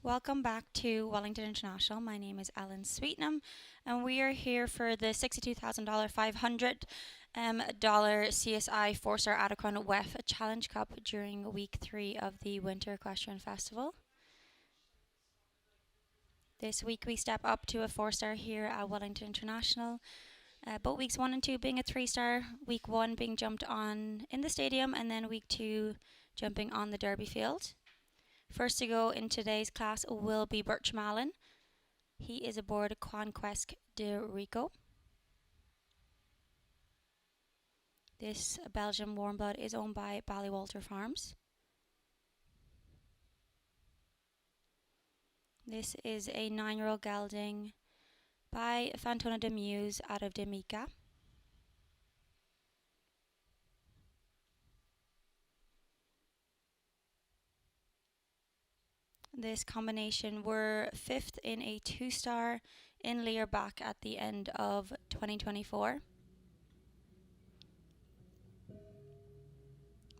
Welcome back to Wellington International. My name is Ellen Sweetnam, and we are here for the $62,000 $500 CSI 4-star Adequan WEF Challenge Cup during week 3 of the Winter Equestrian Festival. This week we step up to a 4-star here at Wellington International. Both weeks 1 and 2 being a 3-star, week 1 being jumped on in the stadium, and then week 2 jumping on the Derby field. First to go in today's class will be Bertram Allen. He is aboard Conquest de Rico. This Belgian warm blood is owned by Ballywalter Farms. This is a 9-year-old gelding by Fantona de Muse out of Demica. This combination were 5th in a 2-star in Leerbach at the end of 2024.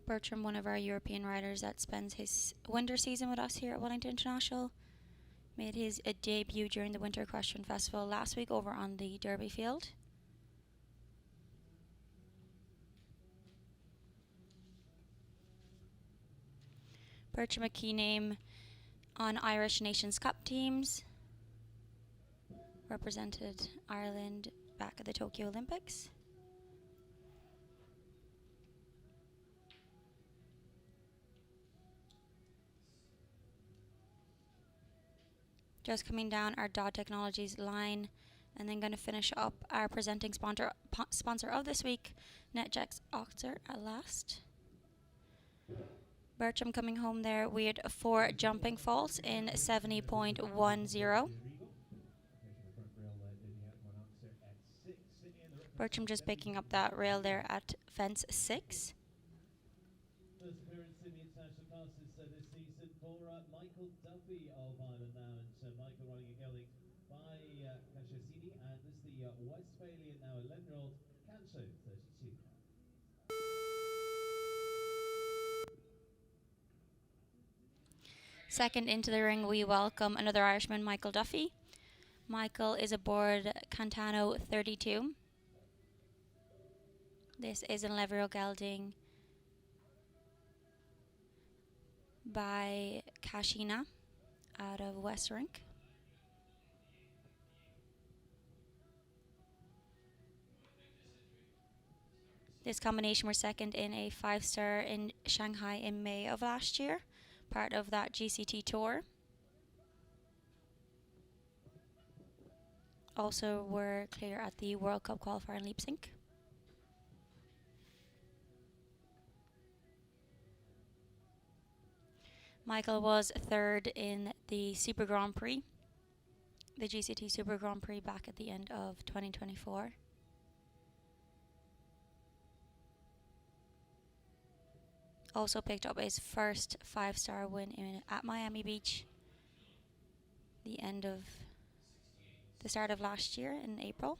Bertram, one of our European riders that spends his winter season with us here at Wellington International, made his debut during the Winter Equestrian Festival last week over on the Derby field. Bertram, a key name on Irish Nations Cup teams, represented Ireland back at the Tokyo Olympics. Just coming down our Dodd Technologies line, and then going to finish up our presenting sponsor of this week, NetJets Oxer at last. Bertram coming home there with 4 jumping faults in 70.10. Bertram just picking up that rail there at fence 6. First appearance in the international classes this season for Michael Duffy of Ireland now, and Michael riding a gelding by Cashasini, and this is the Westphalian now 11-year-old Canso 32. Second into the ring, we welcome another Irishman, Michael Duffy. Michael is aboard Cantano 32. This is an 11-year-old gelding by Kashina out of Westerink. This combination were second in a 5-star in Shanghai in May of last year, part of that GCT tour. Also were clear at the World Cup qualifier in Leap Sync. Michael was 3rd in the Super Grand Prix, the GCT Super Grand Prix back at the end of 2024. Also picked up his first 5-star win at Miami Beach the start of last year in April.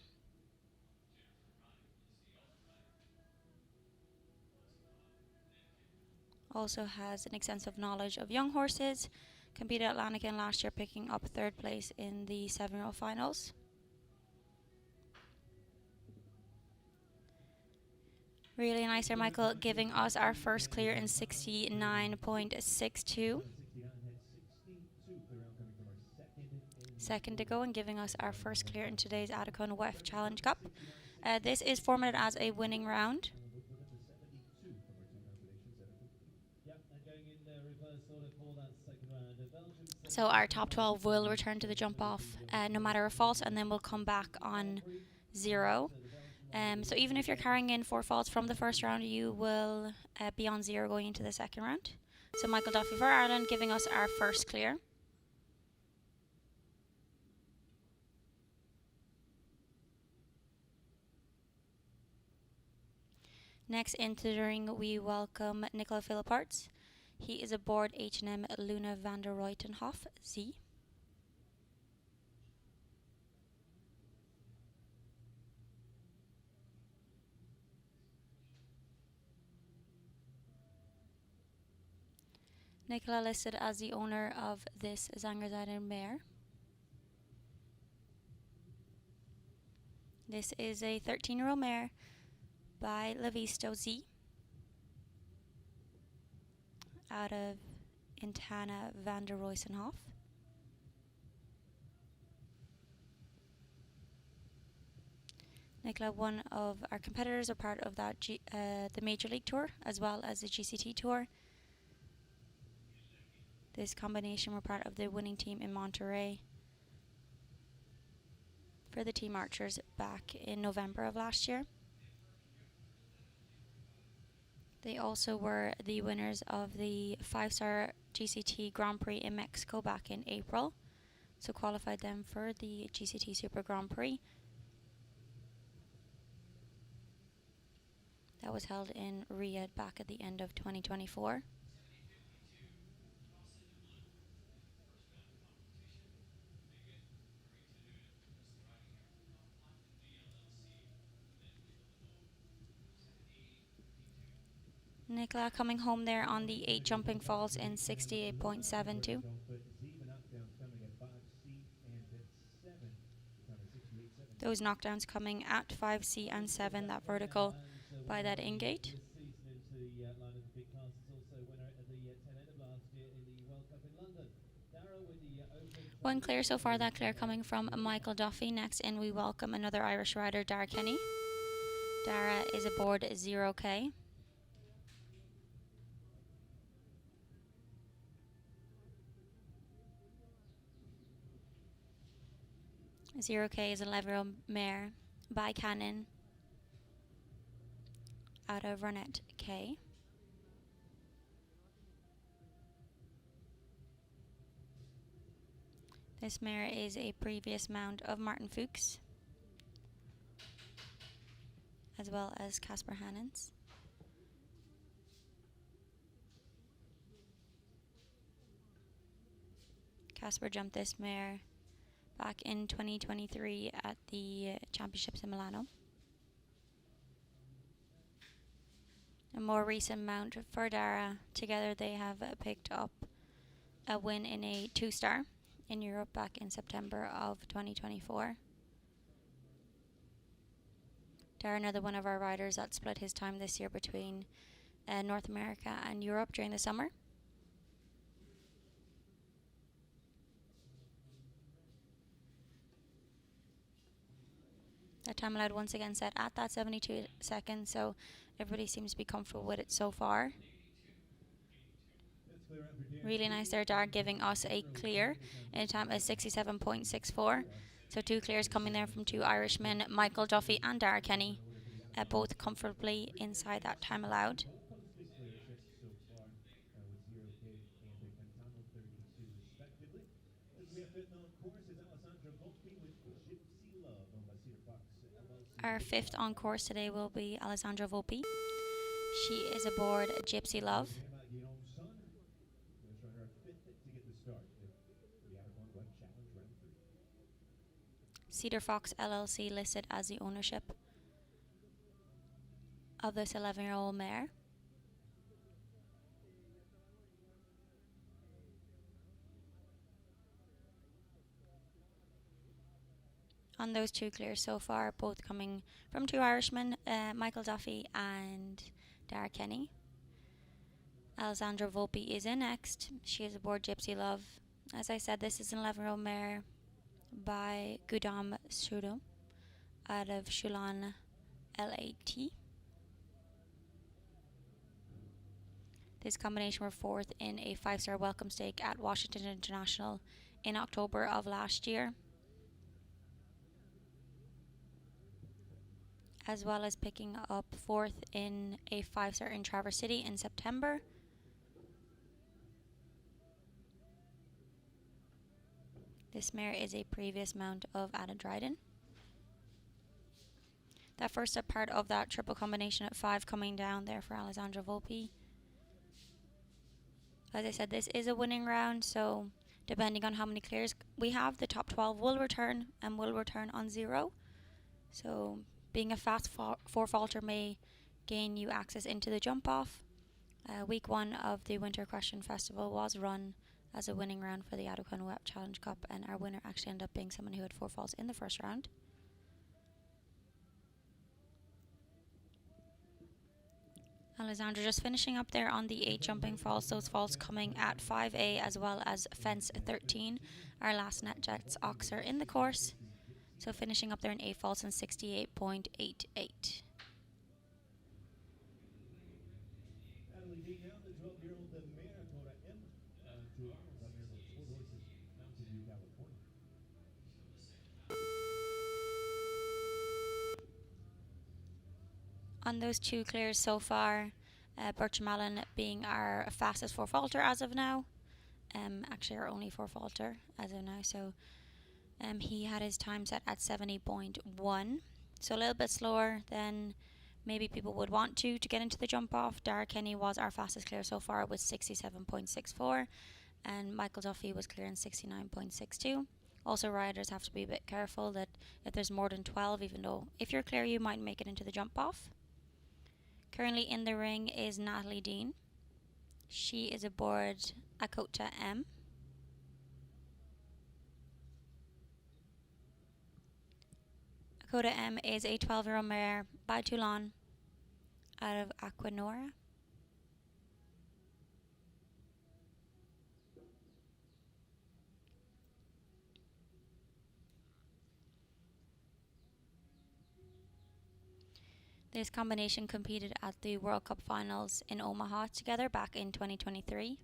Also has an extensive knowledge of young horses. Competed at Lanigan last year, picking up 3rd place in the 7-year-old finals. Really nice there, Michael, giving us our first clear in 69.62. Second to go and giving us our first clear in today's Adequan WEF Challenge Cup. This is formatted as a winning round. So our top 12 will return to the jump off no matter a fault, and then we'll come back on 0. So even if you're carrying in 4 faults from the first round, you will be on 0 going into the second round. So Michael Duffy for Ireland giving us our first clear. Next into the ring, we welcome Nicola Philipparts. He is aboard H&M Luna van der Ruytenhof Z. Nicola listed as the owner of this Zangerzeiten mare. This is a 13-year-old mare by Levisto Z out of Intana van der Roysenhof. Nicola, one of our competitors, are part of that the Major League Tour as well as the GCT Tour. This combination were part of the winning team in Monterey for the Team Archers back in November of last year. They also were the winners of the 5-star GCT Grand Prix in Mexico back in April, so qualified them for the GCT Super Grand Prix. That was held in Riyadh back at the end of 2024. Nicola coming home there on the 8 jumping falls in 68.72. Those knockdowns coming at 5C and 7, that vertical by that ingate. One clear so far, that clear coming from Michael Duffy. Next in we welcome another Irish rider, Dara Kenny. Dara is aboard 0K. 0K is a 11-year-old mare by Cannon out of Runette K. This mare is a previous mount of Martin Fuchs, as well as Casper Hannens. Casper jumped this mare back in 2023 at the championships in Milano. A more recent mount for Dara. Together they have picked up a win in a 2-star in Europe back in September of 2024. Dara, another one of our riders that split his time this year between North America and Europe during the summer. That time allowed once again set at that 72 seconds, so everybody seems to be comfortable with it so far. Really nice there, Dara, giving us a clear in a time of 67.64. So 2 clears coming there from 2 Irishmen, Michael Duffy and Dara Kenny, both comfortably inside that time allowed. Our 5th on course today will be Alessandra Volpi. She is aboard Gypsy Love. Cedar Fox LLC listed as the ownership of this 11-year-old mare. On those 2 clears so far, both coming from 2 Irishmen, Michael Duffy and Dara Kenny. Alessandra Volpi is in next. She is aboard Gypsy Love. As I said, this is an 11-year-old mare by Gudam Sudo out of Shulan LAT. This combination were 4th in a 5-star welcome stake at Washington International in October of last year, as well as picking up 4th in a 5-star in Traverse City in September. This mare is a previous mount of Ada Dryden. That first up part of that triple combination at 5 coming down there for Alessandra Volpi. As I said, this is a winning round, so depending on how many clears we have, the top 12 will return and will return on 0. So being a fast 4 faulter may gain you access into the jump off, Week 1 of the Winter Equestrian Festival was run as a winning round for the Adequan WEF Challenge Cup, and our winner actually ended up being someone who had 4 falls in the first round. Alexandra just finishing up there on the 8 jumping falls, those falls coming at 5A as well as fence 13, our last net jets oxer in the course. So finishing up there in 8 falls and 68.88. Natalie Dean now, the 12-year-old mare Cora M. To Arnold, that mare that scored horses Mountain View, California. On those 2 clears so far, Bertram Allen being our fastest 4 faulter as of now. Actually our only 4 faulter as of now, so he had his time set at 70.1, so a little bit slower than maybe people would want to get into the jump off. Dara Kenny was our fastest clear so far with 67.64, and Michael Duffy was clearing 69.62. Also, riders have to be a bit careful that if there's more than 12, even though if you're clear you might make it into the jump off. Currently in the ring is Natalie Dean. She is aboard Adequan M. Adequan M is a 12-year-old mare by Toulon out of Aquanora. This combination competed at the World Cup Finals in Omaha together back in 2023.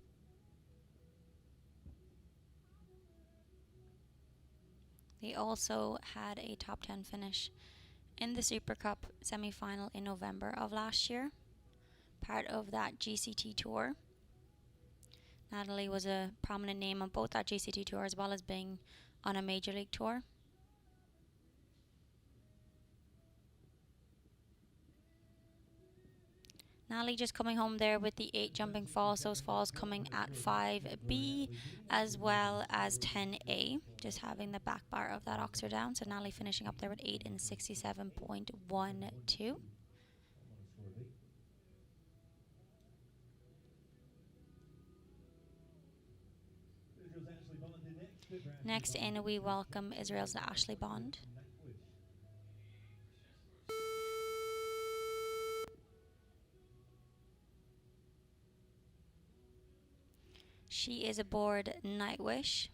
They also had a top 10 finish in the Super Cup semi-final in November of last year, part of that GCT tour. Natalie was a prominent name on both that GCT tour as well as being on a major league tour. Natalie just coming home there with the 8 jumping falls, those falls coming at 5B as well as 10A, just having the back bar of that oxer down. So Natalie finishing up there with 8 and 67.12. Next in, we welcome Israel's Ashley Bond. She is aboard Nightwish.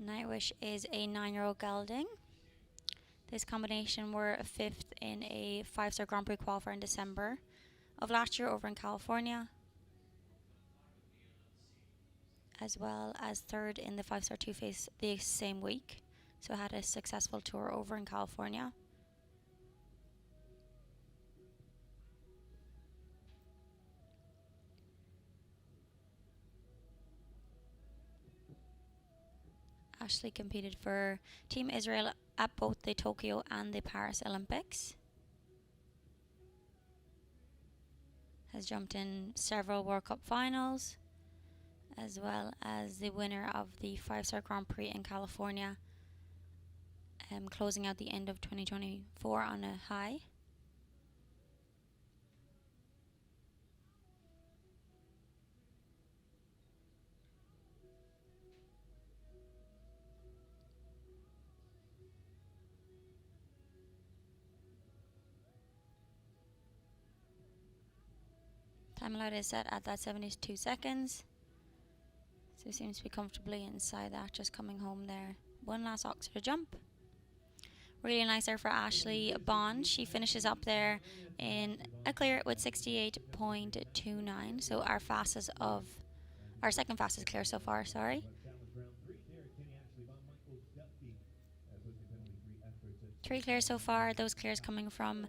Nightwish is a 9-year-old gelding. This combination were 5th in a 5-star Grand Prix qualifier in December of last year over in California, as well as 3rd in the 5-star Two-Face the same week. So had a successful tour over in California. Ashley competed for Team Israel at both the Tokyo and the Paris Olympics. Has jumped in several World Cup finals, as well as the winner of the 5-star Grand Prix in California, closing out the end of 2024 on a high. Time allowed is set at that 72 seconds. So seems to be comfortably inside that, just coming home there. One last oxer to jump. Really nice there for Ashley Bond. She finishes up there in a clear with 68.29. So our second fastest clear so far, sorry. 3 clears so far. Those clears coming from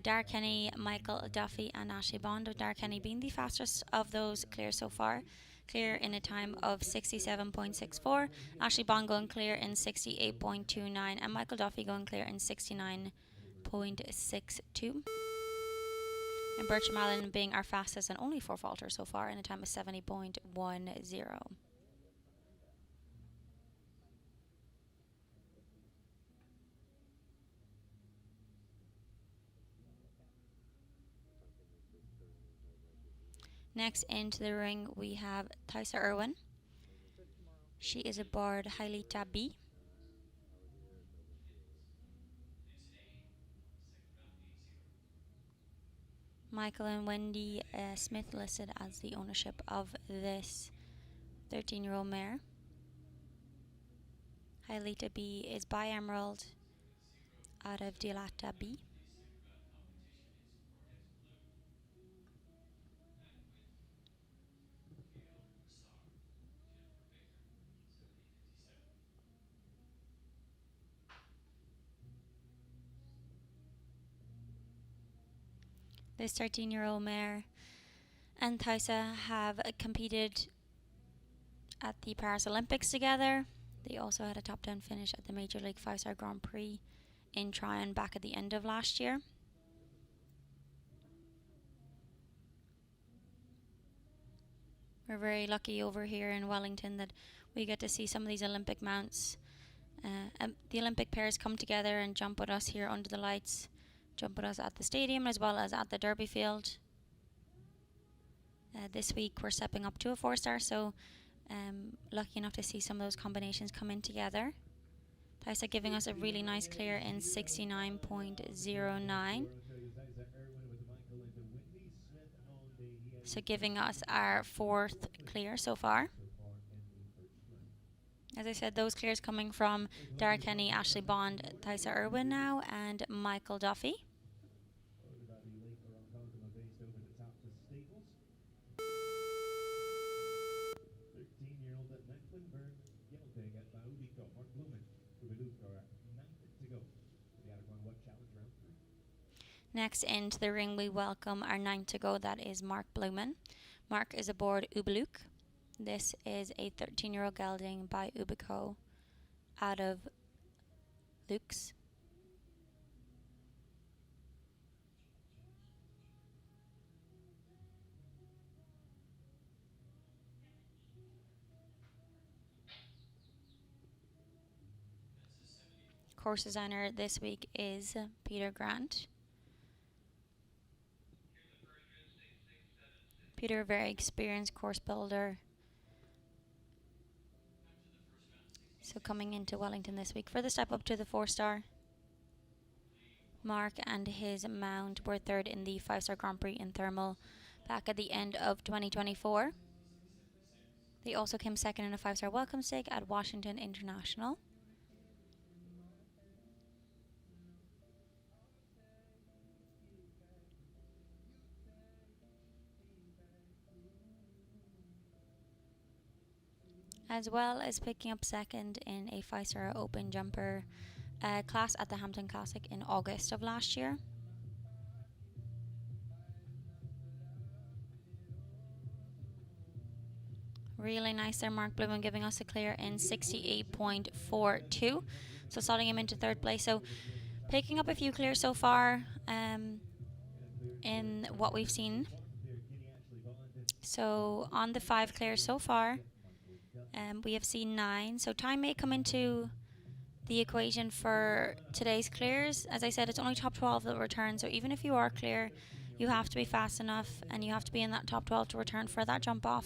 Dara Kenny, Michael Duffy and Ashley Bond, with Dara Kenny being the fastest of those clears so far. Clear in a time of 67.64. Ashley Bond going clear in 68.29 and Michael Duffy going clear in 69.62. And Bertram Allen being our fastest and only 4 faulter so far in a time of 70.10. Next into the ring we have Thaisa Irwin. She is aboard Hailita B. Michael and Wendy Smith listed as the ownership of this 13-year-old mare. Hailita B is by Emerald out of Dilata B. This 13-year-old mare and Thaisa have competed at the Paris Olympics together. They also had a top 10 finish at the Major League 5-Star Grand Prix in Tryon back at the end of last year. We're very lucky over here in Wellington that we get to see some of these Olympic mounts. The Olympic pairs come together and jump with us here under the lights, jump with us at the stadium as well as at the Derby field. This week we're stepping up to a 4-star, so lucky enough to see some of those combinations come in together. Thaisa giving us a really nice clear in 69.09. So giving us our 4th clear so far. As I said, those clears coming from Dara Kenny, Ashley Bond, Thaisa Irwin now, and Michael Duffy. 13-year-old Mecklenburg gelding at Baudiko. Mark Blumen, Ubeluk, 9th to go for the Adequan WEF Challenge Round 3. Next into the ring we welcome our 9th to go, that is Mark Blumen. Mark is aboard Ubeluk. This is a 13-year-old gelding by Ubico out of Luke's. Course designer this week is Peter Grant. Peter, very experienced course builder. So coming into Wellington this week for the step up to the 4-star. Mark and his mount were 3rd in the 5-star Grand Prix in Thermal back at the end of 2024. They also came 2nd in a 5-star welcome stake at Washington International. As well as picking up 2nd in a 5-star open jumper class at the Hampton Classic in August of last year. Really nice there, Mark Blumen giving us a clear in 68.42. So slotting him into 3rd place. So picking up a few clears so far in what we've seen. So on the 5 clears so far, we have seen 9. So time may come into the equation for today's clears. As I said, it's only top 12 that return. So even if you are clear, you have to be fast enough and you have to be in that top 12 to return for that jump off.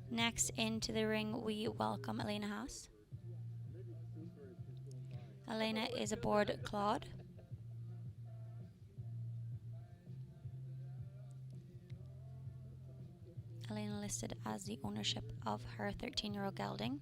Next into the ring, we welcome Elena Haas. Elena is aboard Claude. Elena listed as the ownership of her 13-year-old gelding.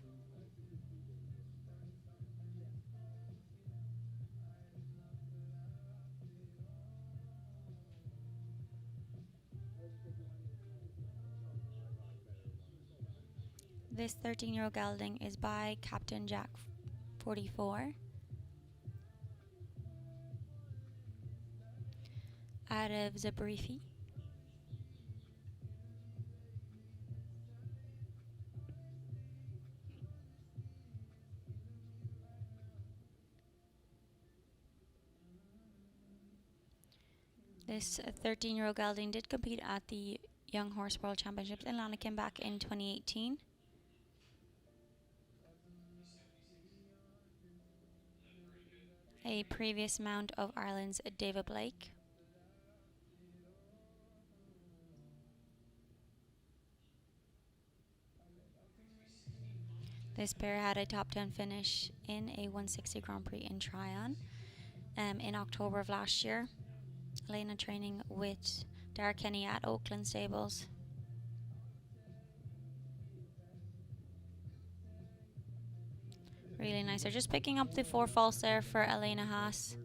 This 13-year-old gelding is by Captain Jack 44 out of Zabrifi. This 13-year-old gelding did compete at the Young Horse World Championships in Lanaken back in 2018. a previous mount of Ireland's David Blake. This pair had a top 10 finish in a 160 Grand Prix in Tryon in October of last year. Elena training with Dara Kenny at Oakland Stables. Really nice. They're just picking up the 4 faults there for Elena Haas.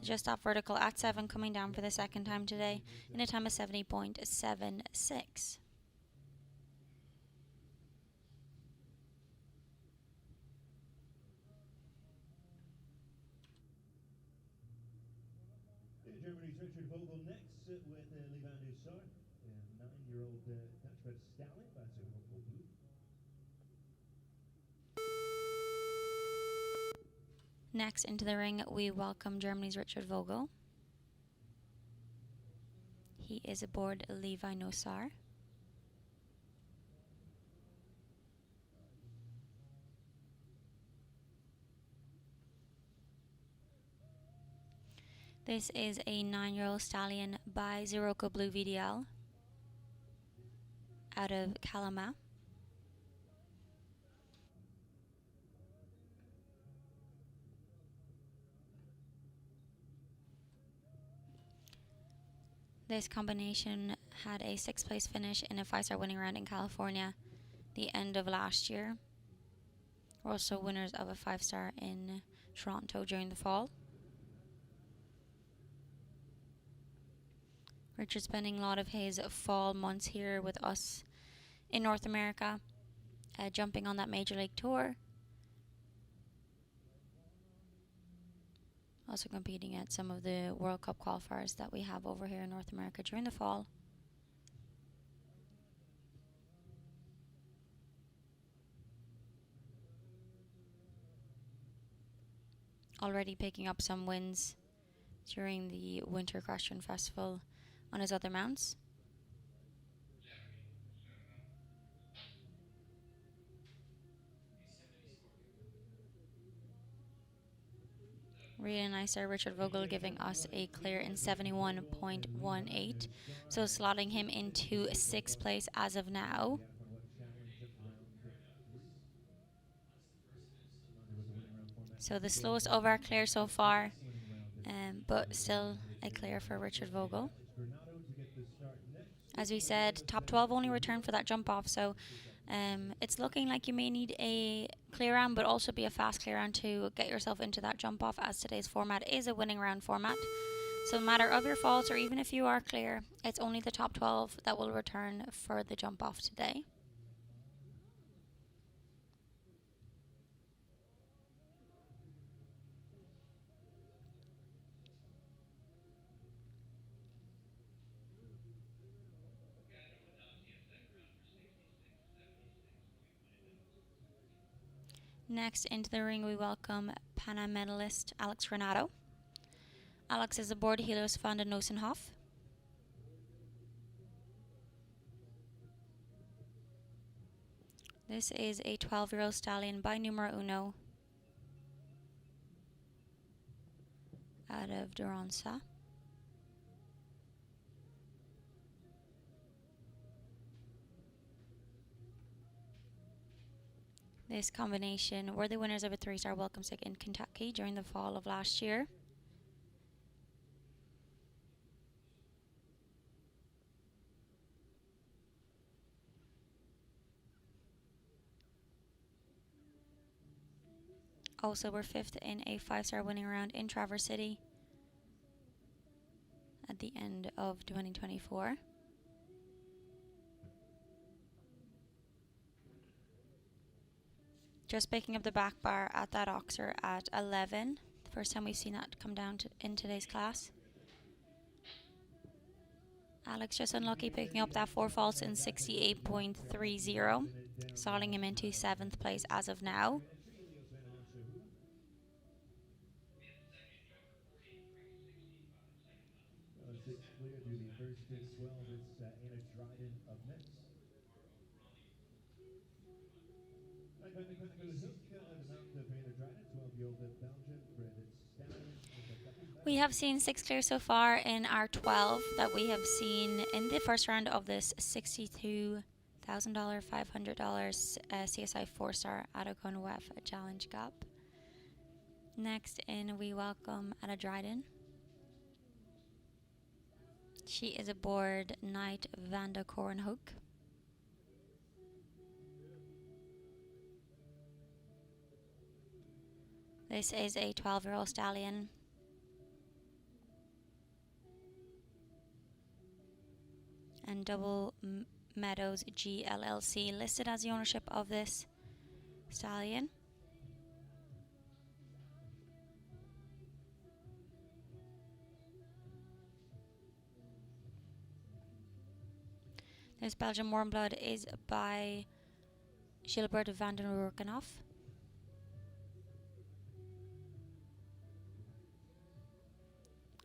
Just off vertical at 7, coming down for the second time today in a time of 70.76. Germany's Richard Vogel next with Livan Hussar, 9-year-old Dutch-bred stallion by Zuroko Blue. Next into the ring, we welcome Germany's Richard Vogel. He is aboard Levi Nosar. This is a 9-year-old stallion by Zuroko Blue VDL out of Kalama. This combination had a 6th place finish in a 5-star winning round in California the end of last year. We're also winners of a 5-star in Toronto during the fall. Richard's spending a lot of his fall months here with us in North America, jumping on that Major League Tour. Also competing at some of the World Cup qualifiers that we have over here in North America during the fall. Already picking up some wins during the Winter Equestrian Festival on his other mounts. Really nice there, Richard Vogel giving us a clear in 71.18. So slotting him into 6th place as of now. So the slowest of our clear so far, but still a clear for Richard Vogel. As we said, top 12 only returned for that jump off, so it's looking like you may need a clear round, but also be a fast clear round to get yourself into that jump off, as today's format is a winning round format. So no matter of your faults, or even if you are clear, it's only the top 12 that will return for the jump off today. Next into the ring, we welcome Pan Am medalist Alex Renato. Alex is aboard Helios van den Nosenhof. This is a 12-year-old stallion by numero uno out of Duranza. This combination were the winners of a 3-star welcome stick in Kentucky during the fall of last year. Also were 5th in a 5-star winning round in Traverse City at the end of 2024. Just picking up the back bar at that Oxer at 11. The first time we've seen that come down in today's class. Alex just unlucky picking up that 4 faults in 68.30, stalling him into 7th place as of now. Clear through the first 12. It's Anna Dryden up next. Like on the hook, the mount of Anna Dryden, 12 We have seen 6 clears so far in our 12 that we have seen in the first round of this $62,000, $500 CSI 4-star Adequan WEF Challenge Cup. Next in, we welcome Anna Dryden. She is aboard Knight Vanda Corenhoek. This is a 12-year-old stallion. And Double Meadows GLLC listed as the ownership of this stallion. This Belgian Warm Blood is by Gilbert van den Roorkenhof.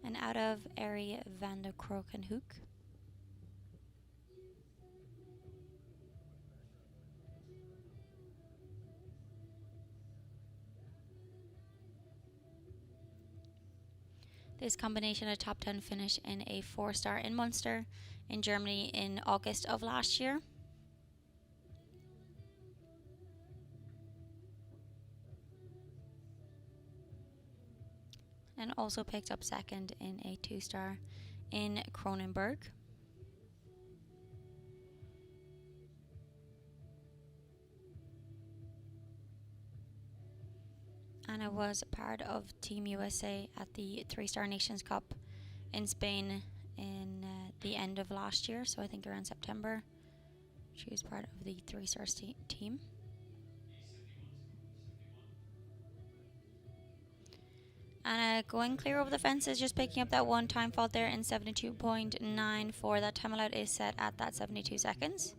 And out of Arie van der Krokenhoek. This combination a top 10 finish in a 4-star in Munster in Germany in August of last year. And also picked up second in a 2-star in Kronenberg. Anna was part of Team USA at the 3-star Nations Cup in Spain in the end of last year, so I think around September. She was part of the 3-star team. Anna going clear over the fences, just picking up that one time fault there in 72.94. That time allowed is set at that 72 seconds.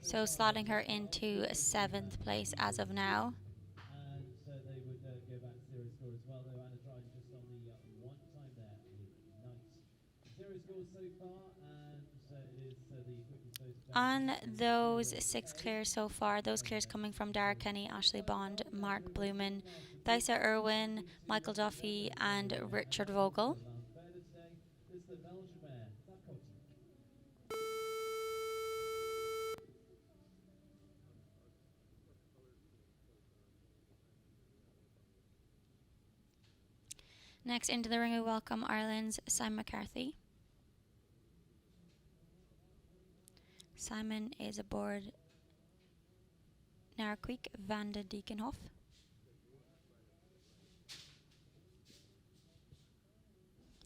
So slotting her into 7th place as of now. And they would go back to zero score as well, though Anna Dryden just on the one time there with Knight. Zero scores so far, and it is the quickest voted on those 6 clears so far, those clears coming from Dara Kenny, Ashley Bond, Mark Blumen, Thaisa Irwin, Michael Duffy, and Richard Vogel. Next into the ring, we welcome Ireland's Simon McCarthy. Simon is aboard Narquik van de Diekenhof.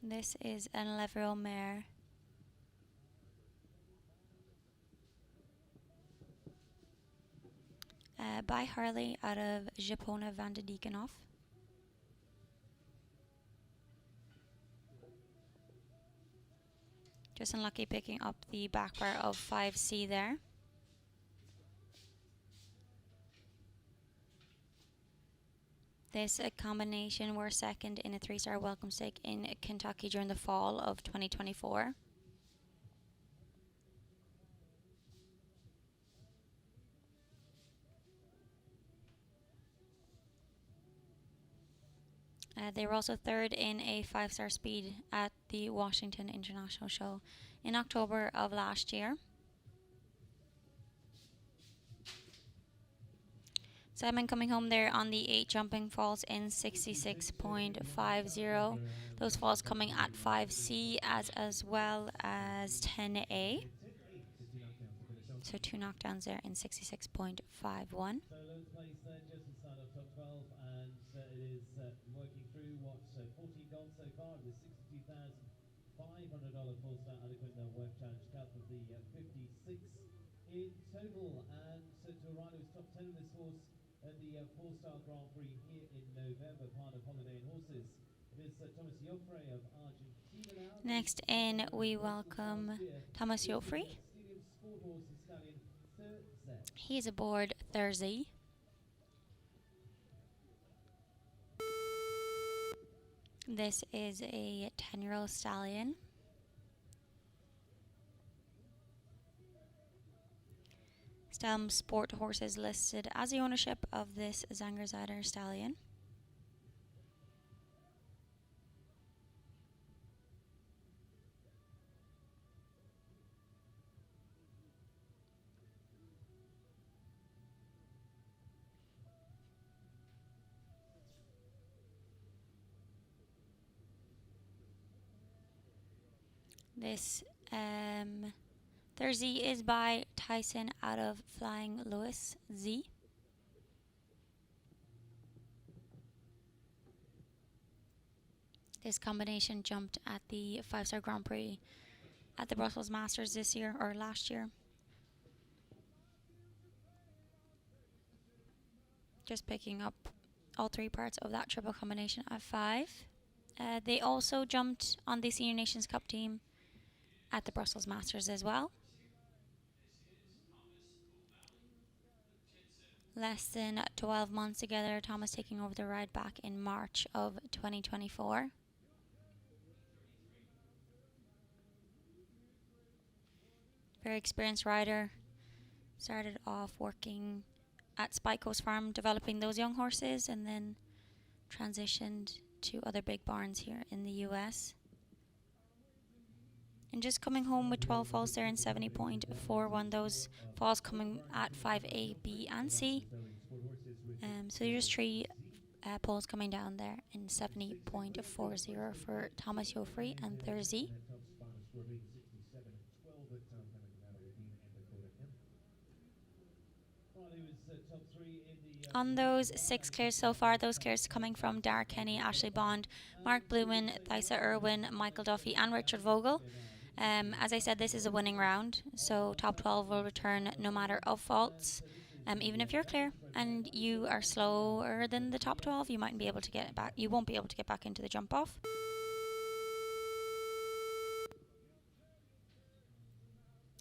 This is an 11-year-old mare. By Harley out of Japona van de Diekenhof. Just unlucky picking up the back bar of 5C there. This combination were second in a 3-star welcome stake in Kentucky during the fall of 2024. They were also third in a 5-star speed at the Washington International Show in October of last year. Simon coming home there on the 8 jumping falls in 66.50. Those falls coming at 5C as well as 10A. So 2 knockdowns there in 66.51. So loads place then just inside of top 12, and it is working through what 14 gone so far of the $62,500 4-star Adequan WEF Challenge Cup of the 56 in total. And Toronto's top 10 of this horse at the 4-star Grand Prix here in November, part of Holiday and Horses. It is Thomas Joffre of Argentina now. Next in, we welcome Thomas Joffre. He is aboard Thursday. This is a 10-year-old stallion. Stelm Sport horses listed as the ownership of this Zangerzider stallion. This Thursday is by Tyson out of Flying Lewis Z. This combination jumped at the 5-star Grand Prix at the Brussels Masters this year, or last year. Just picking up all three parts of that triple combination at 5. They also jumped on the Senior Nations Cup team at the Brussels Masters as well. Less than 12 months together, Thomas taking over the ride back in March of 2024. Very experienced rider. Started off working at Spike Coast Farm, developing those young horses, and then transitioned to other big barns here in the US. And just coming home with 12 falls there in 70.41. Those falls coming at 5A, B, and C. So there's 3 poles coming down there in 70.40 for Thomas Joffrey and Thursday. On those 6 clears so far, those clears coming from Darragh Kenny, Ashley Bond, Mark Blumen, Thysa Irwin, Michael Duffy, and Richard Vogel. As I said, this is a winning round, so top 12 will return no matter of faults. Even if you're clear and you are slower than the top 12, you mightn't be able to get back. You won't be able to get back into the jump off.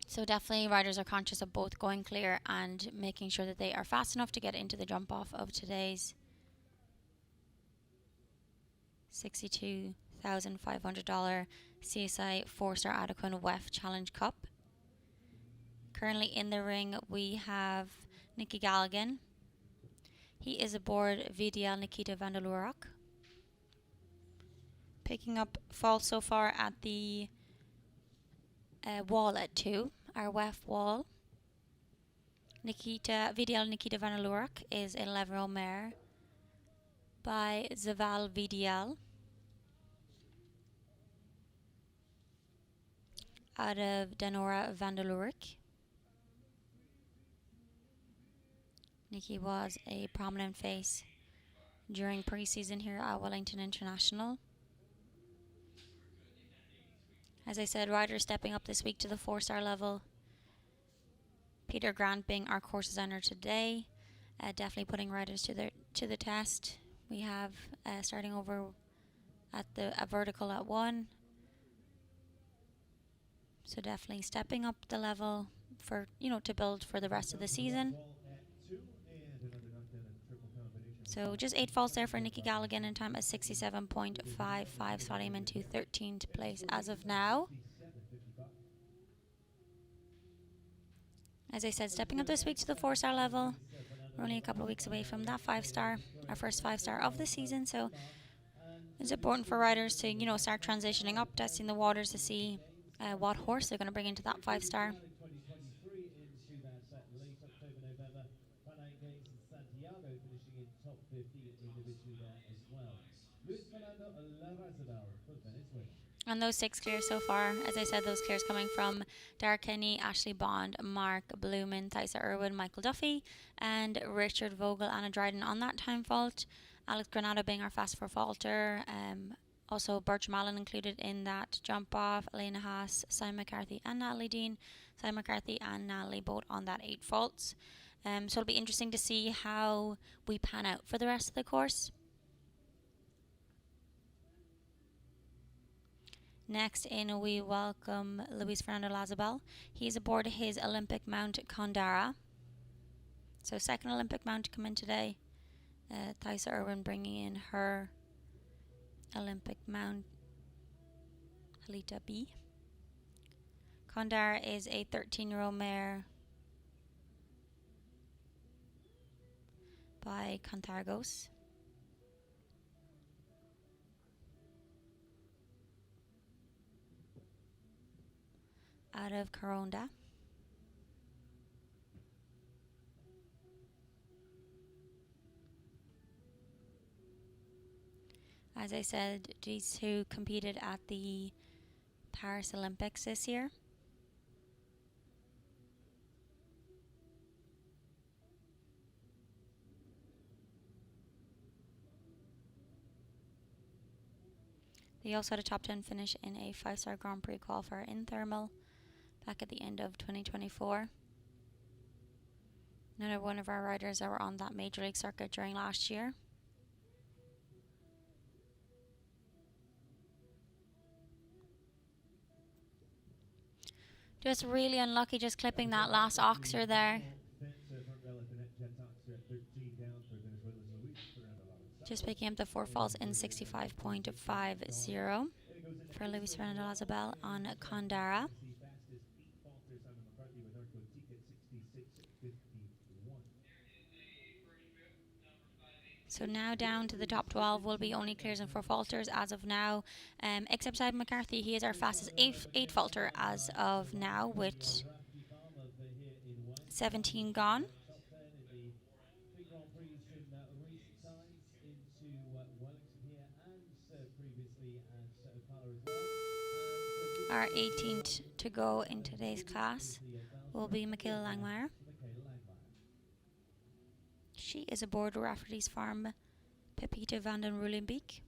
So definitely riders are conscious of both going clear and making sure that they are fast enough to get into the jump off of today's $62,500 CSI 4-star Adequan WEF Challenge Cup. Currently in the ring we have Nicky Galligan. He is aboard VDL Nikita van der Loorak. Picking up falls so far at the wall at 2, our WEF wall. VDL Nikita van der Loorak is a 11-year-old mare by Zaval VDL out of Danora van der Loorik. Nikki was a prominent face during pre-season here at Wellington International. As I said, riders stepping up this week to the 4-star level. Peter Grant being our course designer today, definitely putting riders to the test. We have starting over at a vertical at 1. So definitely stepping up the level for to build for the rest of the season. So just 8 falls there for Nicky Galligan in time at 67.55, slotting him into 13th place as of now. As I said, stepping up this week to the 4-star level. We're only a couple of weeks away from that 5-star, our first 5-star of the season. So it's important for riders to start transitioning up, testing the waters to see what horse they're going to bring into that 5-star. Finishing in top 15 individually there as well. Luis Fernando Larrazabal for Venezuela. On those 6 clears so far, as I said, those clears coming from Darragh Kenny, Ashley Bond, Mark Blumen, Thysa Irwin, Michael Duffy, and Richard Vogel, Anna Dryden on that time fault. Alex Granado being our fast for faulter. Also Bertram Allen included in that jump off. Elena Haas, Simon McCarthy, and Natalie Dean. Simon McCarthy and Natalie both on that 8 faults. So it'll be interesting to see how we pan out for the rest of the course. Next in, we welcome Luis Fernando Lazabal. He's aboard his Olympic mount Condara. So second Olympic mount to come in today. Thysa Irwin bringing in her Olympic mount Halita B. Condara is a 13-year-old mare by Contenders. Out of Coronda. As I said, these two competed at the Paris Olympics this year. They also had a top 10 finish in a 5-star Grand Prix qualifier in Thermal back at the end of 2024. Another one of our riders that were on that Major League circuit during last year. Just really unlucky just clipping that last oxer there. Just picking up the 4 falls in 65.50 for Luis Fernando Lazabel on Condara. So now down to the top 12 will be only clears and 4 falters as of now. Except Simon McCarthy, he is our fastest 8 falter as of now with 17 gone. Our 18th to go in today's class will be Michaela Langmeyer. She is aboard Rafferty's Farm Pepita van den Rulenbeek.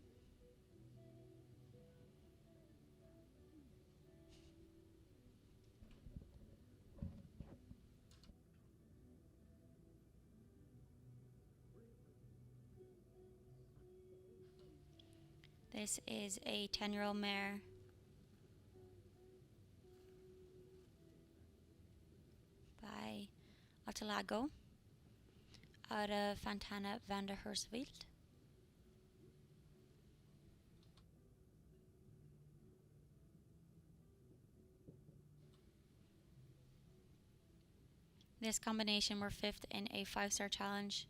This is a 10-year-old mare by Otalago out of Fontana van der Hersveld. This combination were 5th in a 5-star challenge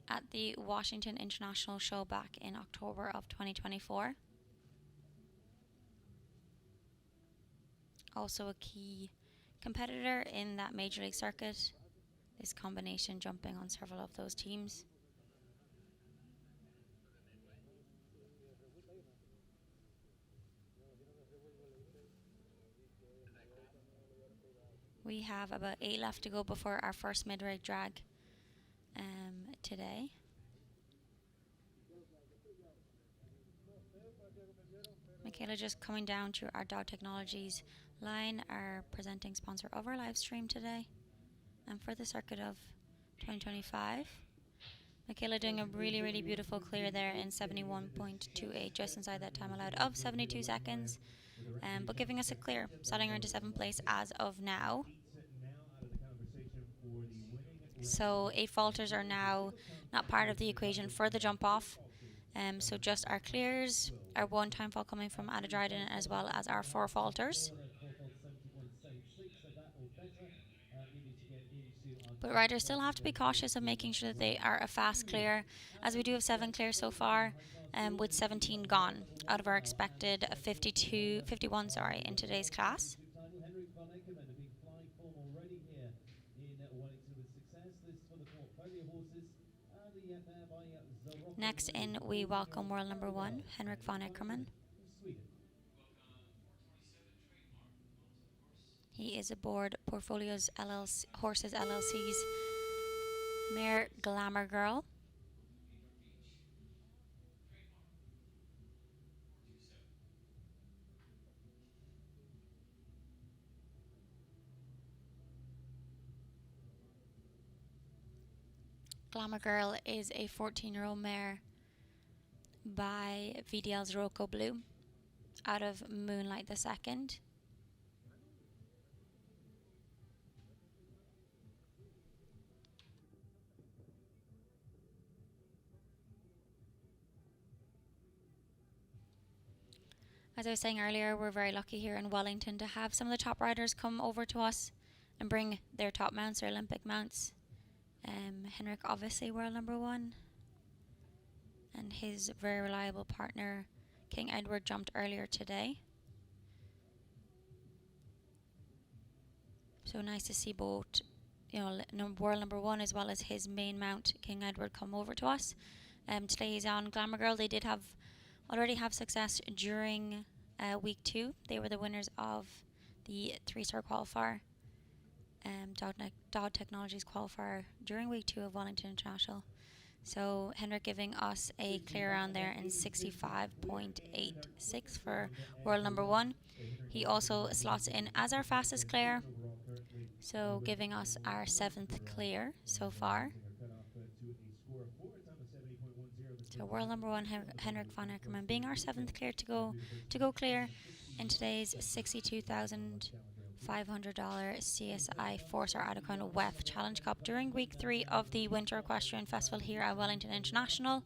at the Washington International Show back in October of 2024. Also a key competitor in that Major League circuit. This combination jumping on several of those teams. We have about 8 left to go before our first mid-rate drag today. Michaela just coming down to our Dog Technologies line, our presenting sponsor of our live stream today and for the circuit of 2025. Michaela doing a really, really beautiful clear there in 71.28, just inside that time allowed of 72 seconds, but giving us a clear, slotting her into 7th place as of now. So 8 falters are now not part of the equation for the jump off. So just our clears, our 1 time fall coming from Adadryden, as well as our 4 falters. But riders still have to be cautious of making sure that they are a fast clear, as we do have 7 clears so far, with 17 gone out of our expected 51 in today's class. Next in, we welcome world number 1, Henrik von Eckermann. He is aboard Portfolios Horses LLC's mare Glamour Girl. Glamour Girl is a 14-year-old mare by VDL's Rocco Blue out of Moonlight the Second. As I was saying earlier, we're very lucky here in Wellington to have some of the top riders come over to us and bring their top mounts, their Olympic mounts, Henrik, obviously world number one, and his very reliable partner King Edward jumped earlier today. So nice to see both, world number one as well as his main mount King Edward come over to us. Today he's on Glamour Girl. They did already have success during week 2. They were the winners of the 3-star qualifier, Dog Technologies qualifier during week 2 of Wellington International. So Henrik giving us a clear round there in 65.86 for world number one. He also slots in as our fastest clear, so giving us our 7th clear so far. So world number one Henrik von Eckermann being our 7th clear to go clear in today's $62,500 CSI 4-star Adequan WEF Challenge Cup during week 3 of the Winter Equestrian Festival here at Wellington International.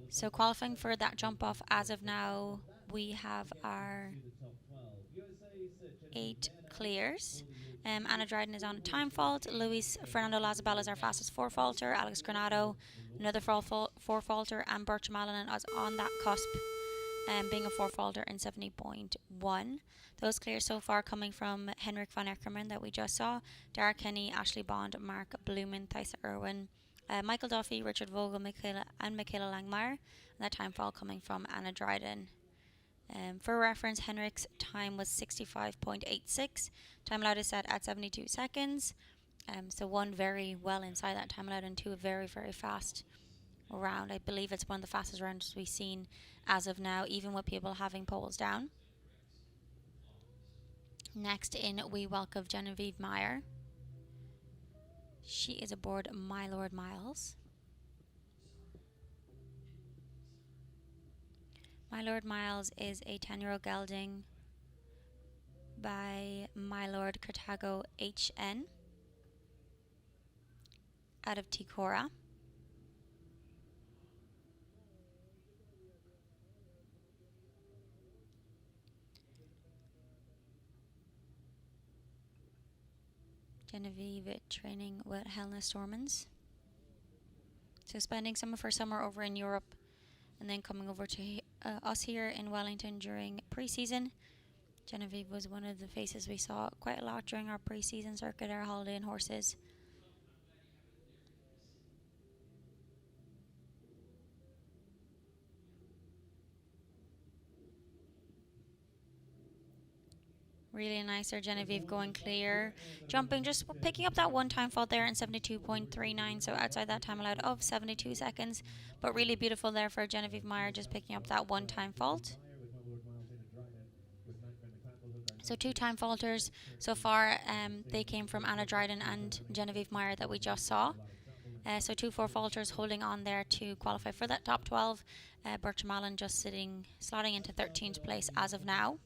So qualifying for that jump off as of now, we have our 8 clears. Anna Dryden is on a time fault. Luis Fernando Lazabella is our fastest 4-faulter. Alex Granado, another 4-faulter, and Bertram Allen is on that cusp, being a 4-faulter in 70.1. Those clears so far coming from Henrik von Eckermann that we just saw, Dara Kenny, Ashley Bond, Mark Blumen, Thysa Irwin, Michael Duffy, Richard Vogel, Michaela Langmeyer, and that time fall coming from Anna Dryden. For reference, Henrik's time was 65.86. Time allowed is set at 72 seconds. So one very well inside that time allowed, and two a very, very fast round. I believe it's one of the fastest rounds we've seen as of now, even with people having poles down. Next in, we welcome Genevieve Meyer. She is aboard My Lord Miles. My Lord Miles is a 10-year-old gelding by My Lord Cartago HN out of Ticora. Genevieve training with Helena Stormans. So spending some of her summer over in Europe and then coming over to us here in Wellington during pre-season. Genevieve was one of the faces we saw quite a lot during our pre-season circuit, our Holiday and Horses. Really nice there, Genevieve going clear. Jumping, just picking up that one time fault there in 72.39, so outside that time allowed of 72 seconds. But really beautiful there for Genevieve Meyer, just picking up that one time fault. So 2 time faulters so far. They came from Anna Dryden and Genevieve Meyer that we just saw. So 2 4-faulters holding on there to qualify for that top 12. Bertram Allen just slotting into 13th place as of now.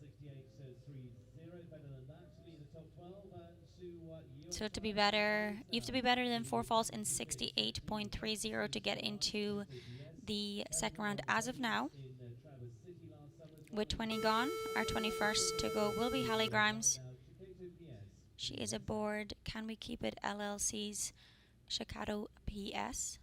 So to be better, you have to be better than 4 faults in 68.30 to get into the second round as of now. With 20 gone, our 21st to go will be Hallie Grimes. She is aboard Can We Keep It LLC's Chicago PS.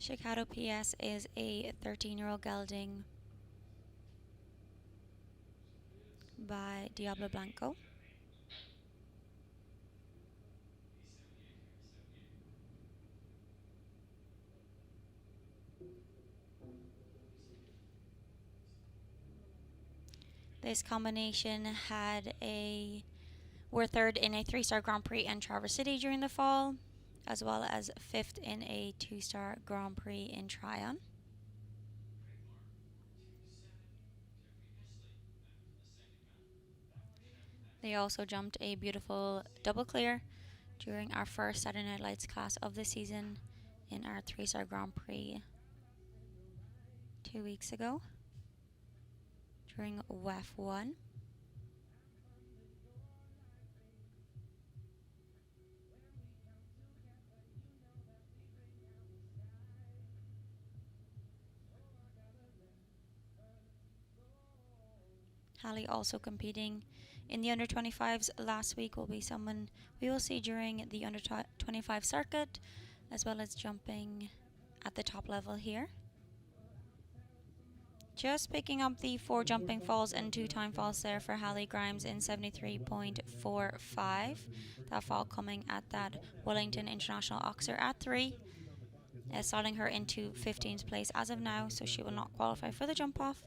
Chicago PS is a 13-year-old gelding by Diablo Blanco. This combination were third in a 3-star Grand Prix in Traverse City during the fall, as well as 5th in a 2-star Grand Prix in Tryon. They also jumped a beautiful double clear during our first Saturday Night Lights class of the season in our 3-star Grand Prix 2 weeks ago during WEF 1. Hallie also competing in the under 25s last week will be someone we will see during the under 25 circuit, as well as jumping at the top level here. Just picking up the 4 jumping falls and 2 time falls there for Hallie Grimes in 73.45. That fall coming at that Wellington International Oxer at 3, slotting her into 15th place as of now, so she will not qualify for the jump off.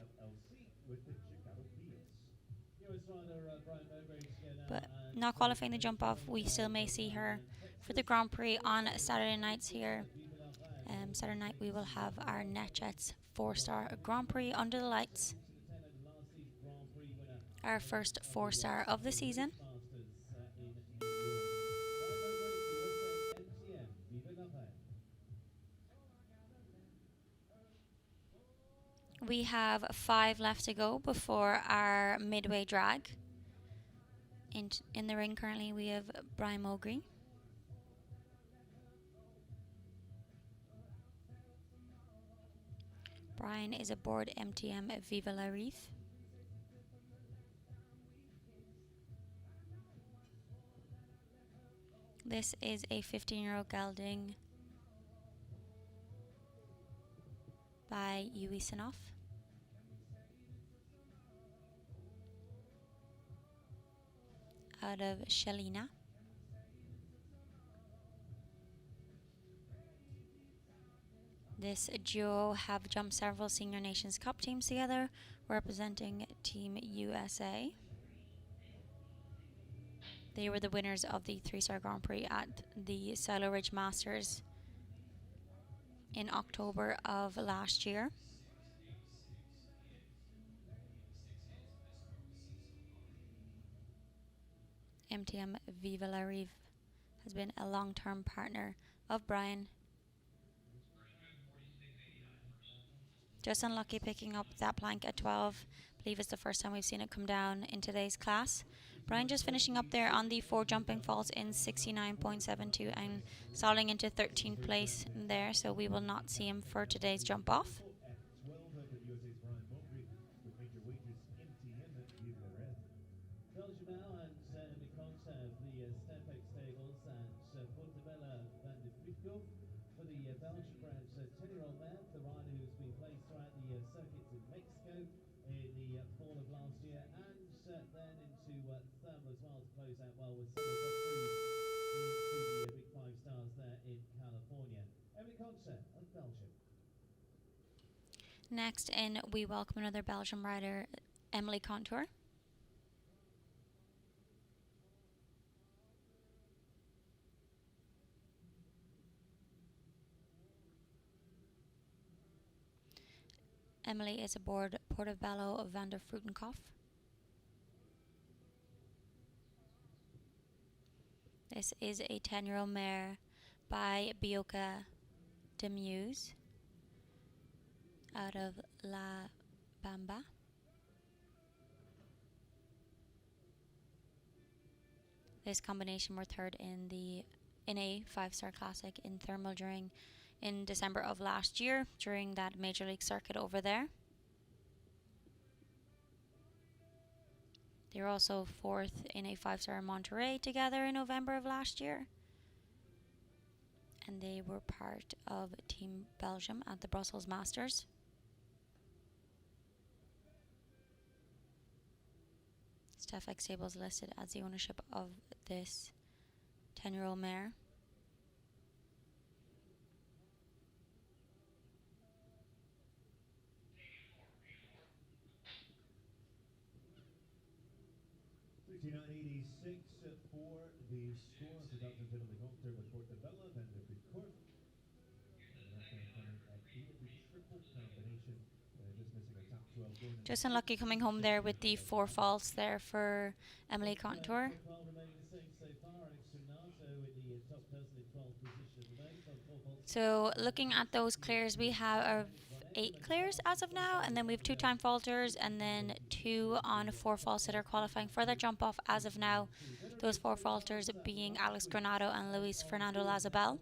But not qualifying the jump off, we still may see her for the Grand Prix on Saturday nights here. Saturday night we will have our NetJets 4-star Grand Prix under the lights. Our first 4-star of the season. We have 5 left to go before our midway drag. In the ring currently we have Brian Mowgry. Brian is aboard MTM Viva la Reef. This is a 15-year-old gelding by Yui Sanoff. Out of Shalina. This duo have jumped several Senior Nations Cup teams together, representing Team USA. They were the winners of the 3-star Grand Prix at the Silo Ridge Masters in October of last year. MTM Viva la Rive has been a long-term partner of Brian. Just unlucky picking up that plank at 12. I believe it's the first time we've seen it come down in today's class. Brian just finishing up there on the 4 jumping falls in 69.72 and stalling into 13th place there, so we will not see him for today's jump off. Belgium now and in the concept, the Stefek stables and Portabella van de Frisco for the Belgian branch 10-year-old mare, the rider who's been placed throughout the circuits in Mexico in the fall of last year, and then into Thermal as well to close out well with several top threes into the big 5 stars there in California. Every concept of Belgium. Next in, we welcome another Belgian rider, Emily Contour. Emily is aboard Portobello van der Fruitenkopf. This is a 10-year-old mare by Bioka de Muse out of La Bamba. This combination were third in a 5-star classic in Thermal in December of last year during that Major League circuit over there. They were also 4th in a 5-star in Monterey together in November of last year. And they were part of Team Belgium at the Brussels Masters. Stefek Stables listed as the ownership of this 10-year-old mare. $69.86 for the score of the Belgian Penultimate concert with Portabella van de Frisco. Just unlucky coming home there with the 4 faults there for Emily Contour. So looking at those clears, we have 8 clears as of now, and then we have 2 time falters and then 2 on 4 faults that are qualifying for their jump off as of now. Those 4 falters being Alex Granado and Luis Fernando Lazabel.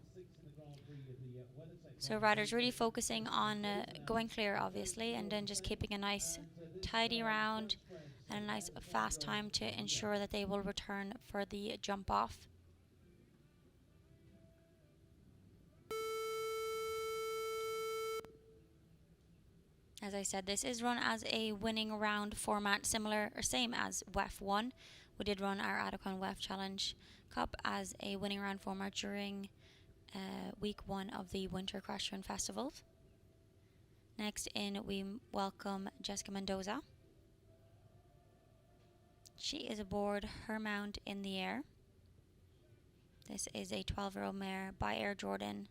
So riders really focusing on going clear, obviously, and then just keeping a nice tidy round and a nice fast time to ensure that they will return for the jump off. As I said, this is run as a winning round format, similar or same as WEF 1. We did run our Adequan WEF Challenge Cup as a winning round format during week 1 of the Winter Equestrian Festivals. Next in, we welcome Jessica Mendoza. She is aboard her mount in the air. This is a 12-year-old mare by Air Jordan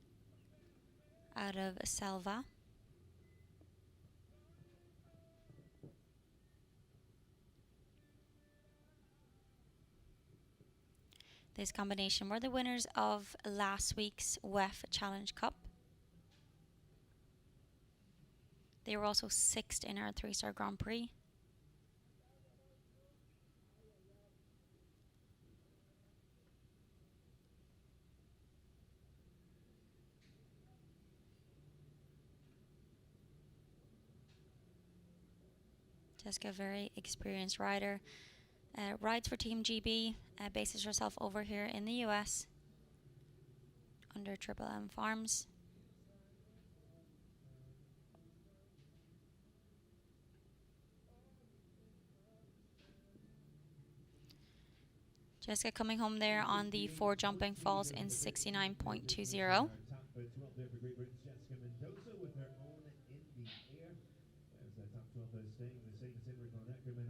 out of Selva. This combination were the winners of last week's WEF Challenge Cup. They were also 6th in our 3-star Grand Prix. Jessica, very experienced rider. Rides for Team GB, bases herself over here in the US under Triple M Farms. Jessica coming home there on the 4 jumping falls in 69.20.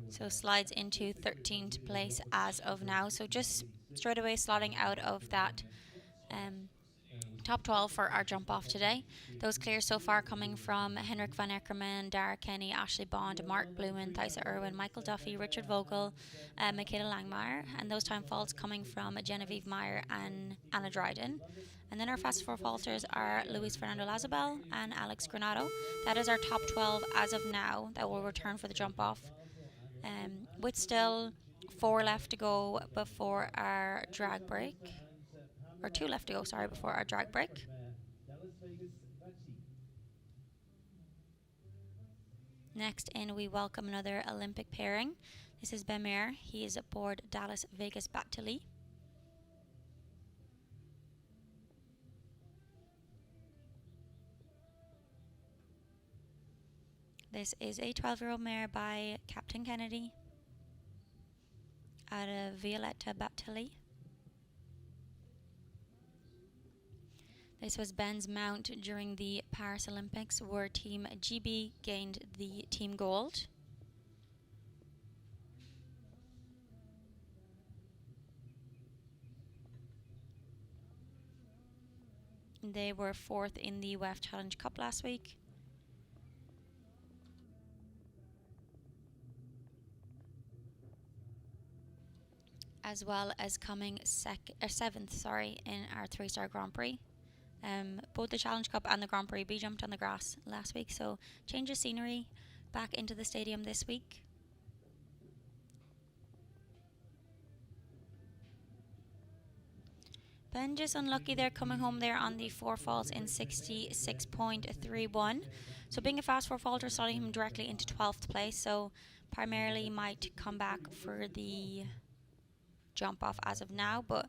So slides into 13th place as of now. So just straight away slotting out of that top 12 for our jump off today. Those clears so far coming from Henrik van Eckerman, Dara Kenny, Ashley Bond, Mark Blumen, Thysa Irwin, Michael Duffy, Richard Vogel, Michaela Langmeyer, and those time falls coming from Genevieve Meyer and Anna Dryden. And then our fast 4 falters are Luis Fernando Lazabel and Alex Granado. That is our top 12 as of now that will return for the jump off. With still 4 left to go before our drag break. Or 2 left to go, sorry, before our drag break. Next in, we welcome another Olympic pairing. This is Bemer. He is aboard Dallas Vegas Batili. This is a 12-year-old mare by Captain Kennedy out of Violetta Batili. This was Ben's mount during the Paris Olympics, where Team GB gained the team gold. They were 4th in the WEF Challenge Cup last week. As well as coming 7th, in our 3-star Grand Prix. Both the Challenge Cup and the Grand Prix jumped on the grass last week, so change of scenery back into the stadium this week. Ben just unlucky there, coming home there on the 4 falls in 66.31. So being a fast 4 falter, slotting him directly into 12th place, so primarily might come back for the jump off as of now, but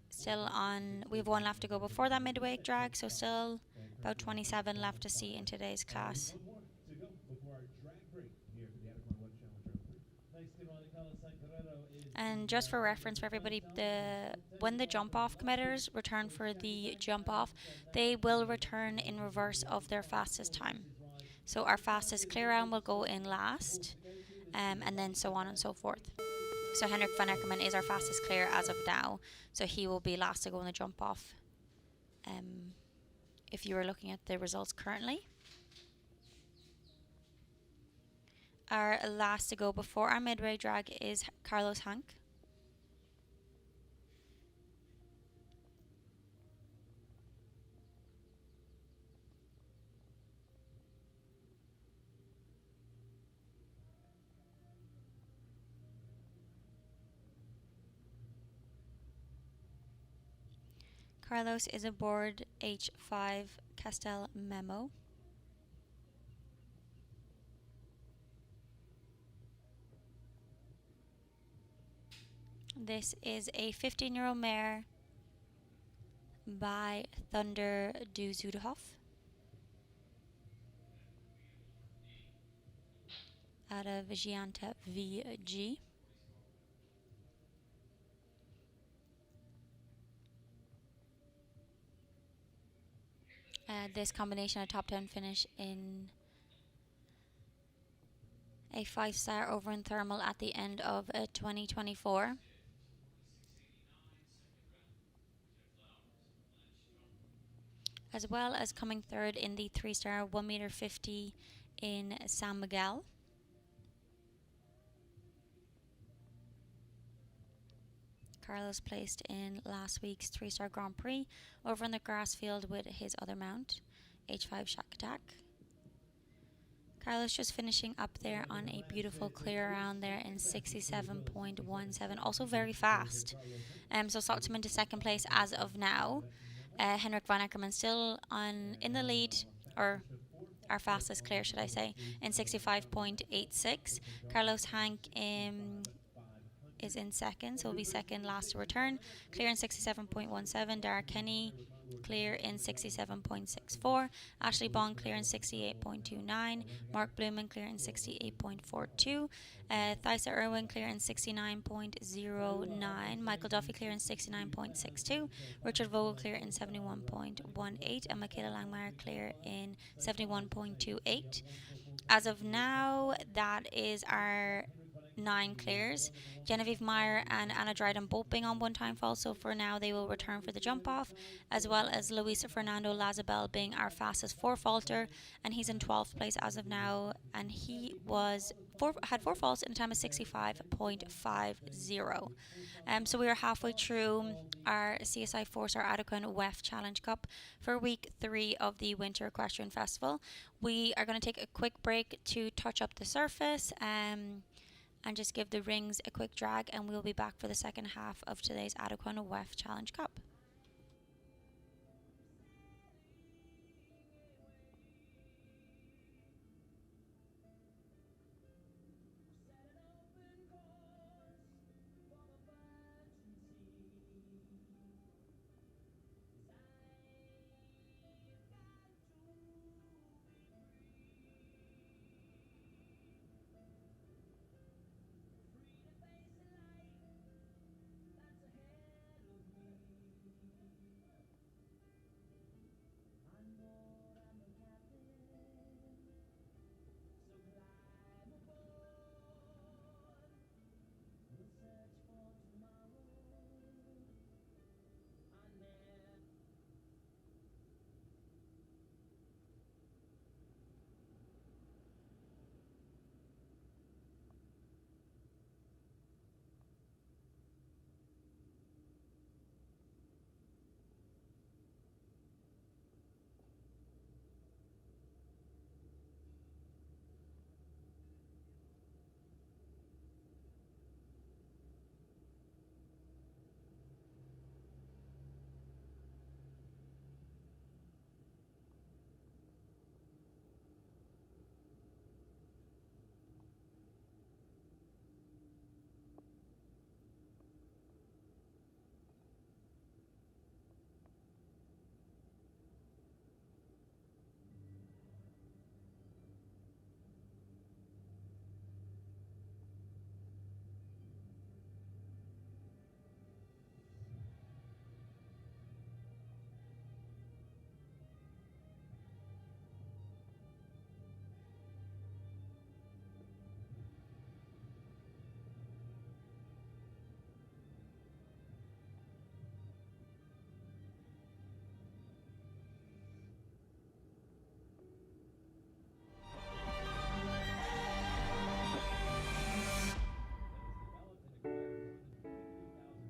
still on, we have 1 left to go before that midweight drag, so still about 27 left to see in today's class. And just for reference for everybody, when the jump off competitors return for the jump off, they will return in reverse of their fastest time. So our fastest clear round will go in last, and then so on and so forth. So Henrik van Eckerman is our fastest clear as of now, so he will be last to go in the jump off. If you are looking at the results currently. Our last to go before our midway drag is Carlos Hank. Carlos is aboard H5 Castel Memo. This is a 15-year-old mare by Thunder du Zuidhof out of Gianta VG. This combination a top 10 finish in a 5-star over in Thermal at the end of 2024. As well as coming third in the 3-star 1m50 in San Miguel. Carlos placed in last week's 3-star Grand Prix over in the grass field with his other mount, H5 Shack Attack. Carlos just finishing up there on a beautiful clear around there in 67.17, also very fast. So slots him into second place as of now. Henrik van Eckerman still in the lead, or our fastest clear, should I say, in 65.86. Carlos Hank is in second, so will be second last to return. Clear in 67.17. Dara Kenny clear in 67.64. Ashley Bond clear in 68.29. Mark Blumen clear in 68.42. Thaisa Irwin clear in 69.09. Michael Duffy clear in 69.62. Richard Vogel clear in 71.18. And Michaela Langmeyer clear in 71.28. As of now, that is our 9 clears. Genevieve Meyer and Anna Dryden both being on one-time fall, so for now they will return for the jump-off, as well as Luis Fernando Lazabel being our fastest 4-faulter, and he's in 12th place as of now, and he had 4 faults in a time of 65.50. So we are halfway through our CSI 4-star Adequan WEF Challenge Cup for week 3 of the Winter Equestrian Festival. We are going to take a quick break to touch up the surface and just give the rings a quick drag, and we'll be back for the second half of today's Adequan WEF Challenge Cup.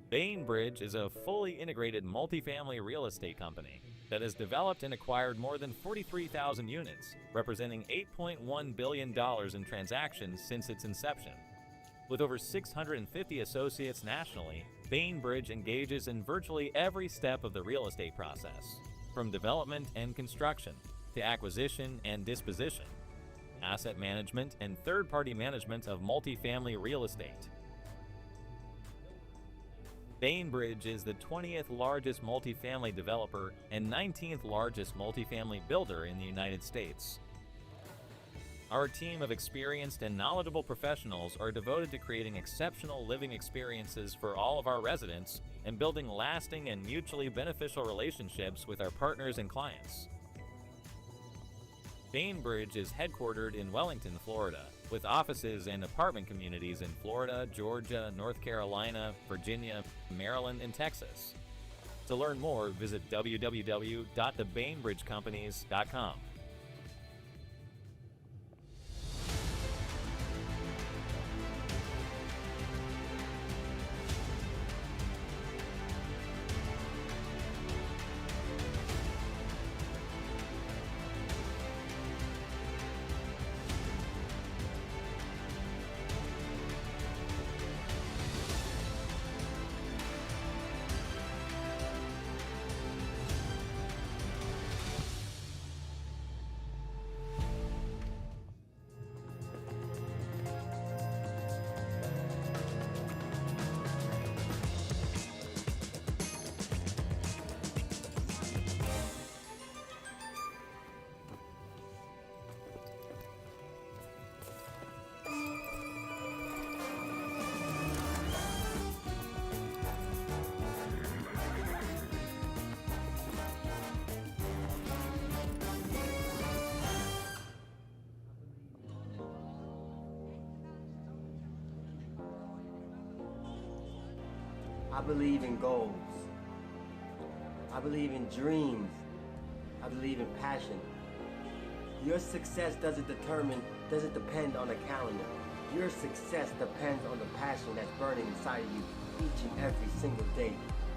Bainbridge is a fully integrated multifamily real estate company that has developed and acquired more than 43,000 units, representing $8.1 billion in transactions since its inception. With over 650 associates nationally, Bainbridge engages in virtually every step of the real estate process, from development and construction to acquisition and disposition, asset management and third-party management of multifamily real estate. Bainbridge is the 20th largest multifamily developer and 19th largest multifamily builder in the United States. Our team of experienced and knowledgeable professionals are devoted to creating exceptional living experiences for all of our residents and building lasting and mutually beneficial relationships with our partners and clients. Bainbridge is headquartered in Wellington, Florida, with offices and apartment communities in Florida, Georgia, North Carolina, Virginia, Maryland, and Texas. To learn more, visit www.thebainbridgecompanies.com. I believe in goals. I believe in dreams. I believe in passion. Your success doesn't depend on a calendar. Your success depends on the passion that's burning inside of you each and every single day.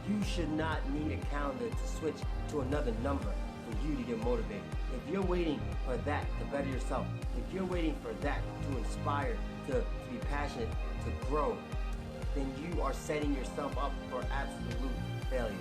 You should not need a calendar to switch to another number for you to get motivated. If you're waiting for that to better yourself, if you're waiting for that to inspire, to be passionate, to grow, then you are setting yourself up for absolute failure.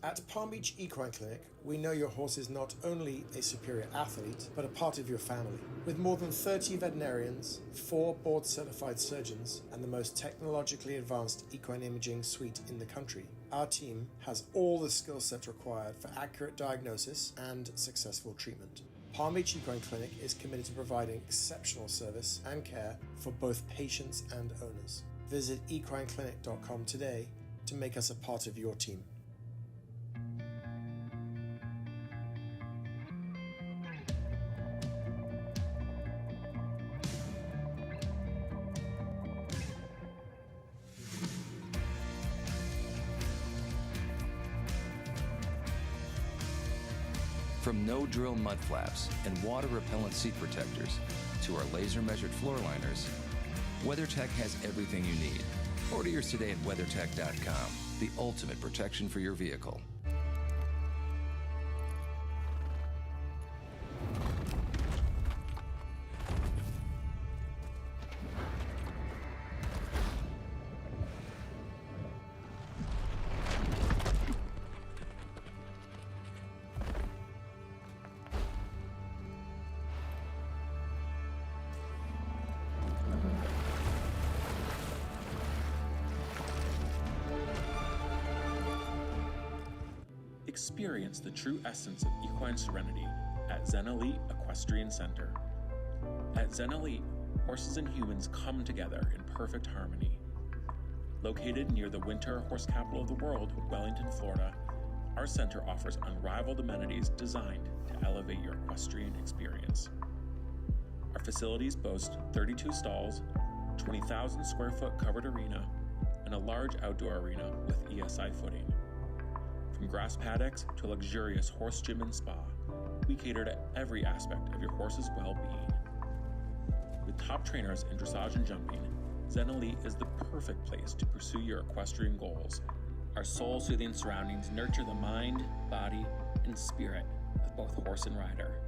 At Palm Beach Equine Clinic, we know your horse is not only a superior athlete, but a part of your family. With more than 30 veterinarians, 4 board-certified surgeons, and the most technologically advanced equine imaging suite in the country, our team has all the skill sets required for accurate diagnosis and successful treatment. Palm Beach Equine Clinic is committed to providing exceptional service and care for both patients and owners. Visit equineclinic.com today to make us a part of your team. From no-drill mud flaps and water-repellent seat protectors to our laser-measured floor liners, WeatherTech has everything you need. Order yours today at WeatherTech.com, the ultimate protection for your vehicle. Experience the true essence of equine serenity at Zen Elite Equestrian Center. At Zen Elite, horses and humans come together in perfect harmony. Located near the winter horse capital of the world, Wellington, Florida, our center offers unrivaled amenities designed to elevate your equestrian experience. Our facilities boast 32 stalls, 20,000 square foot covered arena, and a large outdoor arena with ESI footing. From grass paddocks to a luxurious horse gym and spa, we cater to every aspect of your horse's well-being. With top trainers in dressage and jumping, Zen Elite is the perfect place to pursue your equestrian goals. Our soul-soothing surroundings nurture the mind, body, and spirit of both horse and rider.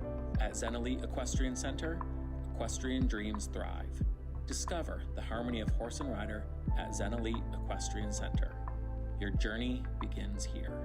At Zen Elite Equestrian Center, equestrian dreams thrive. Discover the harmony of horse and rider at Zen Elite Equestrian Center. Your journey begins here.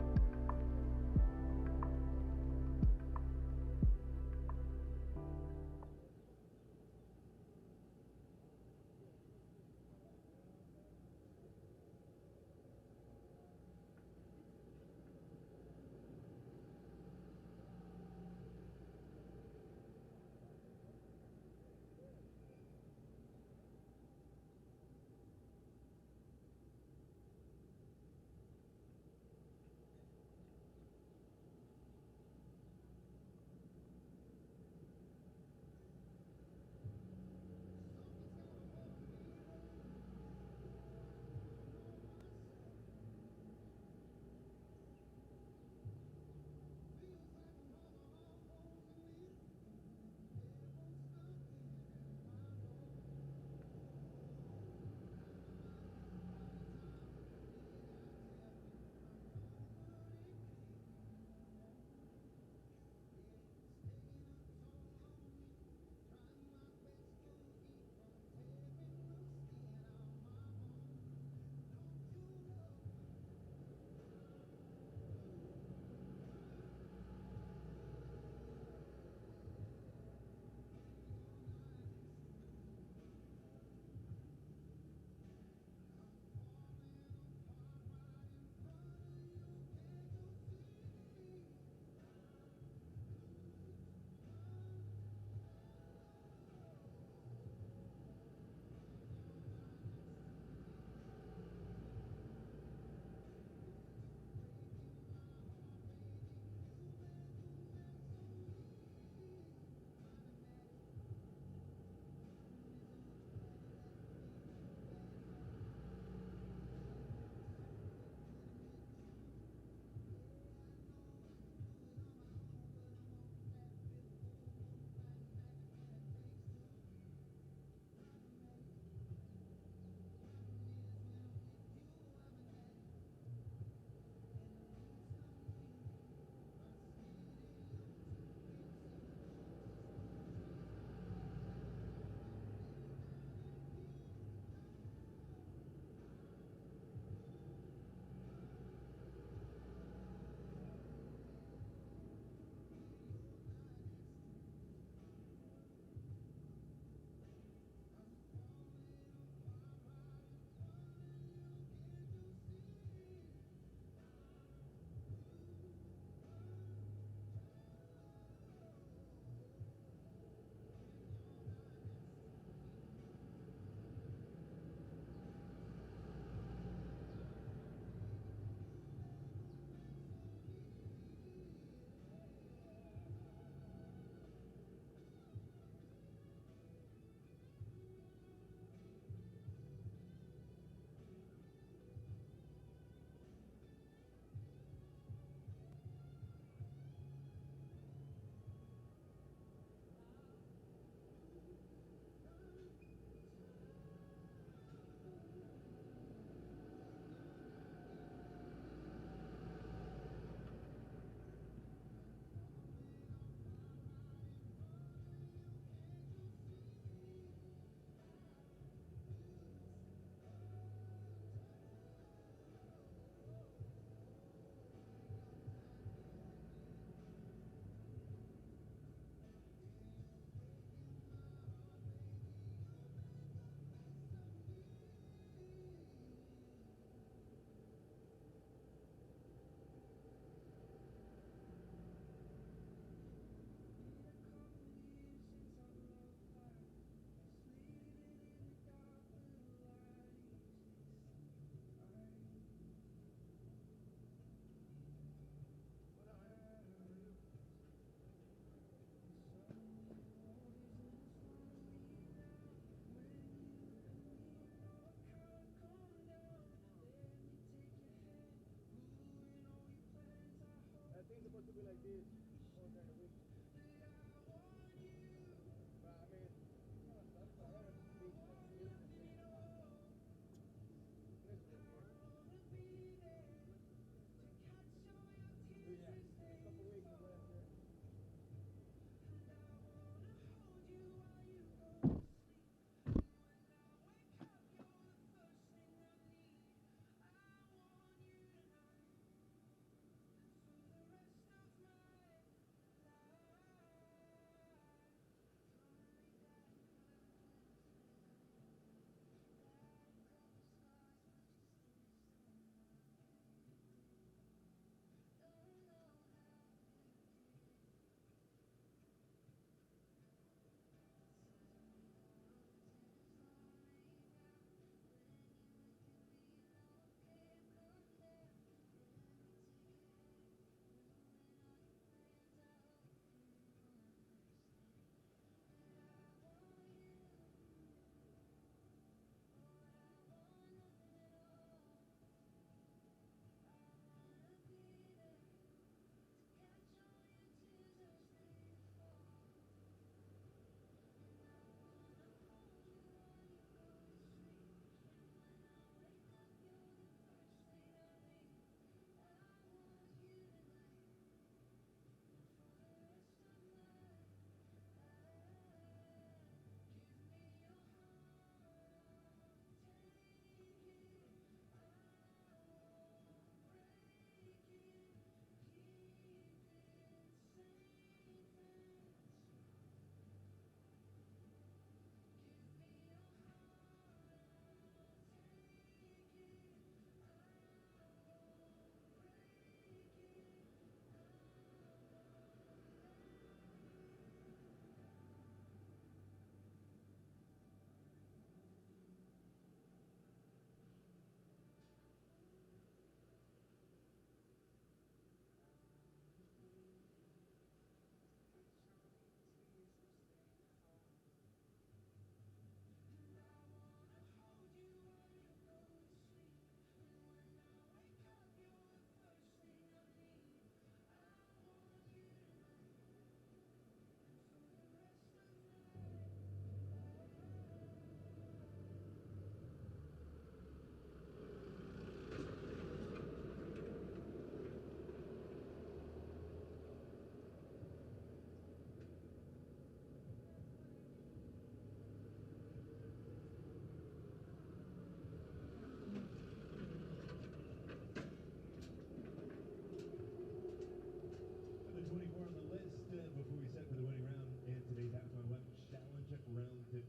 Number 24 on the list before we set for the winning round in today's Adequan WEF Challenge Cup round 3.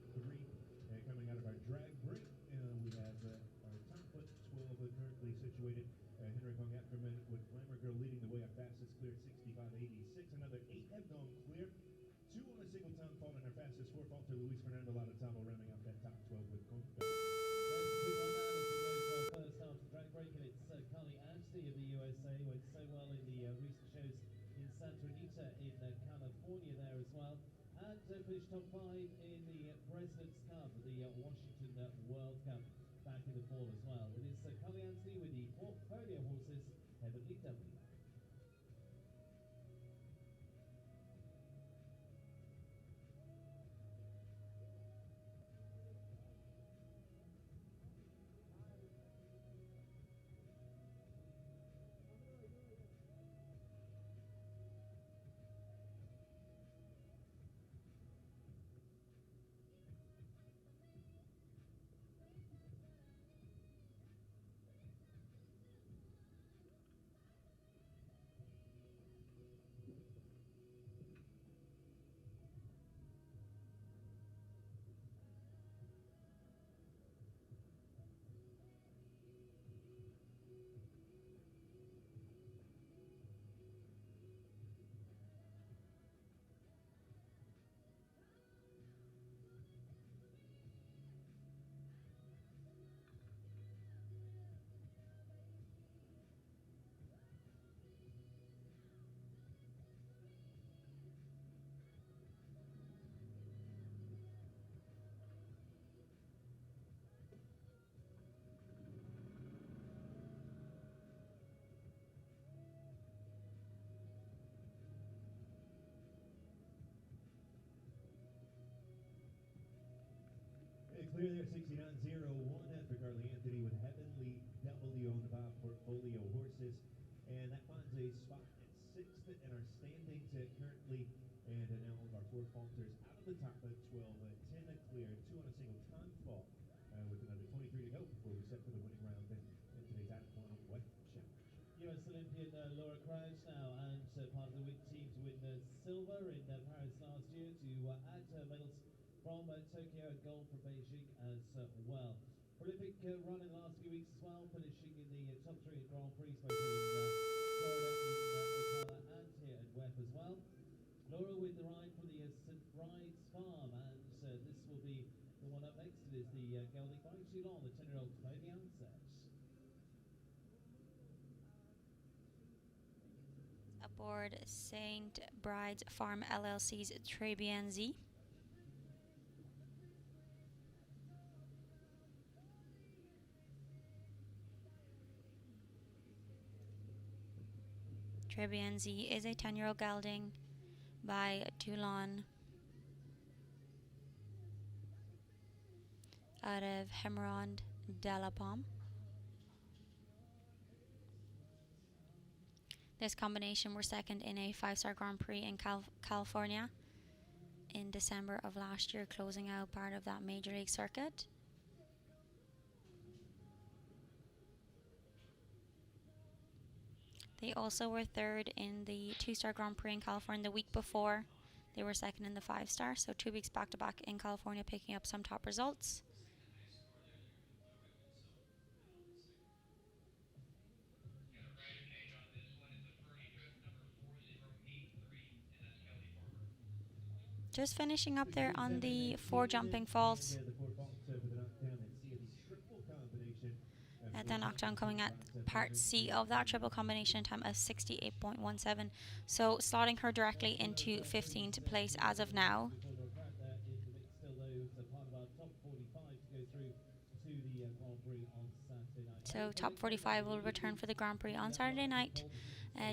Coming out of our drag break, we have our top foot 12 currently situated. Henrik Hong Ackerman with Glamour Girl leading the way. Our fastest clear 65.86. Another 8 have gone clear. 2 on a single time fault, and our fastest 4 falter Luis Fernando Latavo rounding out that top 12 with Conga. There's a quick rundown as we go to our first half of drag break, and it's Carly Anstey of the USA. Went so well in the recent shows in Santa Anita in California there as well. And finished top 5 in the President's Cup, the Washington World Cup back in the fall as well. It is Carly Anstey with the portfolio horses, Heavenly W. Anyway, there 69.01 for Carly Anthony with Heavenly W on the back portfolio horses. And that finds a spot at 6th in our standings currently. And now all of our 4 falters out of the top at 12, 10 clear, 2 on a single time spot with another 23 to go before we set for the winning round in today's Adequan WEF Challenge. US Olympian Laura Krause now, and part of the team to win silver in Paris last year to add medals from Tokyo and gold from Beijing as well. Prolific run in the last few weeks as well, finishing in the top 3 at Grand Prix, both here in Florida, in Ocala, and here at WEF as well. Laura with the ride for the St. Bride's Farm, and this will be the one up next. It is the gelding by Toulon, the 10-year-old Claviances. Aboard St. Bride's Farm LLC's Très Z. Très Z is a 10-year-old gelding by Toulon out of Hemeron de la Pomme. This combination were second in a 5-star Grand Prix in California in December of last year, closing out part of that Major League circuit. They also were third in the 2-star Grand Prix in California the week before. They were second in the 5-star, so 2 weeks back-to-back in California, picking up some top results. Just finishing up there on the 4 jumping faults. The knockdown coming at part C of that triple combination time of 68.17. So slotting her directly into 15th place as of now. So top 45 will return for the Grand Prix on Saturday night,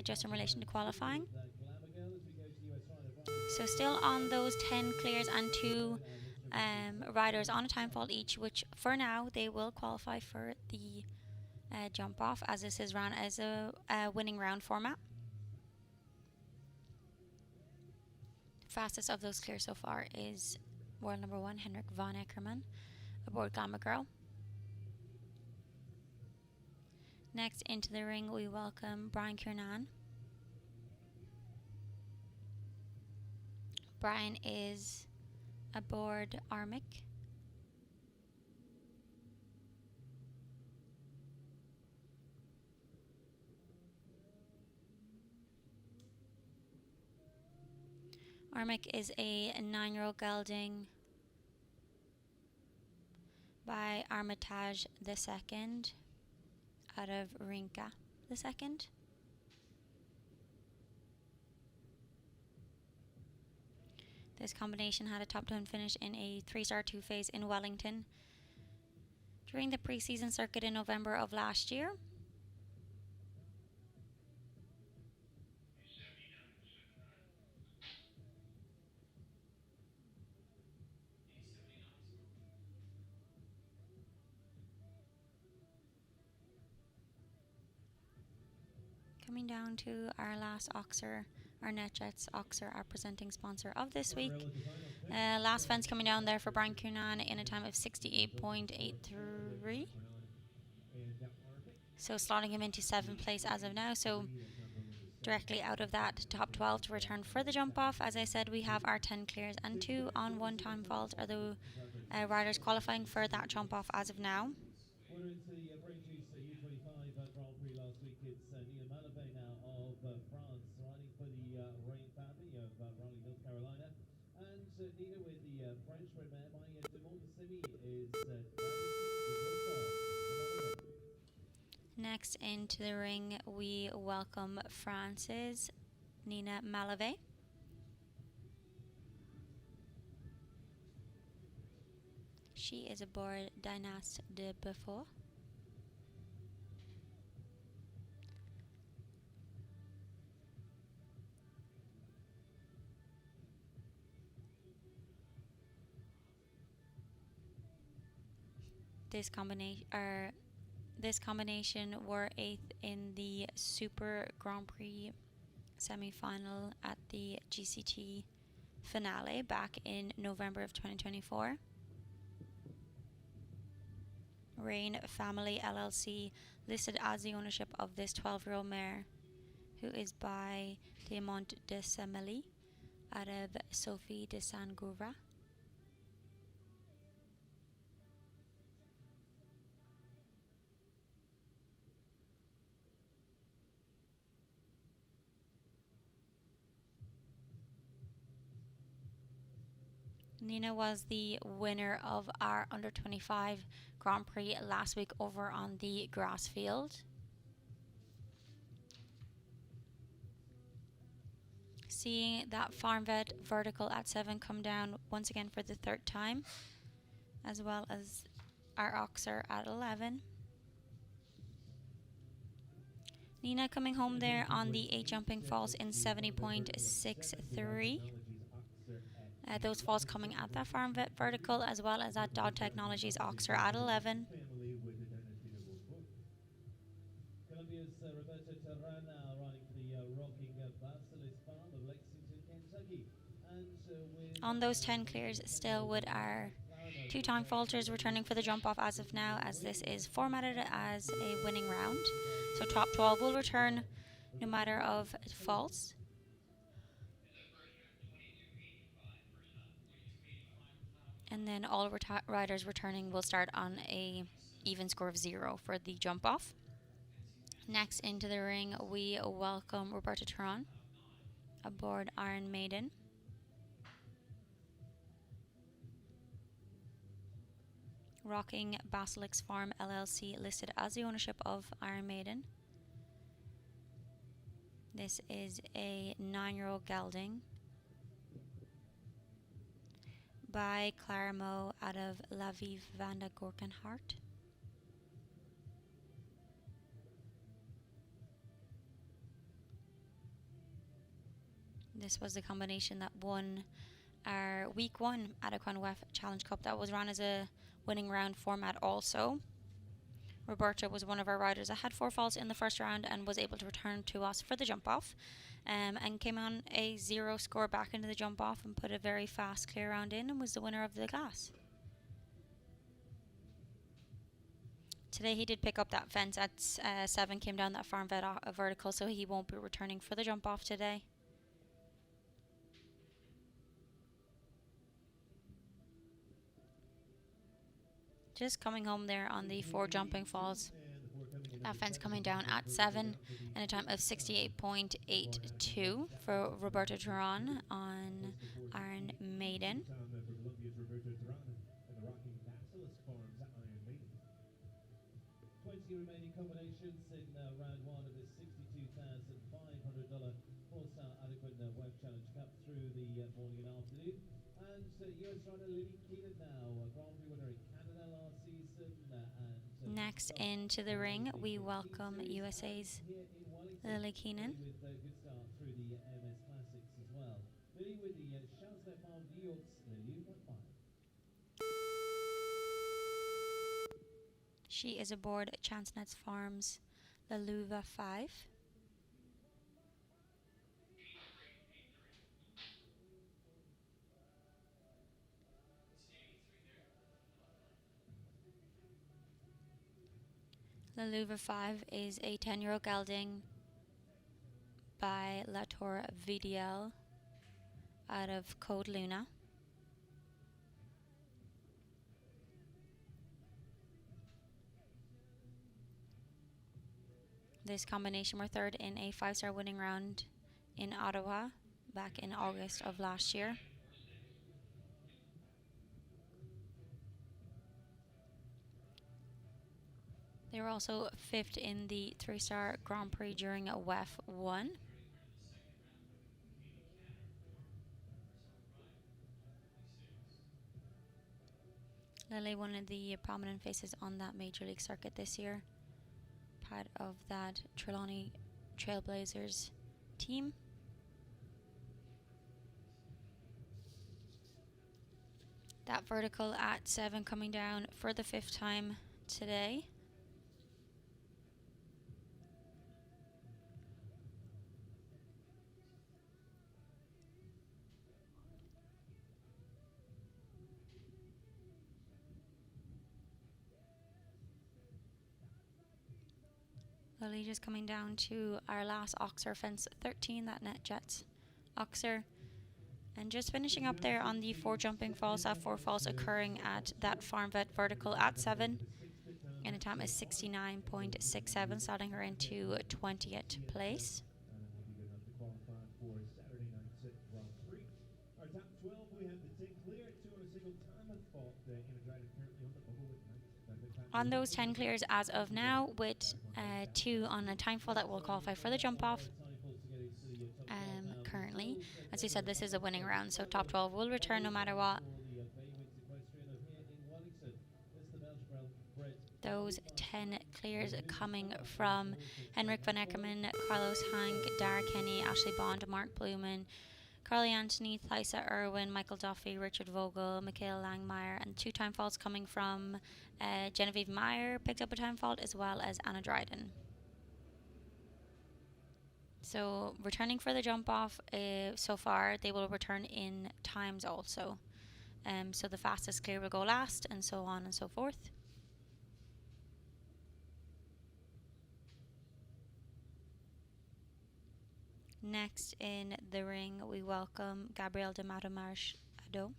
just in relation to qualifying. So still on those 10 clears and 2 riders on a time fault each, which for now they will qualify for the jump off, as this is run as a winning round format. Fastest of those clears so far is world number 1 Henrik von Eckermann aboard Glamour Girl. Next into the ring we welcome Brian Kiernan. Brian is aboard Armic. Armic is a 9-year-old gelding by Armitage II out of Rinka II. This combination had a top 10 finish in a 3-star 2-phase in Wellington during the preseason circuit in November of last year. Coming down to our last Oxer, our NetJets Oxer, our presenting sponsor of this week. Last fence coming down there for Brian Kiernan in a time of 68.83. So slotting him into 7th place as of now. So directly out of that top 12 to return for the jump off. As I said, we have our 10 clears and 2 on 1 time fault are the riders qualifying for that jump off as of now. Winner into the Brainjuice U25 Grand Prix last week. It's Nina Malavé now of France, riding for the Rain family of Raleigh, North Carolina. And Nina with the French bred mare by Dumont Simi is Next into the ring, we welcome France's Nina Malavé. She is aboard Dynast de Beaufort. This combination were 8th in the Super Grand Prix semi-final at the GCT finale back in November of 2024. Rain Family LLC listed as the ownership of this 12-year-old mare, who is by Diamant de Semeli out of Sophie de Sangoura. Nina was the winner of our under 25 Grand Prix last week over on the grass field. Seeing that Farm Vet vertical at 7 come down once again for the 3rd time, as well as our Oxer at 11. Nina coming home there on the 8 jumping falls in 70.63. Those falls coming at that Farm Vet vertical, as well as that Dog Technologies Oxer at 11. Colombia's Roberto Terrana running for the Rocking Basilisk Farm of Lexington, Kentucky. And on those 10 clears, still with our 2-time falters returning for the jump off as of now, as this is formatted as a winning round. So top 12 will return no matter of faults. And then all riders returning will start on a even score of 0 for the jump off. Next into the ring, we welcome Roberta Turan aboard Iron Maiden. Rocking Basilisk Farm LLC listed as the ownership of Iron Maiden. This is a 9-year-old gelding by Clara Moe out of La Vive Vanda Gorkenhart. This was the combination that won our week 1 Adequan WEF Challenge Cup that was run as a winning round format also. Roberta was one of our riders that had 4 falls in the first round and was able to return to us for the jump off, and came on a 0 score back into the jump off and put a very fast clear round in and was the winner of the class. Today he did pick up that fence at 7, came down that Farm Vet vertical, so he won't be returning for the jump off today. Just coming home there on the 4 jumping falls. That fence coming down at 7 and a time of 68.82 for Roberto Turan on Iron Maiden. 20 remaining combinations in round 1 of this $62,500 four-star Adequan WEF Challenge Cup through the morning and afternoon. And US rider Lily Keenan now, a Grand Prix winner in Canada last season. Next into the ring, we welcome USA's Lily Keenan. With a good start through the MS Classics as well. Lily with the Charles Farm New York's Lily 1-5. She is aboard Chancenet's Farms La Luva 5. La Luva 5 is a 10-year-old gelding by Latour VDL out of Code Luna. This combination were 3rd in a 5-star winning round in Ottawa back in August of last year. They were also 5th in the 3-star Grand Prix during a WEF 1. Lily, one of the prominent faces on that major league circuit this year. Part of that Trelawney Trailblazers team. That vertical at 7 coming down for the 5th time today. The lead is coming down to our last Oxer fence 13, that net jets Oxer. And just finishing up there on the 4 jumping falls, that 4 falls occurring at that farm vet vertical at 7. And the time is 69.67, starting her into 20th place. We'll be good enough to qualify for Saturday night's Grand Prix. Our top 12, we have the 10 clear, 2 on a single time of fault. Energizer currently on the bubble with 9. On those 10 clears as of now, with 2 on a time fall that will qualify for the jump off. Currently, as you said, this is a winning round, so top 12 will return no matter what. Those 10 clears coming from Henrik van Eckerman, Carlos Hank, Dara Kenny, Ashley Bond, Mark Blumen, Carly Anthony, Thysa Irwin, Michael Duffy, Richard Vogel, Michaela Langmeyer, and 2 time faults coming from Genevieve Meyer picked up a time fault, as well as Anna Dryden. So returning for the jump off so far, they will return in times also. So the fastest clear will go last, and so on and so forth. Next in the ring, we welcome Gabriel de Matamarche Ado.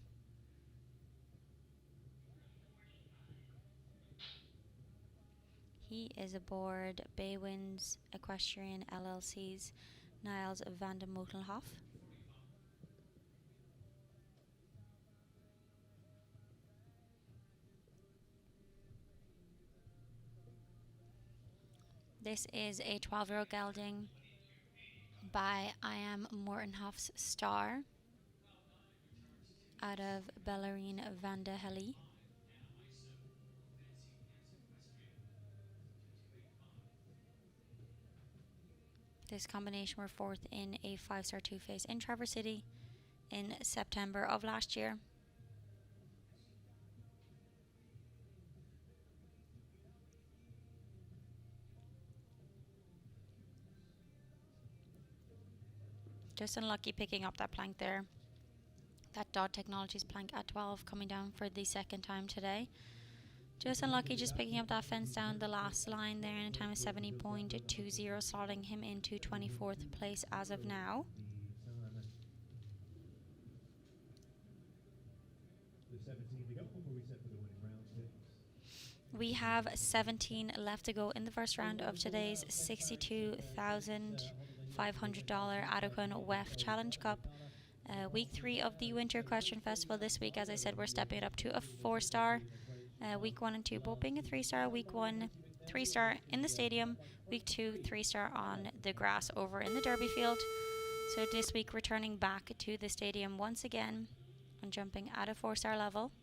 He is aboard Baywinds Equestrian LLC's Niles van de Motelhof. This is a 12-year-old gelding by I Am Mortenhoff's Star out of Bellarine van de Helle. This combination were 4th in a 5-star 2-face in Traverse City in September of last year. Just unlucky picking up that plank there. That Dodd Technologies plank at 12 coming down for the 2nd time today. Just unlucky just picking up that fence down the last line there in a time of 70.20, slotting him into 24th place as of now. We have 17 left to go in the first round of today's $62,500 Adequan WEF Challenge Cup. Week 3 of the Winter Equestrian Festival this week. As I said, we're stepping it up to a 4-star. Week 1 and 2 both being a 3-star. Week 1, 3-star in the stadium. Week 2, 3-star on the grass over in the Derby field. So this week returning back to the stadium once again and jumping at a 4-star level.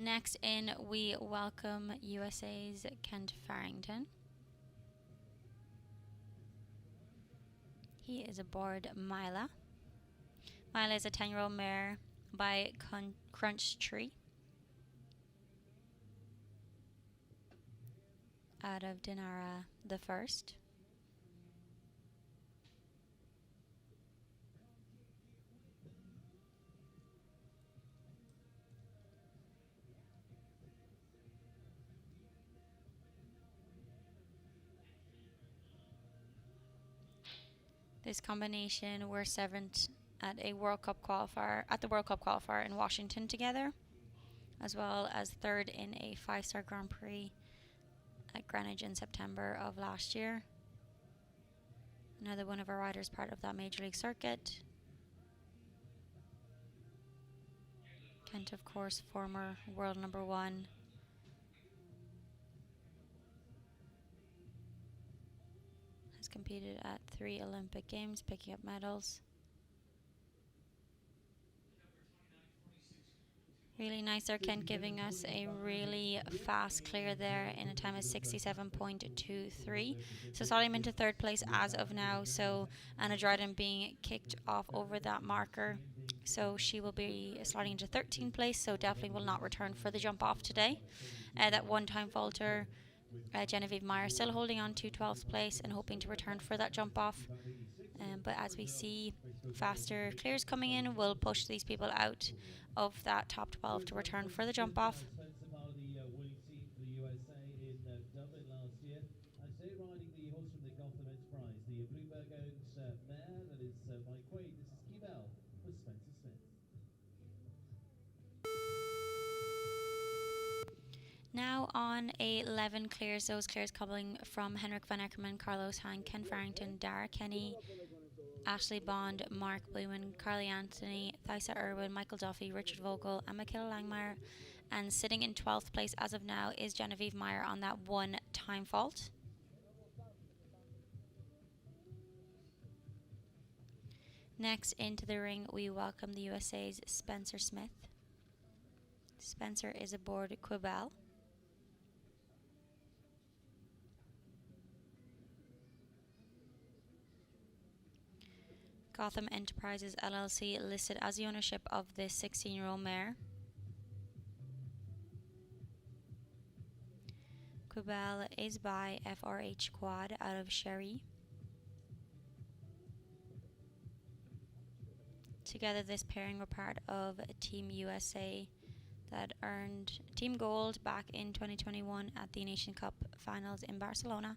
Next in, we welcome USA's Kent Farrington. He is aboard Mila. Mila is a 10-year-old mare by Crunch Tree out of Dinara the First. This combination were 7th at a World Cup qualifier in Washington together, as well as 3rd in a 5-star Grand Prix at Greenwich in September of last year. Another one of our riders part of that Major League circuit. Kent, of course, former world number 1. Competed at 3 Olympic Games, picking up medals. Really nice there, Kent, giving us a really fast clear there in a time of 67.23. So slotting him into third place as of now. So Anna Dryden being kicked off over that marker. So she will be slotting into 13th place, so definitely will not return for the jump off today. That one-time falter, Genevieve Meyer still holding on to 12th place and hoping to return for that jump off. But as we see faster clears coming in, we'll push these people out of that top 12 to return for the jump off. Spencer part of the winning team for the USA in Dublin last year. And today riding the horse from the Gotham Enterprise, the Bloomberg-owned mare that is Mike Quaid. This is Keybell for Spencer Smith. Now on 11 clears, those clears coming from Henrik van Eckerman, Carlos Hine, Ken Farrington, Dara Kenny, Ashley Bond, Mark Blumen, Carly Anthony, Thysa Irwin, Michael Duffy, Richard Vogel, and Michaela Langmeyer. And sitting in 12th place as of now is Genevieve Meyer on that one time fault. Next into the ring, we welcome the USA's Spencer Smith. Spencer is aboard Quibell. Gotham Enterprises LLC listed as the ownership of this 16-year-old mare. Quibell is by FRH Quad out of Sherry. Together this pairing were part of Team USA that earned Team Gold back in 2021 at the Nation Cup finals in Barcelona.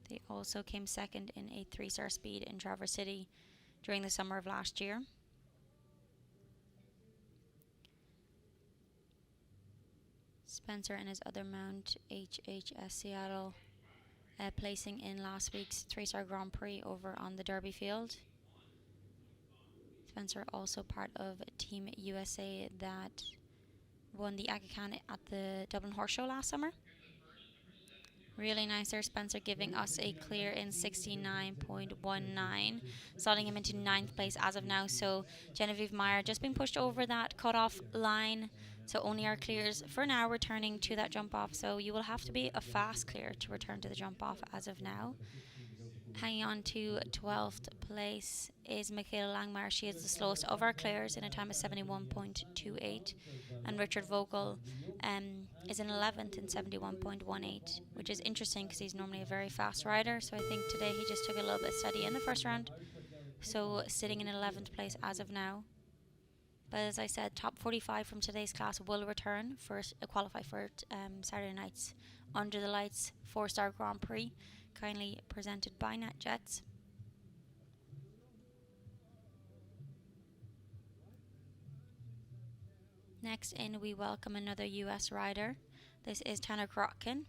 They also came second in a 3-star speed in Traverse City during the summer of last year. Spencer and his other mount, HHS Seattle, placing in last week's 3-star Grand Prix over on the Derby field. Spencer also part of Team USA that won the Adequan at the Dublin Horse Show last summer. Really nice there, Spencer giving us a clear in 69.19, slotting him into 9th place as of now. So Genevieve Meyer just being pushed over that cutoff line. So only our clears for now returning to that jump off. So you will have to be a fast clear to return to the jump off as of now. Hanging on to 12th place is Michaela Langmeyer. She is the slowest of our clears in a time of 71.28. And Richard Vogel is in 11th in 71.18, which is interesting because he's normally a very fast rider. So I think today he just took a little bit steady in the first round. So sitting in 11th place as of now. But as I said, top 45 from today's class will return for qualify for Saturday night's Under the Lights 4-star Grand Prix, kindly presented by NetJets. Next in, we welcome another US rider. This is Tanner Krotkin.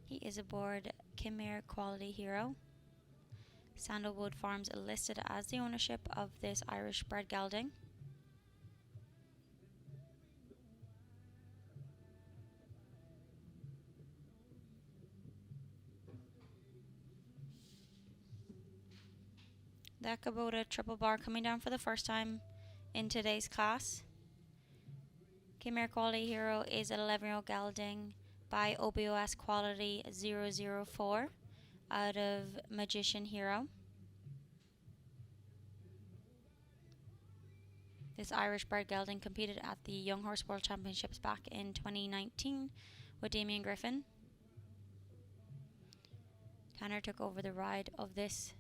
He is aboard Khmer Quality Hero. Sandalwood Farms listed as the ownership of this Irish bred gelding. The Kubota triple bar coming down for the first time in today's class. Khmer Quality Hero is an 11-year-old gelding by OBOS Quality 004 out of Magician Hero. This Irish bred gelding competed at the Young Horse World Championships back in 2019 with Damien Griffin. Tanner took over the ride of this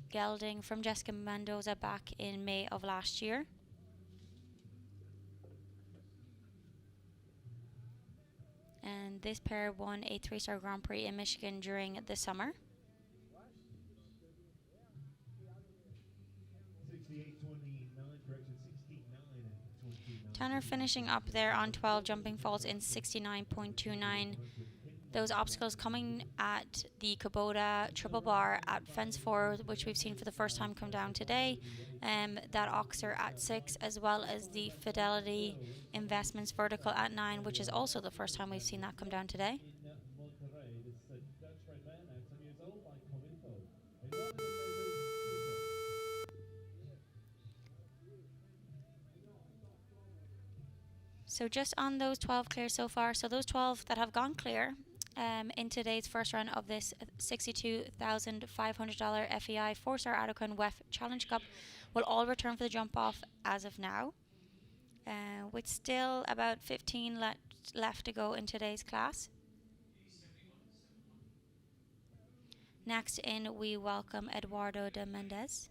gelding from Jessica Mendoza back in May of last year. And this pair won a 3-star Grand Prix in Michigan during the summer. 68.29, Tanner finishing up there on 12 jumping faults in 69.29. Those obstacles coming at the Kubota triple bar at fence 4, which we've seen for the first time come down today. that Oxer at 6, as well as the Fidelity Investments Vertical at 9, which is also the first time we've seen that come down today. In Monterrey, this Dutch-bred mare, now 10 years old, by Cominfo. In one of the favors, So just on those 12 clear so far, so those 12 that have gone clear in today's first round of this $62,500 FEI 4-star Adequan WEF Challenge Cup will all return for the jump off as of now, with still about 15 left to go in today's class. Next in, we welcome Eduardo de Mendez.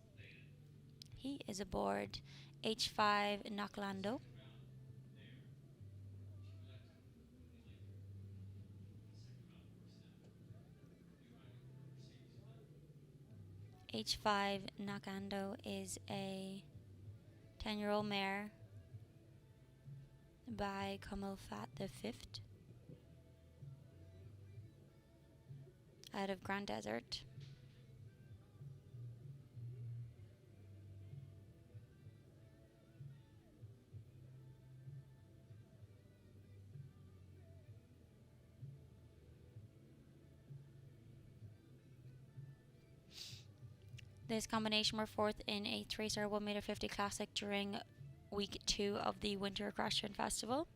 He is aboard H5 Noclando. H5 Noclando is a 10-year-old mare by Fat the Fifth out of Grand Desert. This combination were fourth in a 3-star 1m50 classic during week 2 of the Winter Equestrian Festival.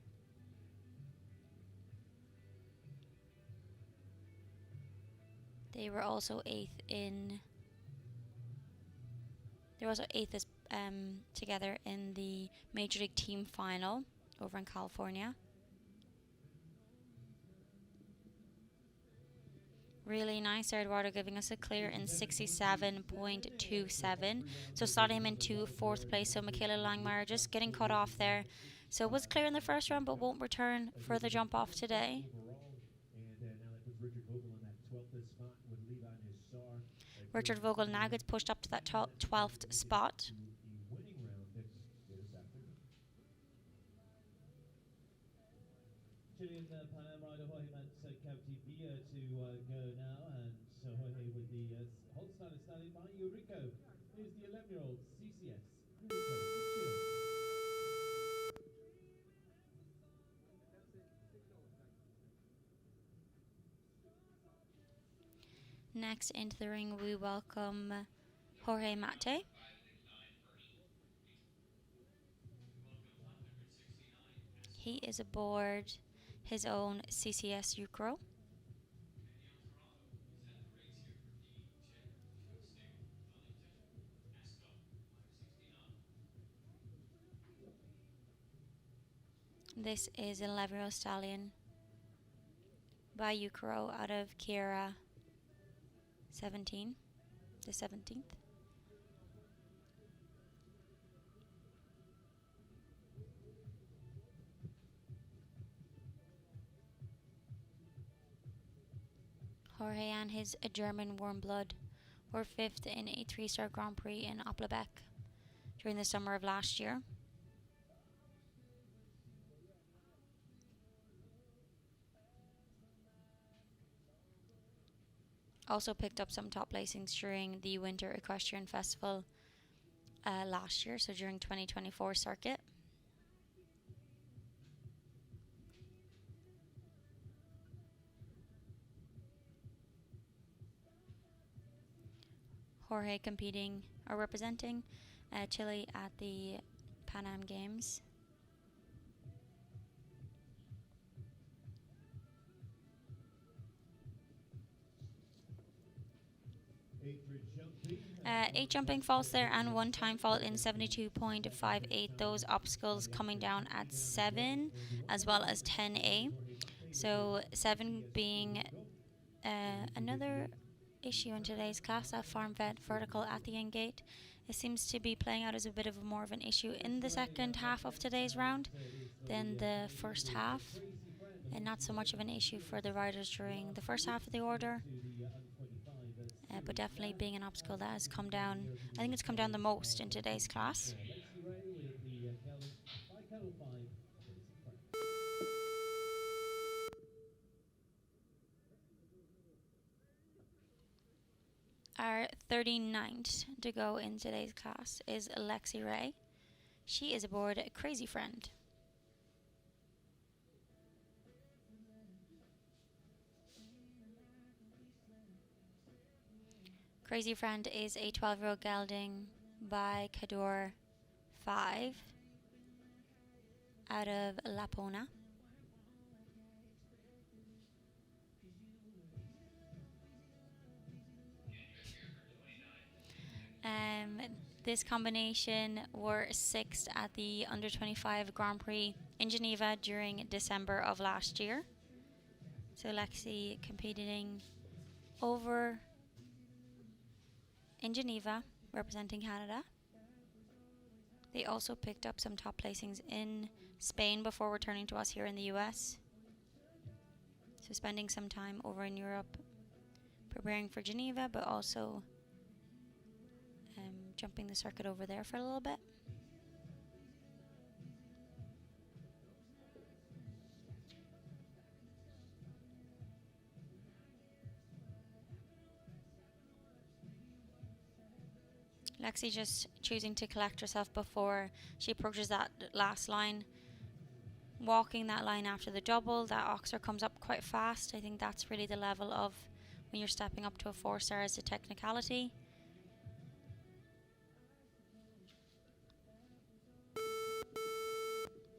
They were also 8th in. They were also 8th together in the Major League Team Final over in California. Really nice there, Eduardo, giving us a clear in 67.27. So slotting him into 4th place. So Michaela Langmeyer just getting cut off there. So was clear in the first round, but won't return for the jump off today. Richard Vogel now gets pushed up to that 12th spot. Chilean Pan Am rider Jorge Cautivia to go now, and Jorge with the Holstein stallion by Eurico. Here's the 11-year-old CCS Eurico from Chile. Next into the ring, we welcome Jorge Mate. He is aboard his own CCS Ucro. This is an 11-year-old stallion by Ucro out of Kiera 17, the 17th. Jorge and his German Warm Blood were 5th in a 3-star Grand Prix in Oplebeck during the summer of last year. Also picked up some top placings during the Winter Equestrian Festival last year, so during 2024 circuit. Jorge competing or representing Chile at the Pan Am Games. Eight jumping faults there and 1 time fault in 72.58. Those obstacles coming down at 7 as well as 10A. So 7 being another issue in today's class, that farm vet vertical at the end gate. It seems to be playing out as a bit of more of an issue in the second half of today's round than the first half, and not so much of an issue for the riders during the first half of the order. But definitely being an obstacle that has come down. I think it's come down the most in today's class. Our 39th to go in today's class is Lexi Ray. She is aboard Crazy Friend. Crazy Friend is a 12-year-old gelding by Cador 5 out of Lapona. This combination were 6th at the Under 25 Grand Prix in Geneva during December of last year. So Lexi competing over in Geneva, representing Canada. They also picked up some top placings in Spain before returning to us here in the US. So spending some time over in Europe preparing for Geneva, but also jumping the circuit over there for a little bit. Lexi just choosing to collect herself before she approaches that last line. Walking that line after the double, that oxer comes up quite fast. I think that's really the level of when you're stepping up to a 4-star as a technicality.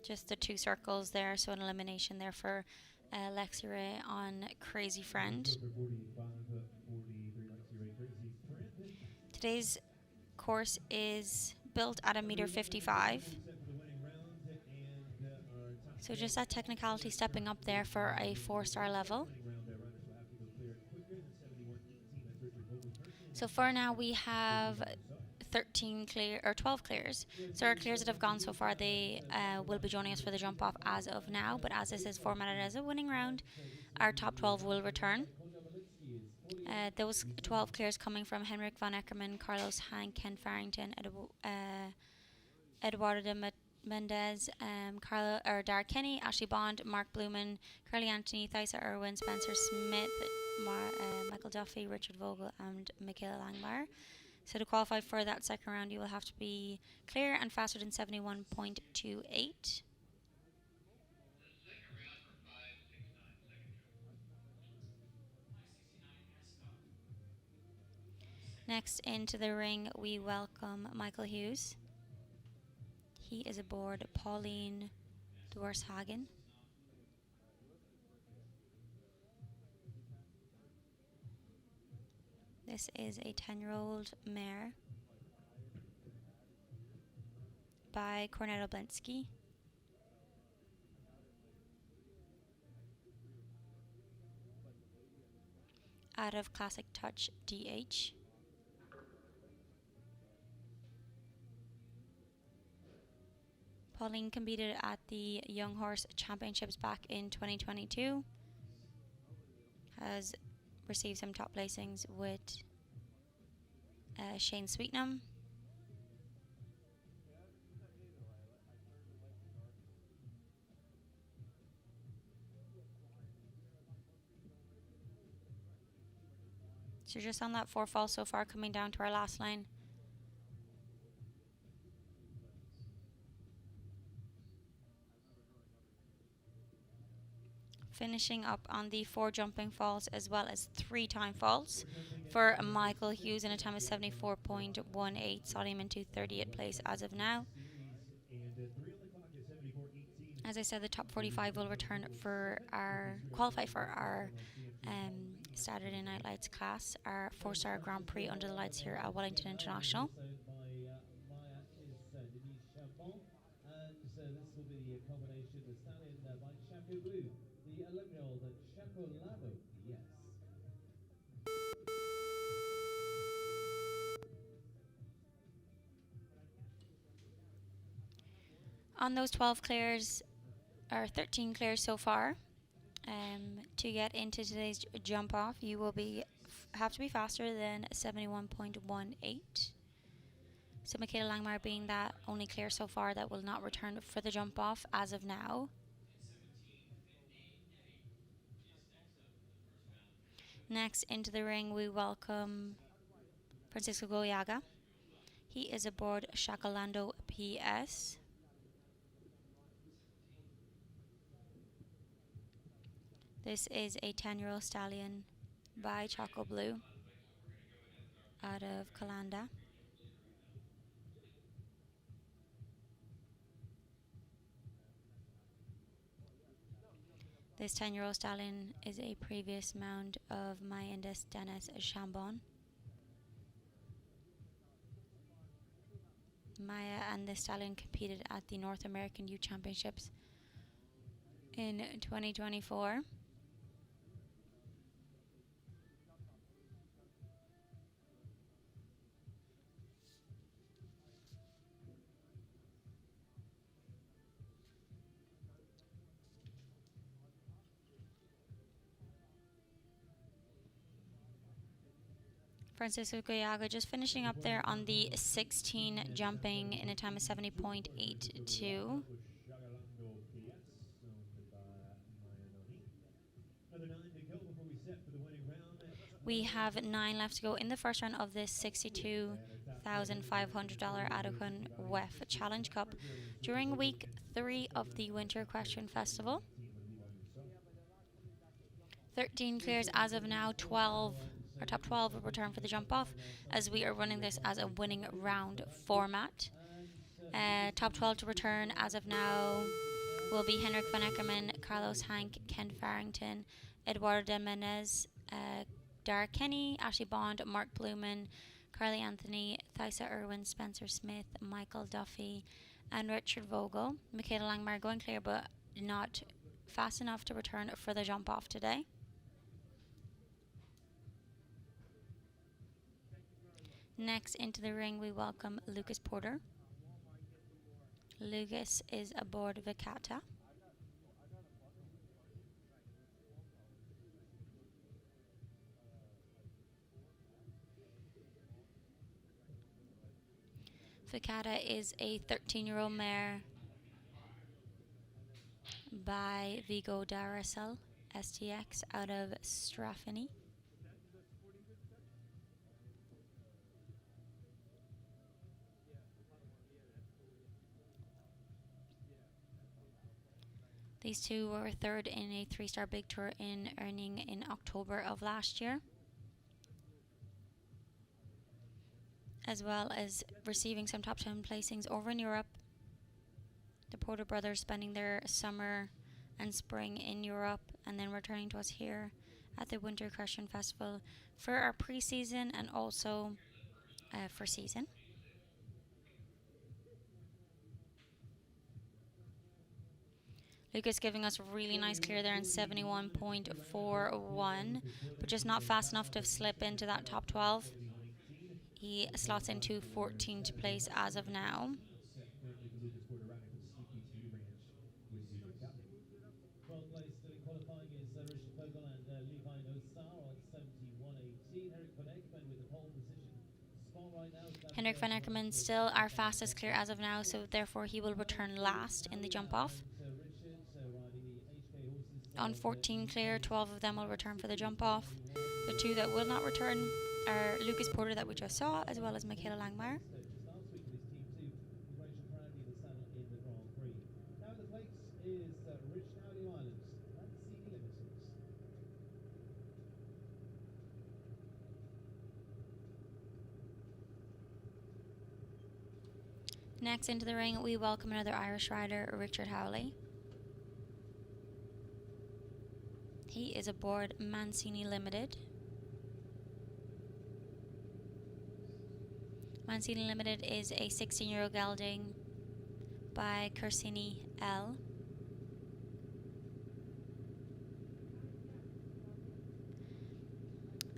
Just the 2 circles there, so an elimination there for Lexi Ray on Crazy Friend. Today's course is built at 1.55 meters. So just that technicality stepping up there for a 4-star level. So for now we have 12 clears. So our clears that have gone so far, they will be joining us for the jump off as of now, but as this is formatted as a winning round, our top 12 will return. Those 12 clears coming from Henrik van Eckerman, Carlos Hank, Ken Farrington, Eduardo de Mendez, Dar Kenny, Ashley Bond, Mark Blumen, Curly Anthony, Thaisa Irwin, Spencer Smith, Michael Duffy, Richard Vogel, and Michaela Langmeyer. So to qualify for that second round, you will have to be clear and faster than 71.28. Next into the ring, we welcome Michael Hughes. He is aboard Pauline Dworshagen. This is a 10-year-old mare by Cornetto Blensky. Out of Classic Touch DH. Pauline competed at the Young Horse Championships back in 2022. Has received some top placings with Shane Sweetnam. So just on that 4 fall so far, coming down to our last line. Finishing up on the 4 jumping falls as well as 3 time falls for Michael Hughes in a time of 74.18, saw him into 30th place as of now. As I said, the top 45 will return for qualify for our Saturday Night Lights class, our 4-star Grand Prix under the lights here at Wellington International. And this will be the combination, the stallion by Chaco Blue, the 11-year-old Chaco Labo, yes. On those 12 clears, or 13 clears so far, to get into today's jump off, you will have to be faster than 71.18. So Michaela Langmeyer being that only clear so far that will not return for the jump off as of now. Next into the ring, we welcome Francisco Goyaga. He is aboard Shakalando PS. This is a 10-year-old stallion by Choco Blue out of Calanda. This 10-year-old stallion is a previous mount of Mayendes Dennis Chambon. Maya and the stallion competed at the North American Youth Championships in 2024. Francisco Goyaga just finishing up there on the 16, jumping in a time of 70.82. We have 9 left to go in the first round of this $62,500 Adequan WEF Challenge Cup during week 3 of the Winter Equestrian Festival. 13 clears as of now. 12, our top 12 will return for the jump off, as we are running this as a winning round format. Top 12 to return as of now will be Henrik van Eckerman, Carlos Hank, Ken Farrington, Eduardo de Menez, Dara Kenny, Ashley Bond, Mark Blumen, Carly Anthony, Thysa Irwin, Spencer Smith, Michael Duffy, and Richard Vogel. Michaela Langmar going clear, but not fast enough to return for the jump off today. Next into the ring, we welcome Lucas Porter. Lucas is aboard Vicata. Vicata is a 13-year-old mare by Vigo Darasel STX out of Stiffening. These two were third in a 3-star big tour in earning in October of last year, as well as receiving some top 10 placings over in Europe. The Porter brothers spending their summer and spring in Europe and then returning to us here at the Winter Equestrian Festival for our pre-season and also for season. Lucas giving us a really nice clear there in 71.41, but just not fast enough to slip into that top 12. He slots into 14th place as of now. 12th place still in qualifying is Richard Vogel and Levi Nosar on 71.18. Henrik van Eckerman with the pole position spot right now. Henrik van Eckerman still our fastest clear as of now, so therefore he will return last in the jump off. On 14 clear, 12 of them will return for the jump off. The 2 that will not return are Lucas Porter that we just saw, as well as Michaela Langmeyer. Now the place is Rich Nowdy Islands, Mancini Limited. Next into the ring, we welcome another Irish rider, Richard Howley. He is aboard Mancini Limited. Mancini Limited is a 16-year-old gelding by Corsini L.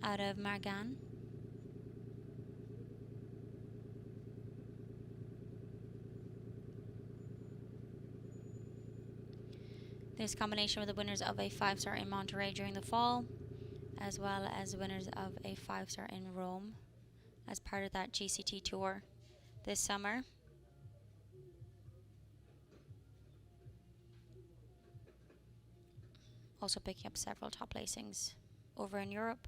out of Margan. This combination with the winners of a 5-star in Monterey during the fall, as well as winners of a 5-star in Rome as part of that GCT tour this summer. Also picking up several top placings over in Europe.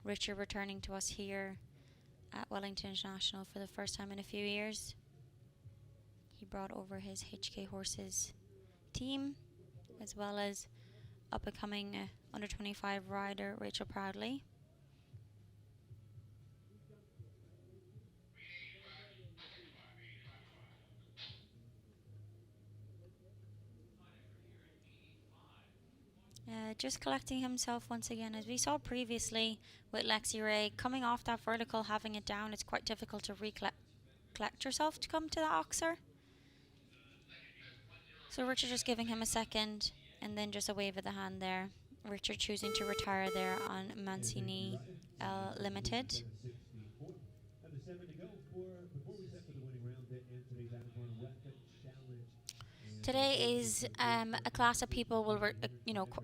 Richard returning to us here at Wellington International for the first time in a few years. He brought over his HK Horses team, as well as up-and-coming under 25 rider Rachel Proudley. Just collecting himself once again, as we saw previously with Lexi Ray. Coming off that vertical, having it down, it's quite difficult to collect yourself to come to the oxer. So Richard just giving him a second, and then just a wave of the hand there. Richard choosing to retire there on Mancini Limited. 64. Under 7 to go before we set for the winning round in today's Adequan WEF Challenge. Today is a class that people will,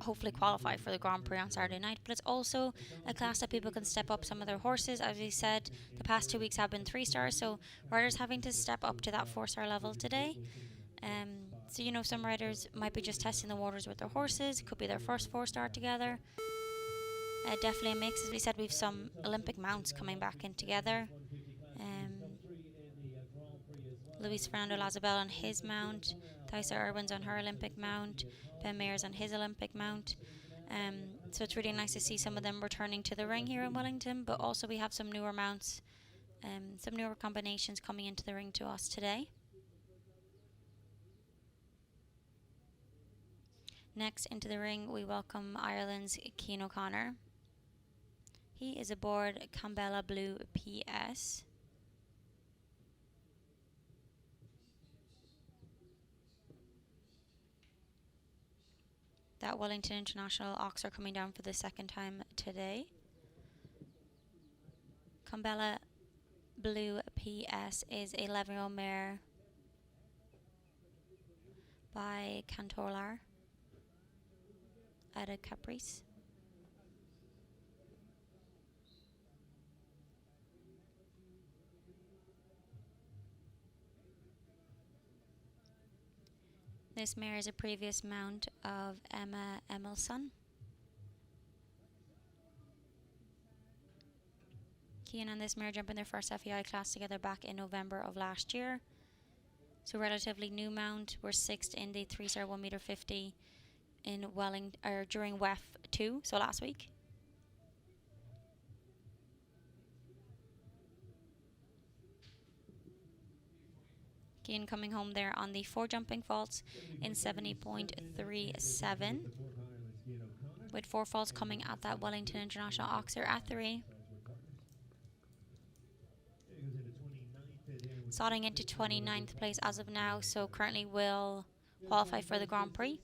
hopefully qualify for the Grand Prix on Saturday night, but it's also a class that people can step up some of their horses. As we said, the past 2 weeks have been 3 stars, so riders having to step up to that 4-star level today. So, some riders might be just testing the waters with their horses. It could be their first 4-star together. Definitely a mix. As we said, we've some Olympic mounts coming back in together. Luis Fernando Lazabel on his mount, Thaisa Irwin's on her Olympic mount, Ben Mayer's on his Olympic mount. So it's really nice to see some of them returning to the ring here in Wellington, but also we have some newer mounts, some newer combinations coming into the ring to us today. Next into the ring, we welcome Ireland's Cian O'Connor. He is aboard Cambella Blue PS. That Wellington International ox are coming down for the second time today. Cambella Blue PS is a 11-year-old mare by Cantorlar at a Caprice. This mare is a previous mount of Emma Emilson. Cian and this mare jumping their first FEI class together back in November of last year. So relatively new mount. We're 6th in the 3-star 1m50 in during WEF 2, so last week. Cian coming home there on the 4 jumping faults in 70.37, with 4 faults coming at that Wellington International oxer at 3. Slotting into 29th place as of now, so currently will qualify for the Grand Prix.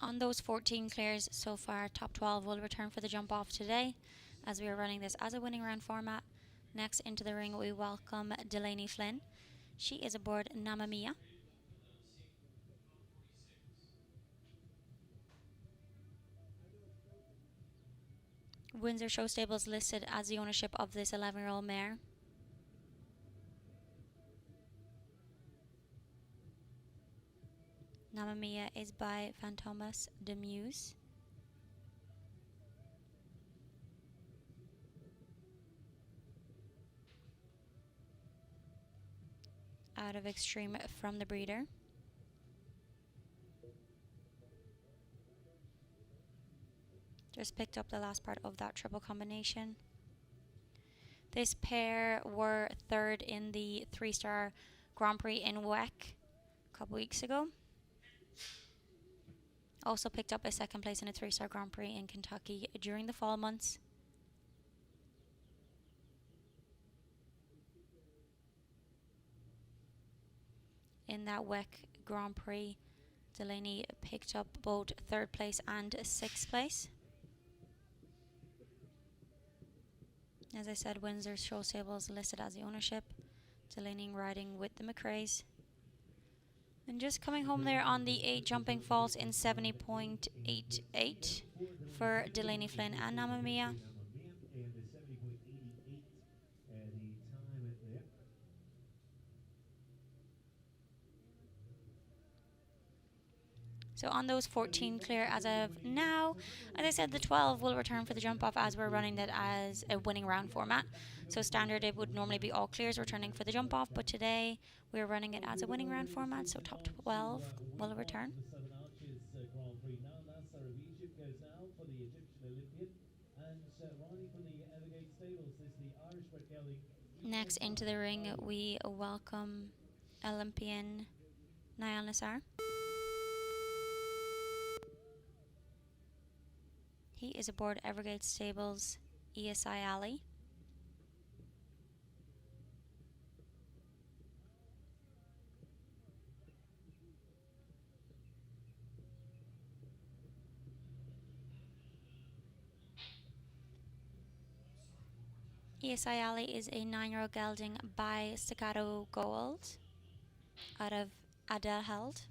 On those 14 clears so far, top 12 will return for the jump off today, as we are running this as a winning round format. Next into the ring, we welcome Delaney Flynn. She is aboard Namamia. Windsor Show Stables listed as the ownership of this 11-year-old mare. Namamia is by Fantomas de Muse. Out of Extreme from the breeder. Just picked up the last part of that triple combination. This pair were 3rd in the 3-star Grand Prix in WEC a couple weeks ago. Also picked up a 2nd place in a 3-star Grand Prix in Kentucky during the fall months. In that WEC Grand Prix, Delaney picked up both 3rd place and 6th place. As I said, Windsor Show Stables listed as the ownership. Delaney riding with the McRaes. And just coming home there on the 8 jumping falls in 70.88 for Delaney Flynn and Namamiya. And the 70.88, the time there. So on those 14 clear as of now, as I said, the 12 will return for the jump off as we're running that as a winning round format. So standard, it would normally be all clears returning for the jump off, but today we're running it as a winning round format, so top 12 will return. The Southern Arches Grand Prix. Now Nasser of Egypt goes now for the Egyptian Olympian, and riding from the Evergate Stables is the Irish Brett Gelding. Next into the ring, we welcome Olympian Niall Nassar. He is aboard Evergate Stables ESI Alley. ESI Alley is a 9-year-old gelding by Staccato Gold out of Adelheld.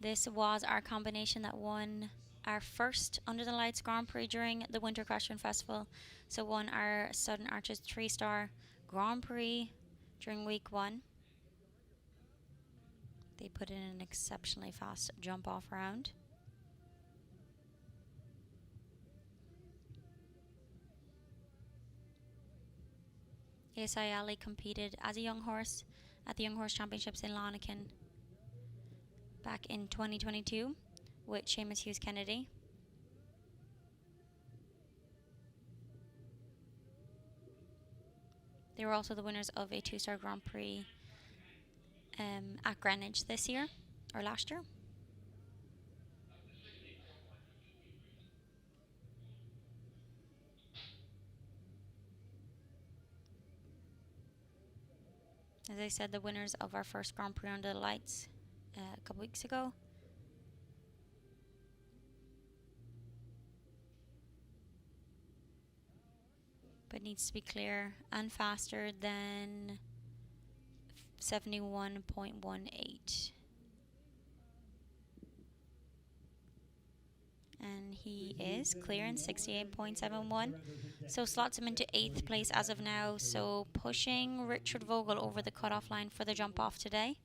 This was our combination that won our first Under the Lights Grand Prix during the Winter Equestrian Festival. So won our Southern Arches 3-star Grand Prix during week 1. They put in an exceptionally fast jump off round. ASI Ali competed as a young horse at the Young Horse Championships in Lonican back in 2022 with Seamus Hughes Kennedy. They were also the winners of a 2-star Grand Prix at Greenwich this year, or last year. As I said, the winners of our first Grand Prix Under the Lights a couple weeks ago. But needs to be clear and faster than 71.18. And he is clear in 68.71. So slots him into 8th place as of now. So pushing Richard Vogel over the cutoff line for the jump off today.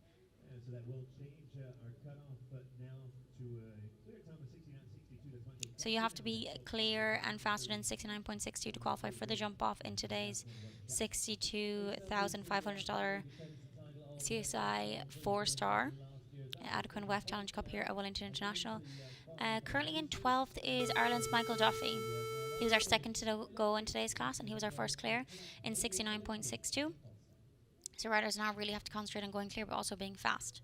So that will change our cutoff now to a clear time of 69.62. So you have to be clear and faster than 69.62 to qualify for the jump off in today's $62,500 CSI 4-star Adequan WEF Challenge Cup here at Wellington International. Currently in 12th is Ireland's Michael Duffy. He was our second to go in today's class, and he was our first clear in 69.62. So riders now really have to concentrate on going clear, but also being fast.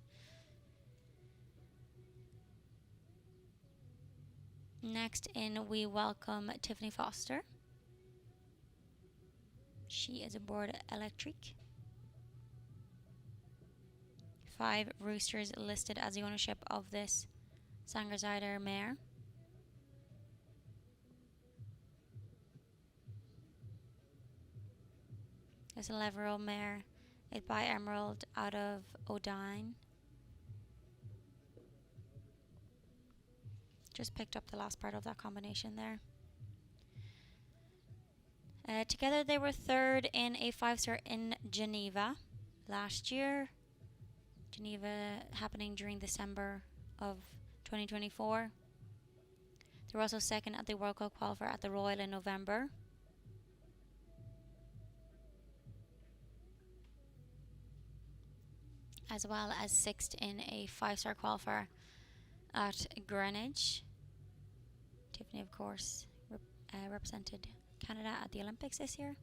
Next in, we welcome Tiffany Foster. She is aboard Electric. 5 roosters listed as the ownership of this Sangerzider mare. There's a 11-year-old mare, it by Emerald out of Odine. Just picked up the last part of that combination there. Together they were 3rd in a 5-star in Geneva last year. Geneva happening during December of 2024. They were also 2nd at the World Cup qualifier at the Royal in November. As well as 6th in a 5-star qualifier at Greenwich. Tiffany, of course, represented Canada at the Olympics this year.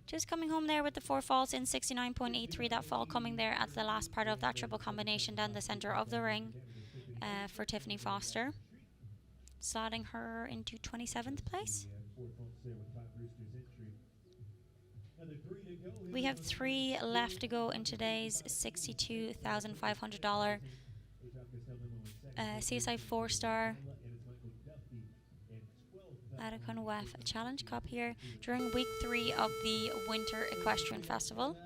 Just coming home there with the 4 falls in 69.83. That fall coming there at the last part of that triple combination down the center of the ring for Tiffany Foster. Slotting her into 27th place. We have 3 left to go in today's $62,500 CSI 4-star Adequan WEF Challenge Cup here during week 3 of the Winter Equestrian Festival.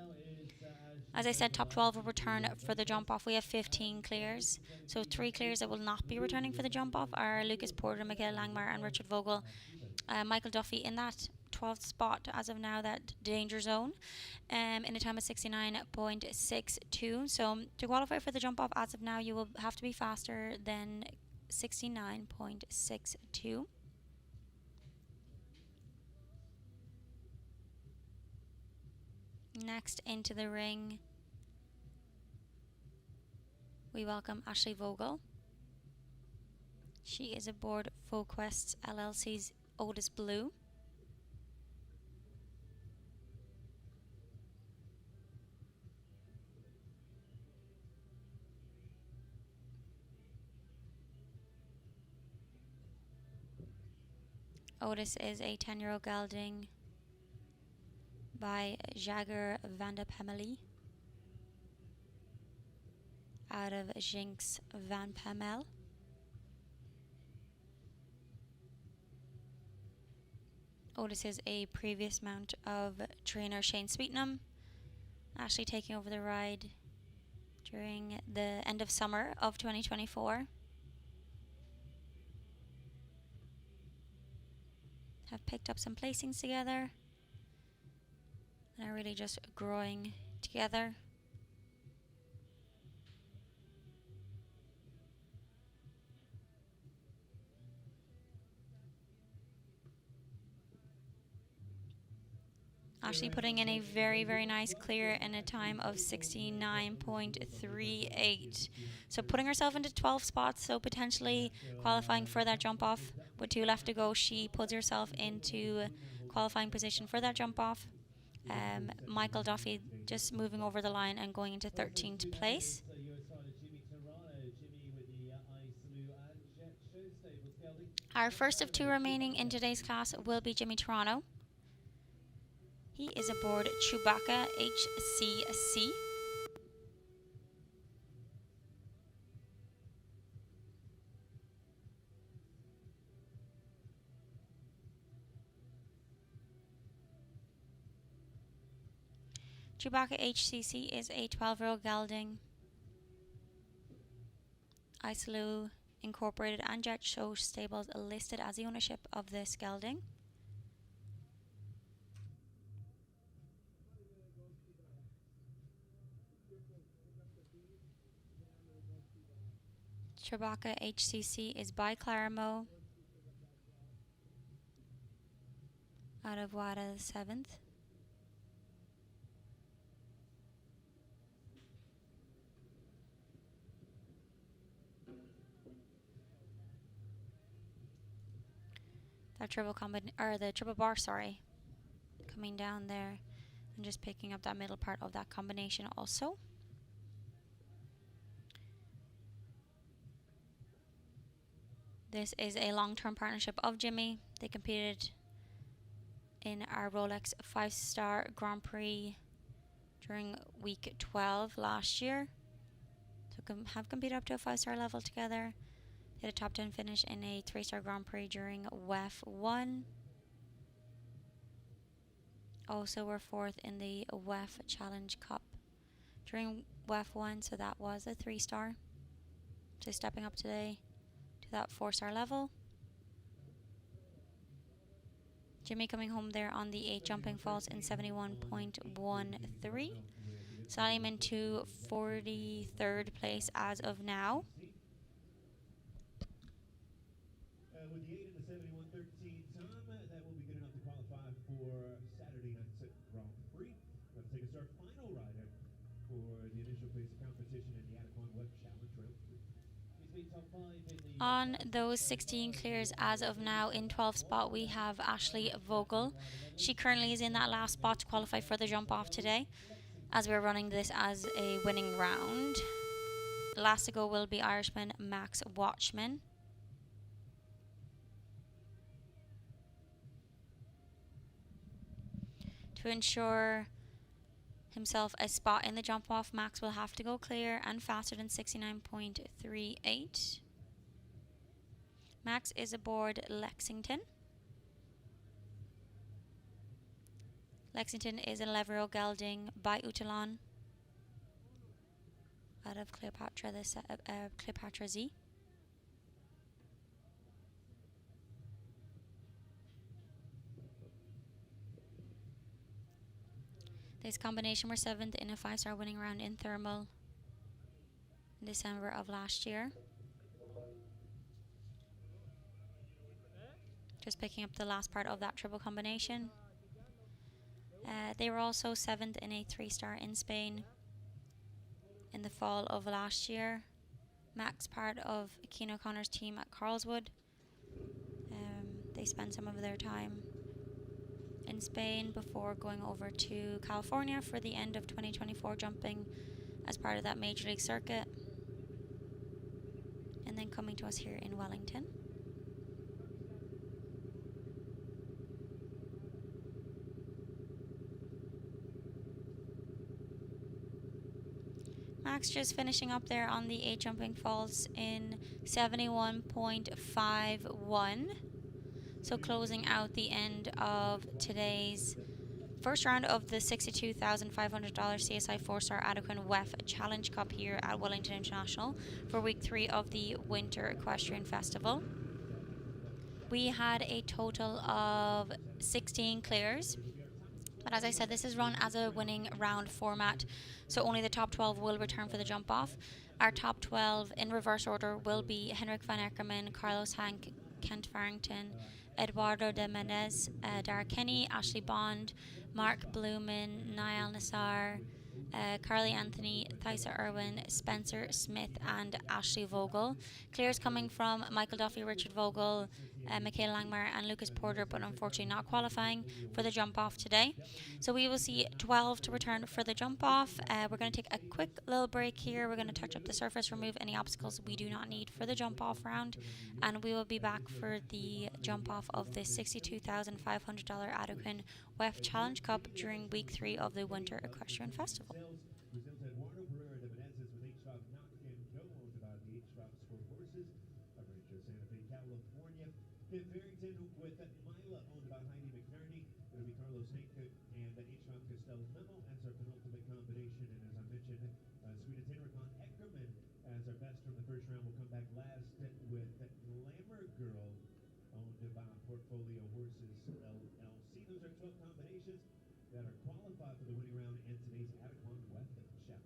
As I said, top 12 will return for the jump off. We have 15 clears. So 3 clears that will not be returning for the jump off are Lucas Porter, Michaela Langmar, and Richard Vogel. Michael Duffy in that 12th spot as of now, that danger zone, in a time of 69.62. So to qualify for the jump off as of now, you will have to be faster than 69.62. Next into the ring, we welcome Ashley Vogel. She is aboard FoQuest LLC's Otis Blue. Otis is a 10-year-old gelding by Jager van de Pemeli out of Jinx van Pamel. Otis is a previous mount of trainer Shane Sweetnam, actually taking over the ride during the end of summer of 2024. Have picked up some placings together and are really just growing together. Actually putting in a very, very nice clear in a time of 69.38. So putting herself into 12 spots, so potentially qualifying for that jump off. With 2 left to go, she puts herself into qualifying position for that jump off. Michael Duffy just moving over the line and going into 13th place. Our first of 2 remaining in today's class will be Jimmy Toronto. He is aboard Chewbacca HCC. Chewbacca HCC is a 12-year-old gelding. Isaloo Incorporated and Jet Show Stables listed as the ownership of this gelding. Chewbacca HCC is by Claramo out of WADA 7th. That the triple bar, sorry, coming down there and just picking up that middle part of that combination also. This is a long-term partnership of Jimmy. They competed in our Rolex 5-star Grand Prix during week 12 last year. So have competed up to a 5-star level together. They had a top 10 finish in a 3-star Grand Prix during WEF 1. Also were 4th in the WEF Challenge Cup during WEF 1, so that was a 3-star. So stepping up today to that 4-star level. Jimmy coming home there on the 8 jumping falls in 71.13. Sliding him into 43rd place as of now. With the 8 and the 71.13 time, that will be good enough to qualify for Saturday night's Grand Prix. We'll have to take us to our final rider for the initial phase of competition in the Adequan WEF Challenge Round 3. On those 16 clears as of now in 12th spot, we have Ashley Vogel. She currently is in that last spot to qualify for the jump off today, as we're running this as a winning round. Last to go will be Irishman Max Watchman. To ensure himself a spot in the jump off, Max will have to go clear and faster than 69.38. Max is aboard Lexington. Lexington is in Levero Gelding by Utalon out of Cleopatra, Cleopatra Z. This combination were 7th in a 5-star winning round in Thermal in December of last year. Just picking up the last part of that triple combination. They were also 7th in a 3-star in Spain in the fall of last year. Max, part of Keen O'Connor's team at Carlswood. They spent some of their time in Spain before going over to California for the end of 2024 jumping as part of that Major League circuit, and then coming to us here in Wellington. Max just finishing up there on the 8 jumping falls in 71.51. So closing out the end of today's first round of the $62,500 CSI 4-star Adequan WEF Challenge Cup here at Wellington International for week 3 of the Winter Equestrian Festival. We had a total of 16 clears. But as I said, this is run as a winning round format, so only the top 12 will return for the jump off. Our top 12 in reverse order will be Henrik van Eckerman, Carlos Hank, Kent Farrington, Eduardo de Menez, Dara Kenny, Ashley Bond, Mark Blumen, Niall Nassar, Carly Anthony, Thysa Irwin, Spencer Smith, and Ashley Vogel. Clears coming from Michael Duffy, Richard Vogel, Michaela Langmar, and Lucas Porter, but unfortunately not qualifying for the jump off today. So we will see 12 to return for the jump off. We're going to take a quick little break here. We're going to touch up the surface, remove any obstacles we do not need for the jump off round, and we will be back for the jump off of the $62,500 Adequan WEF Challenge Cup during week 3 of the Winter Equestrian Festival. Brazil's Eduardo Pereira de Menezes with H-Drop Knock and Go, owned by the H-Drop Sport Horses of Rancho Santa Fe, California. Kent Farrington with Mila, owned by Heidi McNerney. It'll be Carlos Henke and H-Drop Castell Memo as our penultimate combination. And as I mentioned, Sweden Henrik van Eckerman as our best from the first round will come back last with Glamour Girl, owned by Portfolio Horses LLC. Those are 12 combinations that are qualified for the winning round in today's Adequan WEF Challenge.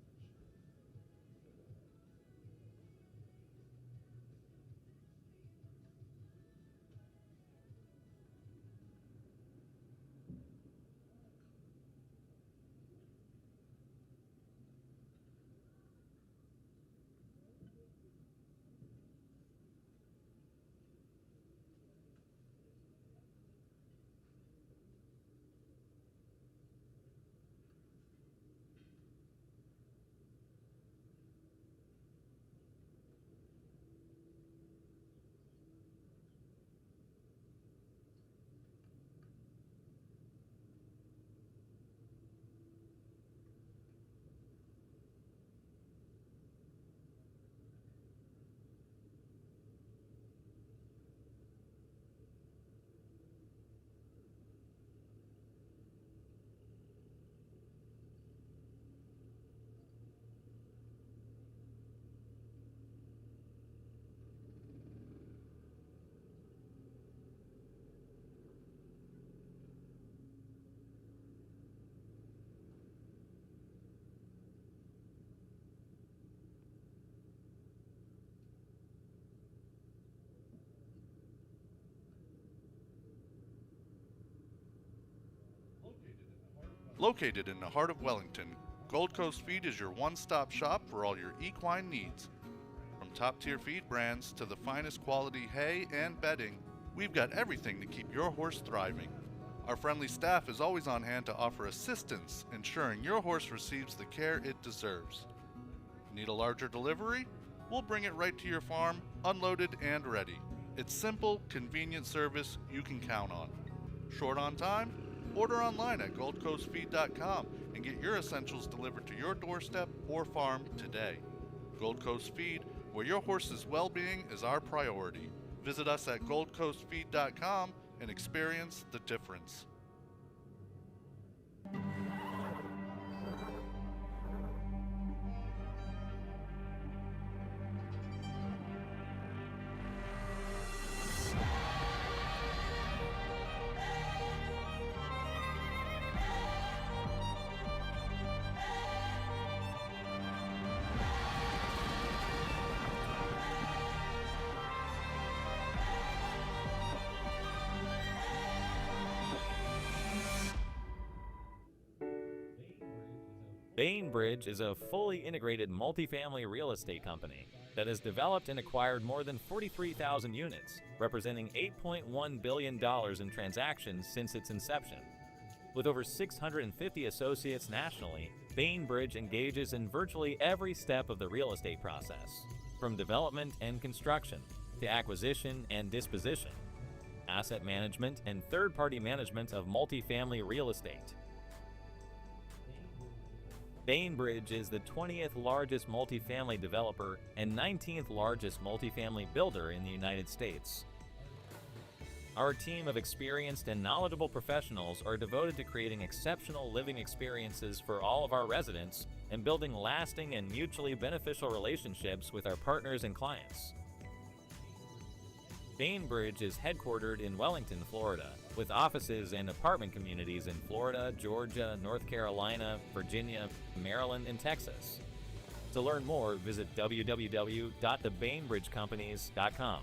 Located in the heart of Wellington, Gold Coast Feed is your one-stop shop for all your equine needs. From top-tier feed brands to the finest quality hay and bedding, we've got everything to keep your horse thriving. Our friendly staff is always on hand to offer assistance, ensuring your horse receives the care it deserves. Need a larger delivery? We'll bring it right to your farm, unloaded and ready. It's simple, convenient service you can count on. Short on time? Order online at goldcoastfeed.com and get your essentials delivered to your doorstep or farm today. Gold Coast Feed, where your horse's well-being is our priority. Visit us at goldcoastfeed.com and experience the difference. Bainbridge is a fully integrated multifamily real estate company that has developed and acquired more than 43,000 units, representing $8.1 billion in transactions since its inception. With over 650 associates nationally, Bainbridge engages in virtually every step of the real estate process, from development and construction to acquisition and disposition, asset management and third-party management of multifamily real estate. Bainbridge is the 20th largest multifamily developer and 19th largest multifamily builder in the United States. Our team of experienced and knowledgeable professionals are devoted to creating exceptional living experiences for all of our residents and building lasting and mutually beneficial relationships with our partners and clients. Bainbridge is headquartered in Wellington, Florida, with offices and apartment communities in Florida, Georgia, North Carolina, Virginia, Maryland, and Texas. To learn more, visit www.thebainbridgecompanies.com.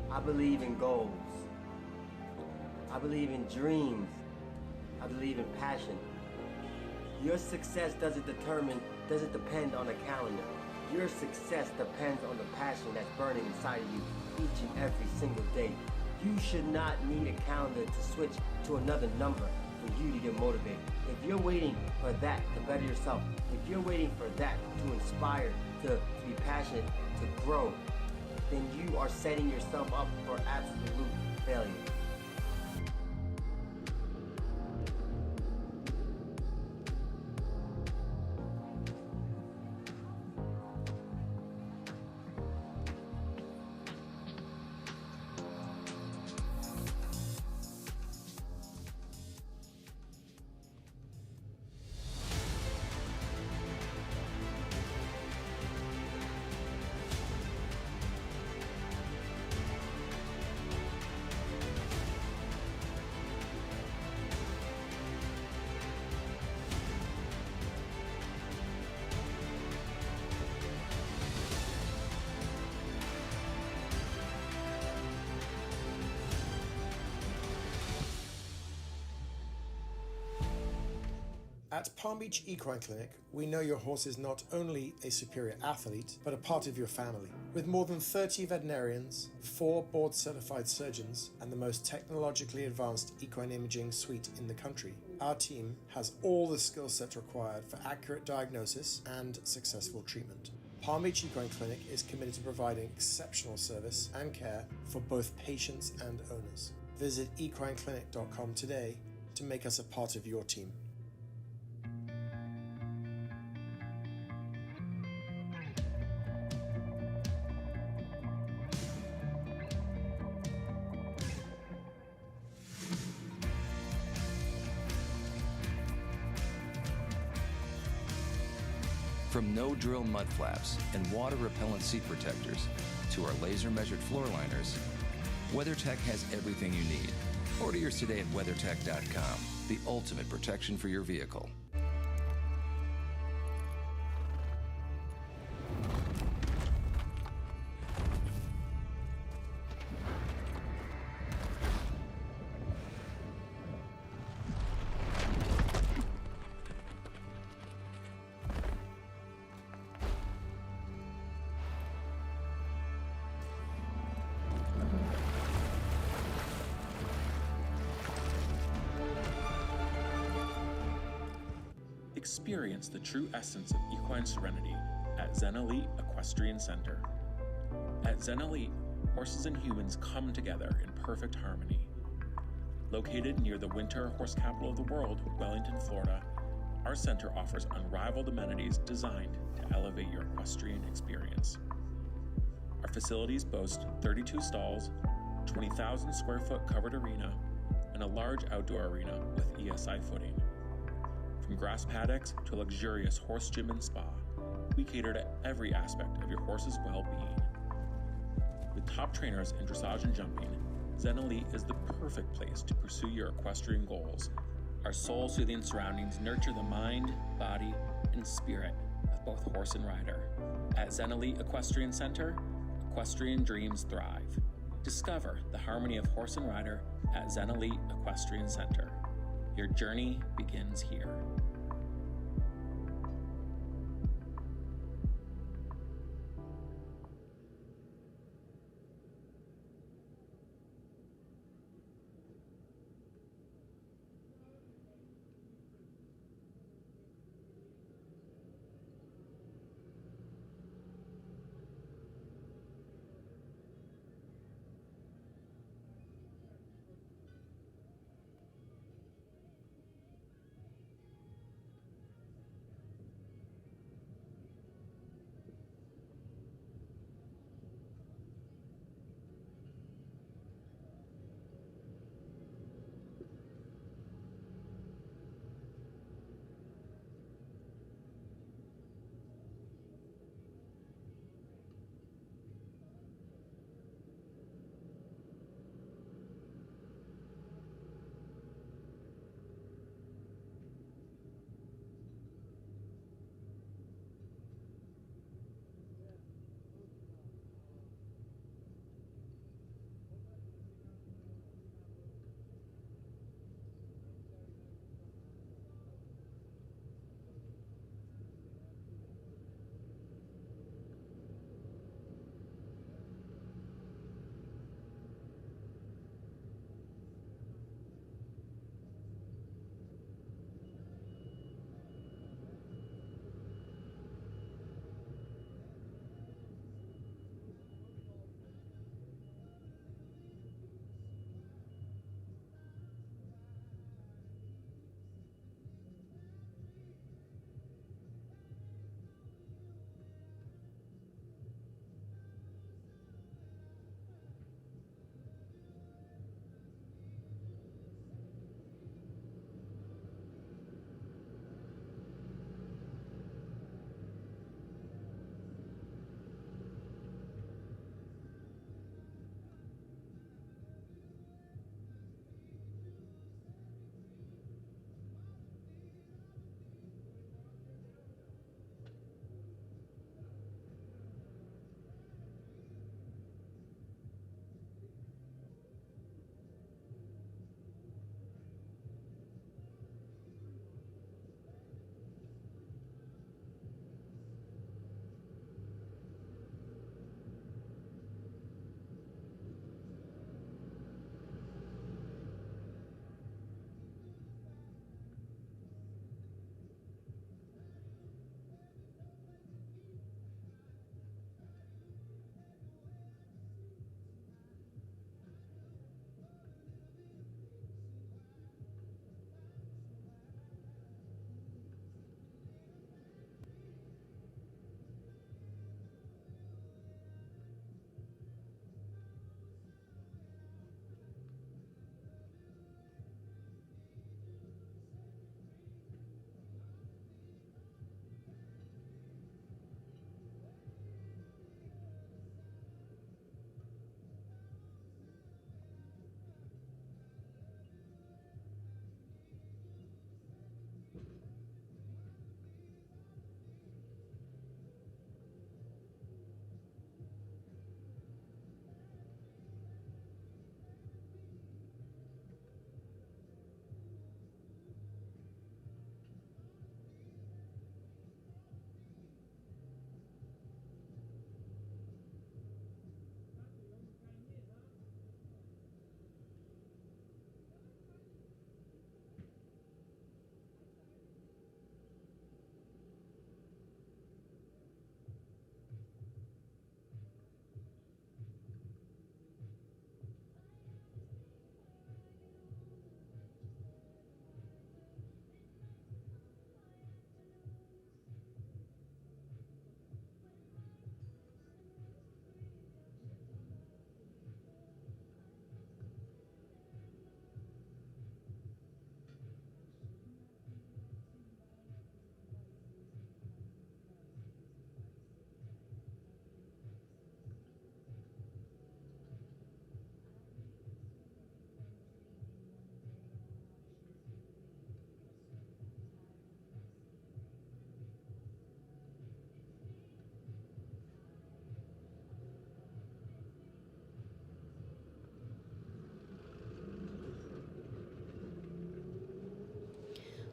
I believe in goals. I believe in dreams. I believe in passion. Your success doesn't depend on a calendar. Your success depends on the passion that's burning inside of you each and every single day. You should not need a calendar to switch to another number for you to get motivated. If you're waiting for that to better yourself, if you're waiting for that to inspire, to be passionate, to grow, then you are setting yourself up for absolute failure. At Palm Beach Equine Clinic, we know your horse is not only a superior athlete, but a part of your family. With more than 30 veterinarians, 4 board-certified surgeons, and the most technologically advanced equine imaging suite in the country, our team has all the skill sets required for accurate diagnosis and successful treatment. Palm Beach Equine Clinic is committed to providing exceptional service and care for both patients and owners. Visit equineclinic.com today to make us a part of your team. From no-drill mud flaps and water-repellent seat protectors to our laser-measured floor liners, WeatherTech has everything you need. Order yours today at WeatherTech.com, the ultimate protection for your vehicle. Experience the true essence of equine serenity at Zen Elite Equestrian Center. At Zen Elite, horses and humans come together in perfect harmony. Located near the winter horse capital of the world, Wellington, Florida, our center offers unrivaled amenities designed to elevate your equestrian experience. Our facilities boast 32 stalls, 20,000 square foot covered arena, and a large outdoor arena with ESI footing. From grass paddocks to a luxurious horse gym and spa, we cater to every aspect of your horse's well-being. With top trainers in dressage and jumping, Zen Elite is the perfect place to pursue your equestrian goals. Our soul-soothing surroundings nurture the mind, body, and spirit of both horse and rider. At Zen Elite Equestrian Center, equestrian dreams thrive. Discover the harmony of horse and rider at Zen Elite Equestrian Center. Your journey begins here.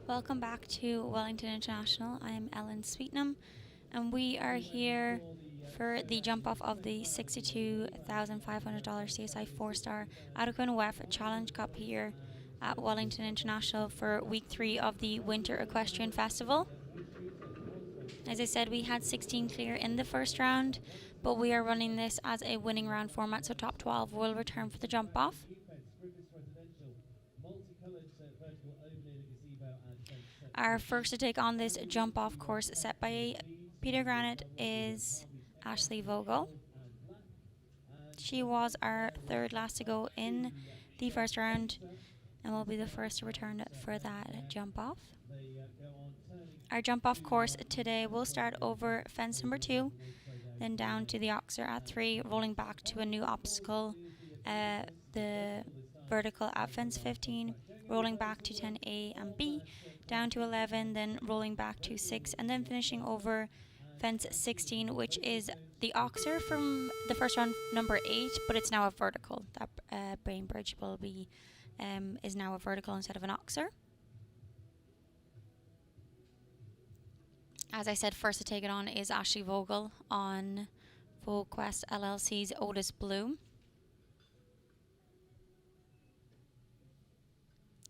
Welcome back to Wellington International. I am Ellen Sweetnam, and we are here for the jump off of the $62,500 CSI 4-star Adequan WEF Challenge Cup here at Wellington International for week 3 of the Winter Equestrian Festival. As I said, we had 16 clear in the first round, but we are running this as a winning round format, so top 12 will return for the jump off. Our first to take on this jump off course set by Peter Granite is Ashley Vogel. She was our third last to go in the first round and will be the first to return for that jump off. Our jump off course today will start over fence number 2, then down to the Oxer at 3, rolling back to a new obstacle, the vertical at fence 15, rolling back to 10A and B, down to 11, then rolling back to 6, and then finishing over fence 16, which is the Oxer from the first round number 8, but it's now a vertical. That brain bridge will be is now a vertical instead of an Oxer. As I said, first to take it on is Ashley Vogel on VogueQuest LLC's Otis Bloom.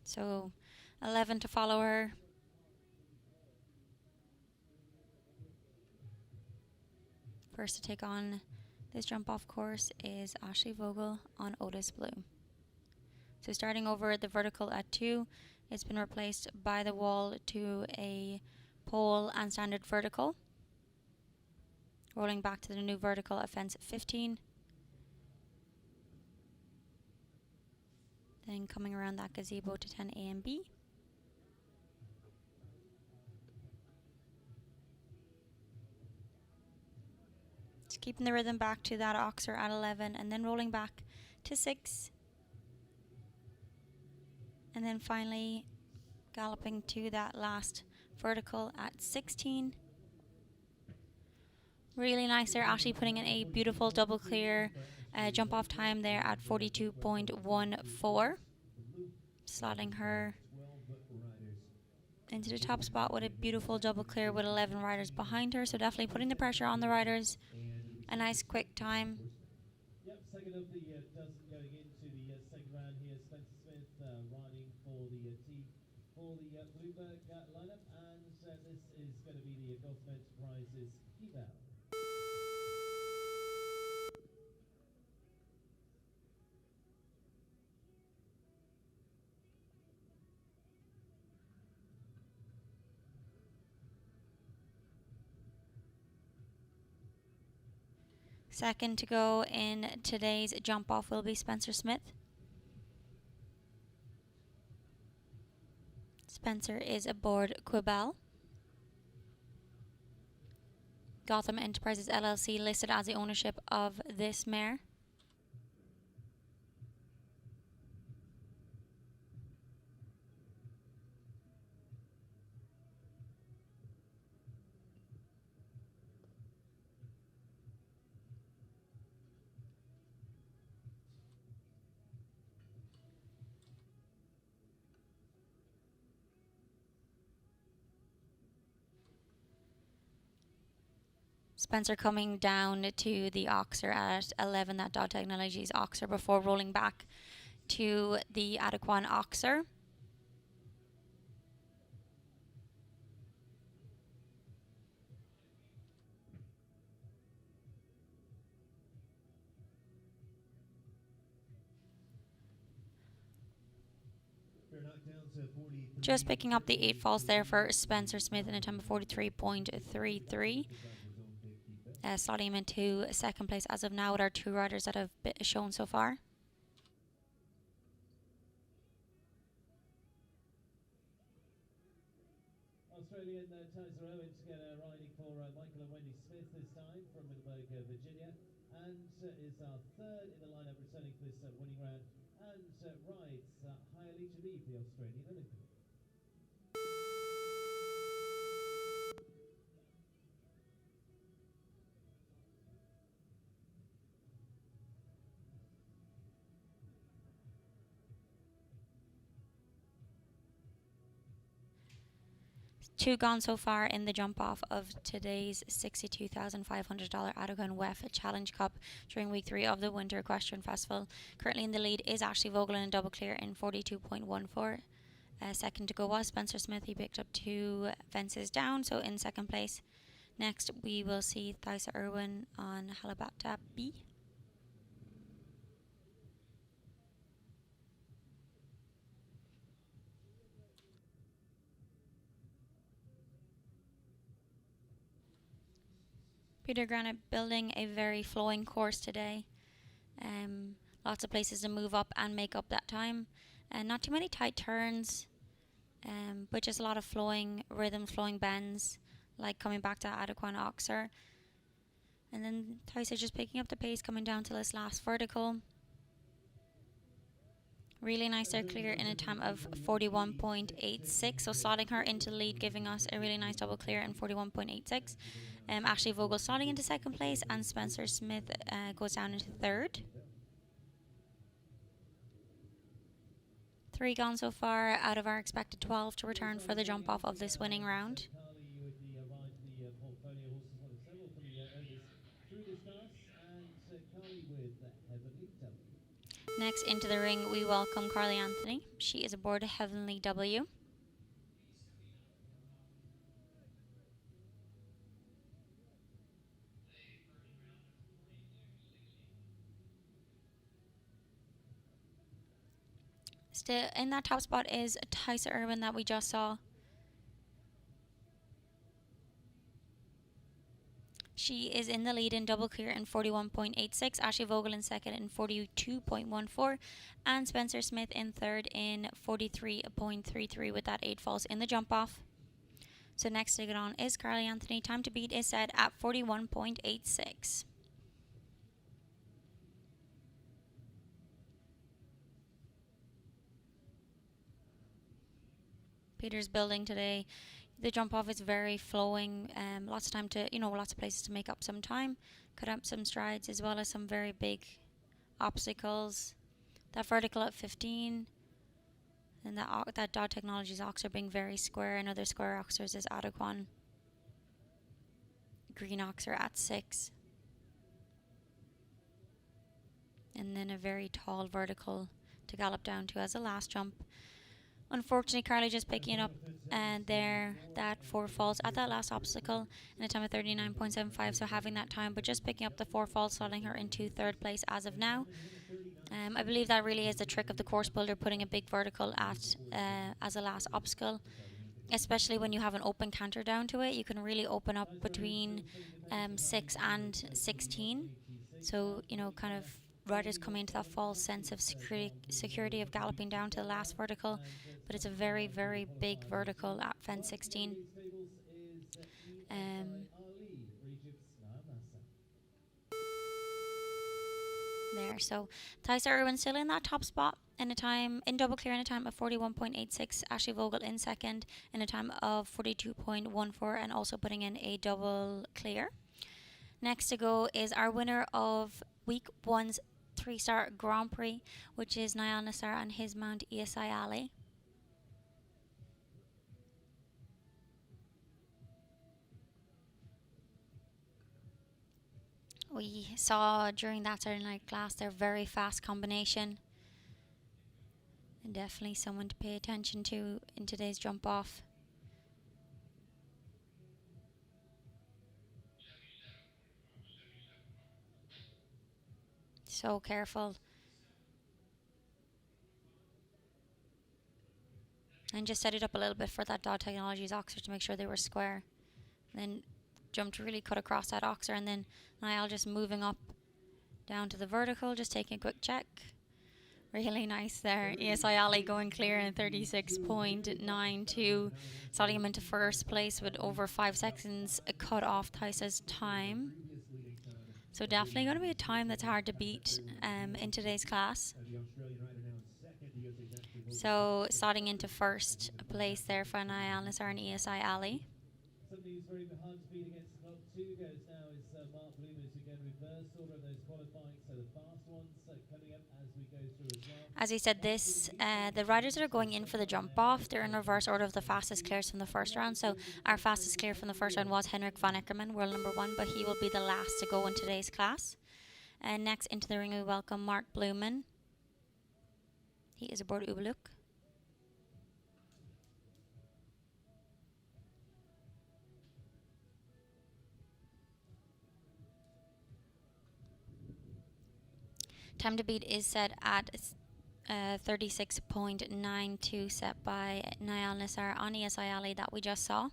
So 11 to follow her. First to take on this jump off course is Ashley Vogel on Otis Bloom. So starting over at the vertical at 2, it's been replaced by the wall to a pole and standard vertical. Rolling back to the new vertical at fence 15. Then coming around that gazebo to 10A and B. Just keeping the rhythm back to that Oxer at 11 and then rolling back to 6. And then finally galloping to that last vertical at 16. Really nice there, Ashley putting in a beautiful double clear jump off time there at 42.14. Slotting her into the top spot with a beautiful double clear with 11 riders behind her, so definitely putting the pressure on the riders. A nice quick time. Yep, second of the dozen going into the second round here. Spencer Smith riding for the team for the Bloomberg lineup, and this is going to be the Golf Enterprises Keybell. Second to go in today's jump off will be Spencer Smith. Spencer is aboard Quibell. Gotham Enterprises LLC listed as the ownership of this mare. Spencer coming down to the Oxer at 11, that Dog Technologies Oxer, before rolling back to the Adequan Oxer. Just picking up the 8 falls there for Spencer Smith in a time of 43.33. Slotting him into second place as of now with our 2 riders that have shown so far. Australian Tyser Owens riding for Michael and Wendy Smith this time from Middleburg, Virginia, and is our third in the lineup returning for this winning round, and rides Hialeah to lead the Australian Olympian. Two gone so far in the jump off of today's $62,500 Adequan WEF Challenge Cup during week 3 of the Winter Equestrian Festival. Currently in the lead is Ashley Vogel in a double clear in 42.14. Second to go was Spencer Smith. He picked up 2 fences down, so in second place. Next we will see Thaisa Irwin on Halabata B. Peter Granite building a very flowing course today. Lots of places to move up and make up that time. And not too many tight turns, but just a lot of flowing rhythms, flowing bends, like coming back to Adequan Oxer. And then Thaisa just picking up the pace, coming down to this last vertical. Really nice there, clear in a time of 41.86. So slotting her into the lead, giving us a really nice double clear in 41.86. Ashley Vogel slotting into second place, and Spencer Smith goes down into third. 3 gone so far out of our expected 12 to return for the jump off of this winning round. Next into the ring we welcome Carly Anthony. She is aboard Heavenly W. Still in that top spot is Thaisa Irwin that we just saw. She is in the lead in double clear in 41.86. Ashley Vogel in second in 42.14. And Spencer Smith in third in 43.33 with that 8 falls in the jump off. So next to get on is Carly Anthony. Time to beat is set at 41.86. Peter's building today. The jump off is very flowing. Lots of time to, lots of places to make up some time, cut up some strides, as well as some very big obstacles. That vertical at 15, and that Dog Technologies Oxer being very square. Another square Oxers is Adequan. Green Oxer at 6. And then a very tall vertical to gallop down to as a last jump. Unfortunately, Carly just picking up there that 4 falls at that last obstacle in a time of 39.75, so having that time, but just picking up the 4 falls, slotting her into third place as of now. I believe that really is the trick of the course builder, putting a big vertical at as a last obstacle, especially when you have an open canter down to it. You can really open up between 6 and 16, so kind of riders come into that false sense of security of galloping down to the last vertical, but it's a very, very big vertical at fence 16. There, so Thaisa Irwin still in that top spot in a time in double clear in a time of 41.86. Ashley Vogel in second in a time of 42.14, and also putting in a double clear. Next to go is our winner of week 1's 3-star Grand Prix, which is Niall Nassar and his mount ESI Ali. We saw during that Saturday night class their very fast combination, and definitely someone to pay attention to in today's jump off. So careful. And just set it up a little bit for that Dog Technologies Oxer to make sure they were square. And then jumped really cut across that Oxer, and then Niall just moving up down to the vertical, just taking a quick check. Really nice there. ESI Ali going clear in 36.92, slotting him into first place with over 5 seconds cut off Thaisa's time. So definitely going to be a time that's hard to beat in today's class. So slotting into first place there for Niall Nassar and ESI Ali. goes now is Mark Bloomers, again reverse order of those qualifying, so the fast ones coming up as we go through as well. As he said, the riders that are going in for the jump off, they're in reverse order of the fastest clears from the first round. So our fastest clear from the first round was Henrik van Eckermann, world number 1, but he will be the last to go in today's class. And next into the ring we welcome Mark Bloemen. He is aboard Ubeluk. Time to beat is set at 36.92, set by Niall Nassar on ESI Alley that we just saw.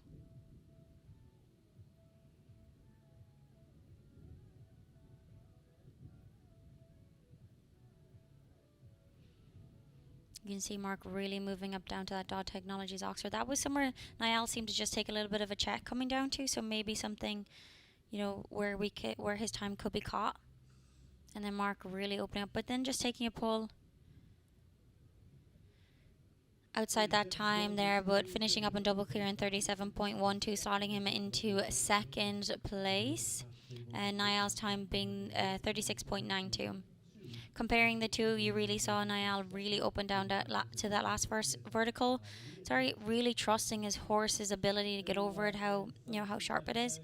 You can see Mark really moving up down to that Dodd Technologies Oxford. That was somewhere Niall seemed to just take a little bit of a check coming down to, so maybe something, you know, where his time could be caught. And then Mark really opening up, but then just taking a pull outside that time there, but finishing up in double clear in 37.12, slotting him into second place. And Niall's time being 36.92. Comparing the two, you really saw Niall really open down to that last first vertical. Sorry, really trusting his horse's ability to get over it, how sharp it is.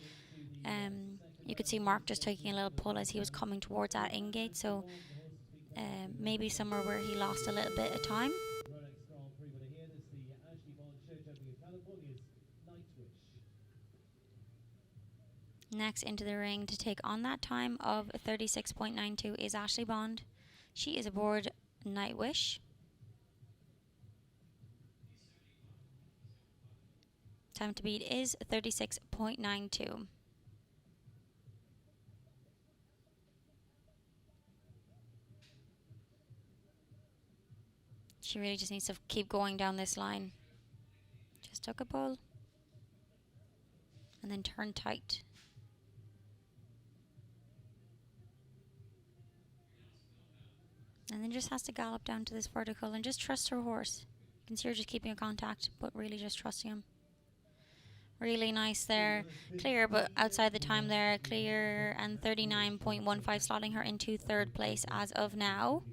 You could see Mark just taking a little pull as he was coming towards that in-gate, so maybe somewhere where he lost a little bit of time. Next into the ring to take on that time of 36.92 is Ashley Bond. She is aboard Nightwish. Time to beat is 36.92. She really just needs to keep going down this line. Just took a pull. And then turn tight. And then just has to gallop down to this vertical and just trust her horse. You can see her just keeping a contact, but really just trusting him. Really nice there. Clear, but outside the time there. Clear and 39.15, slotting her into third place as of now.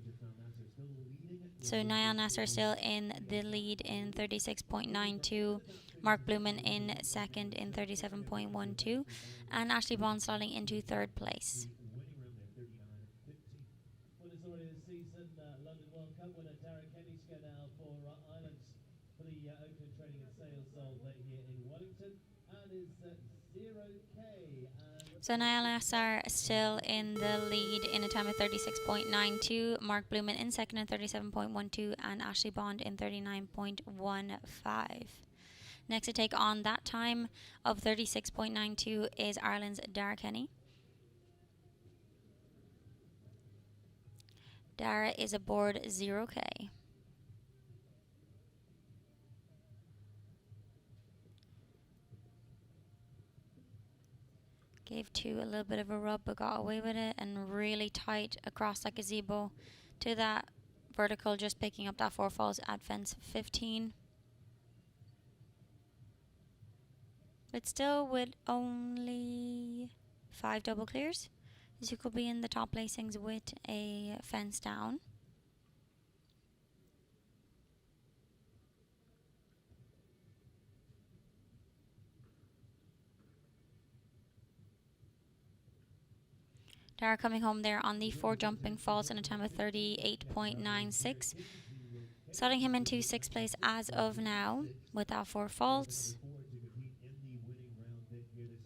So Niall Nassar still in the lead in 36.92. Mark Bloemen in second in 37.12. And Ashley Bond slotting into third place. London World Cup winner Darragh Kenny to go now for Ireland for the Oakland Training and Sales Sold here in Wellington, and is 0K. So Niall Nassar still in the lead in a time of 36.92. Mark Bloemen in second in 37.12, and Ashley Bond in 39.15. Next to take on that time of 36.92 is Ireland's Darragh Kenny. Darragh is aboard 0K. Gave two a little bit of a rub, but got away with it, and really tight across like a gazebo to that vertical, just picking up that 4 falls at fence 15. But still with only 5 double clears. As you could be in the top placings with a fence down. Darragh coming home there on the 4 jumping falls in a time of 38.96. Slotting him into 6th place as of now with that 4 faults.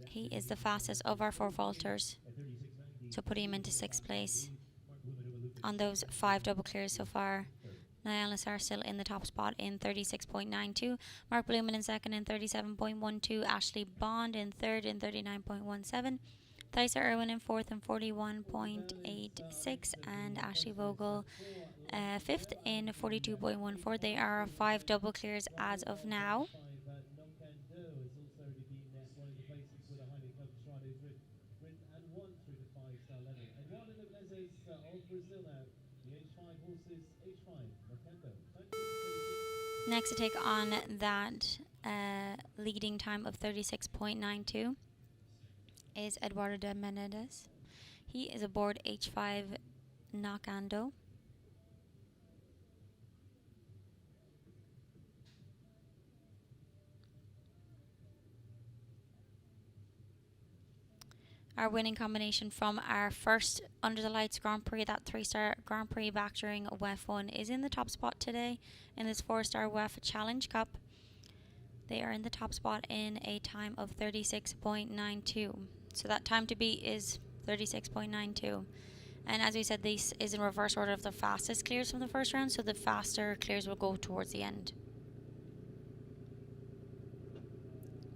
He is the fastest of our 4 faulters. So putting him into 6th place on those 5 double clears so far. Niall Nassar still in the top spot in 36.92. Mark Bloemen in second in 37.12. Ashley Bond in third in 39.17. Thaisa Irwin in fourth in 41.86. And Ashley Vogel fifth in 42.14. They are 5 double clears as of now. Next to take on that leading time of 36.92 is Eduardo de Menendez. He is aboard H5 Nakando. Our winning combination from our first Under the Lights Grand Prix, that 3-star Grand Prix back during WEF 1, is in the top spot today in this 4-star WEF Challenge Cup. They are in the top spot in a time of 36.92. So that time to beat is 36.92. And as we said, this is in reverse order of the fastest clears from the first round, so the faster clears will go towards the end.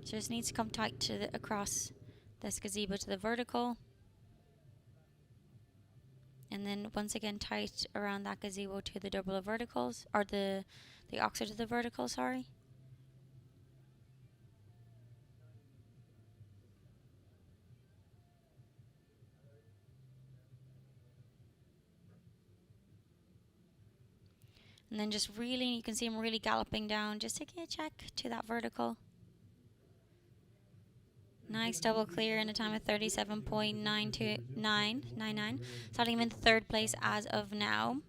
So this needs to come tight to across this gazebo to the vertical. And then once again tight around that gazebo to the double of verticals, or the oxer to the vertical, sorry. And then just really, you can see him really galloping down, just taking a check to that vertical. Nice double clear in a time of 37.92999. Starting him in third place as of now.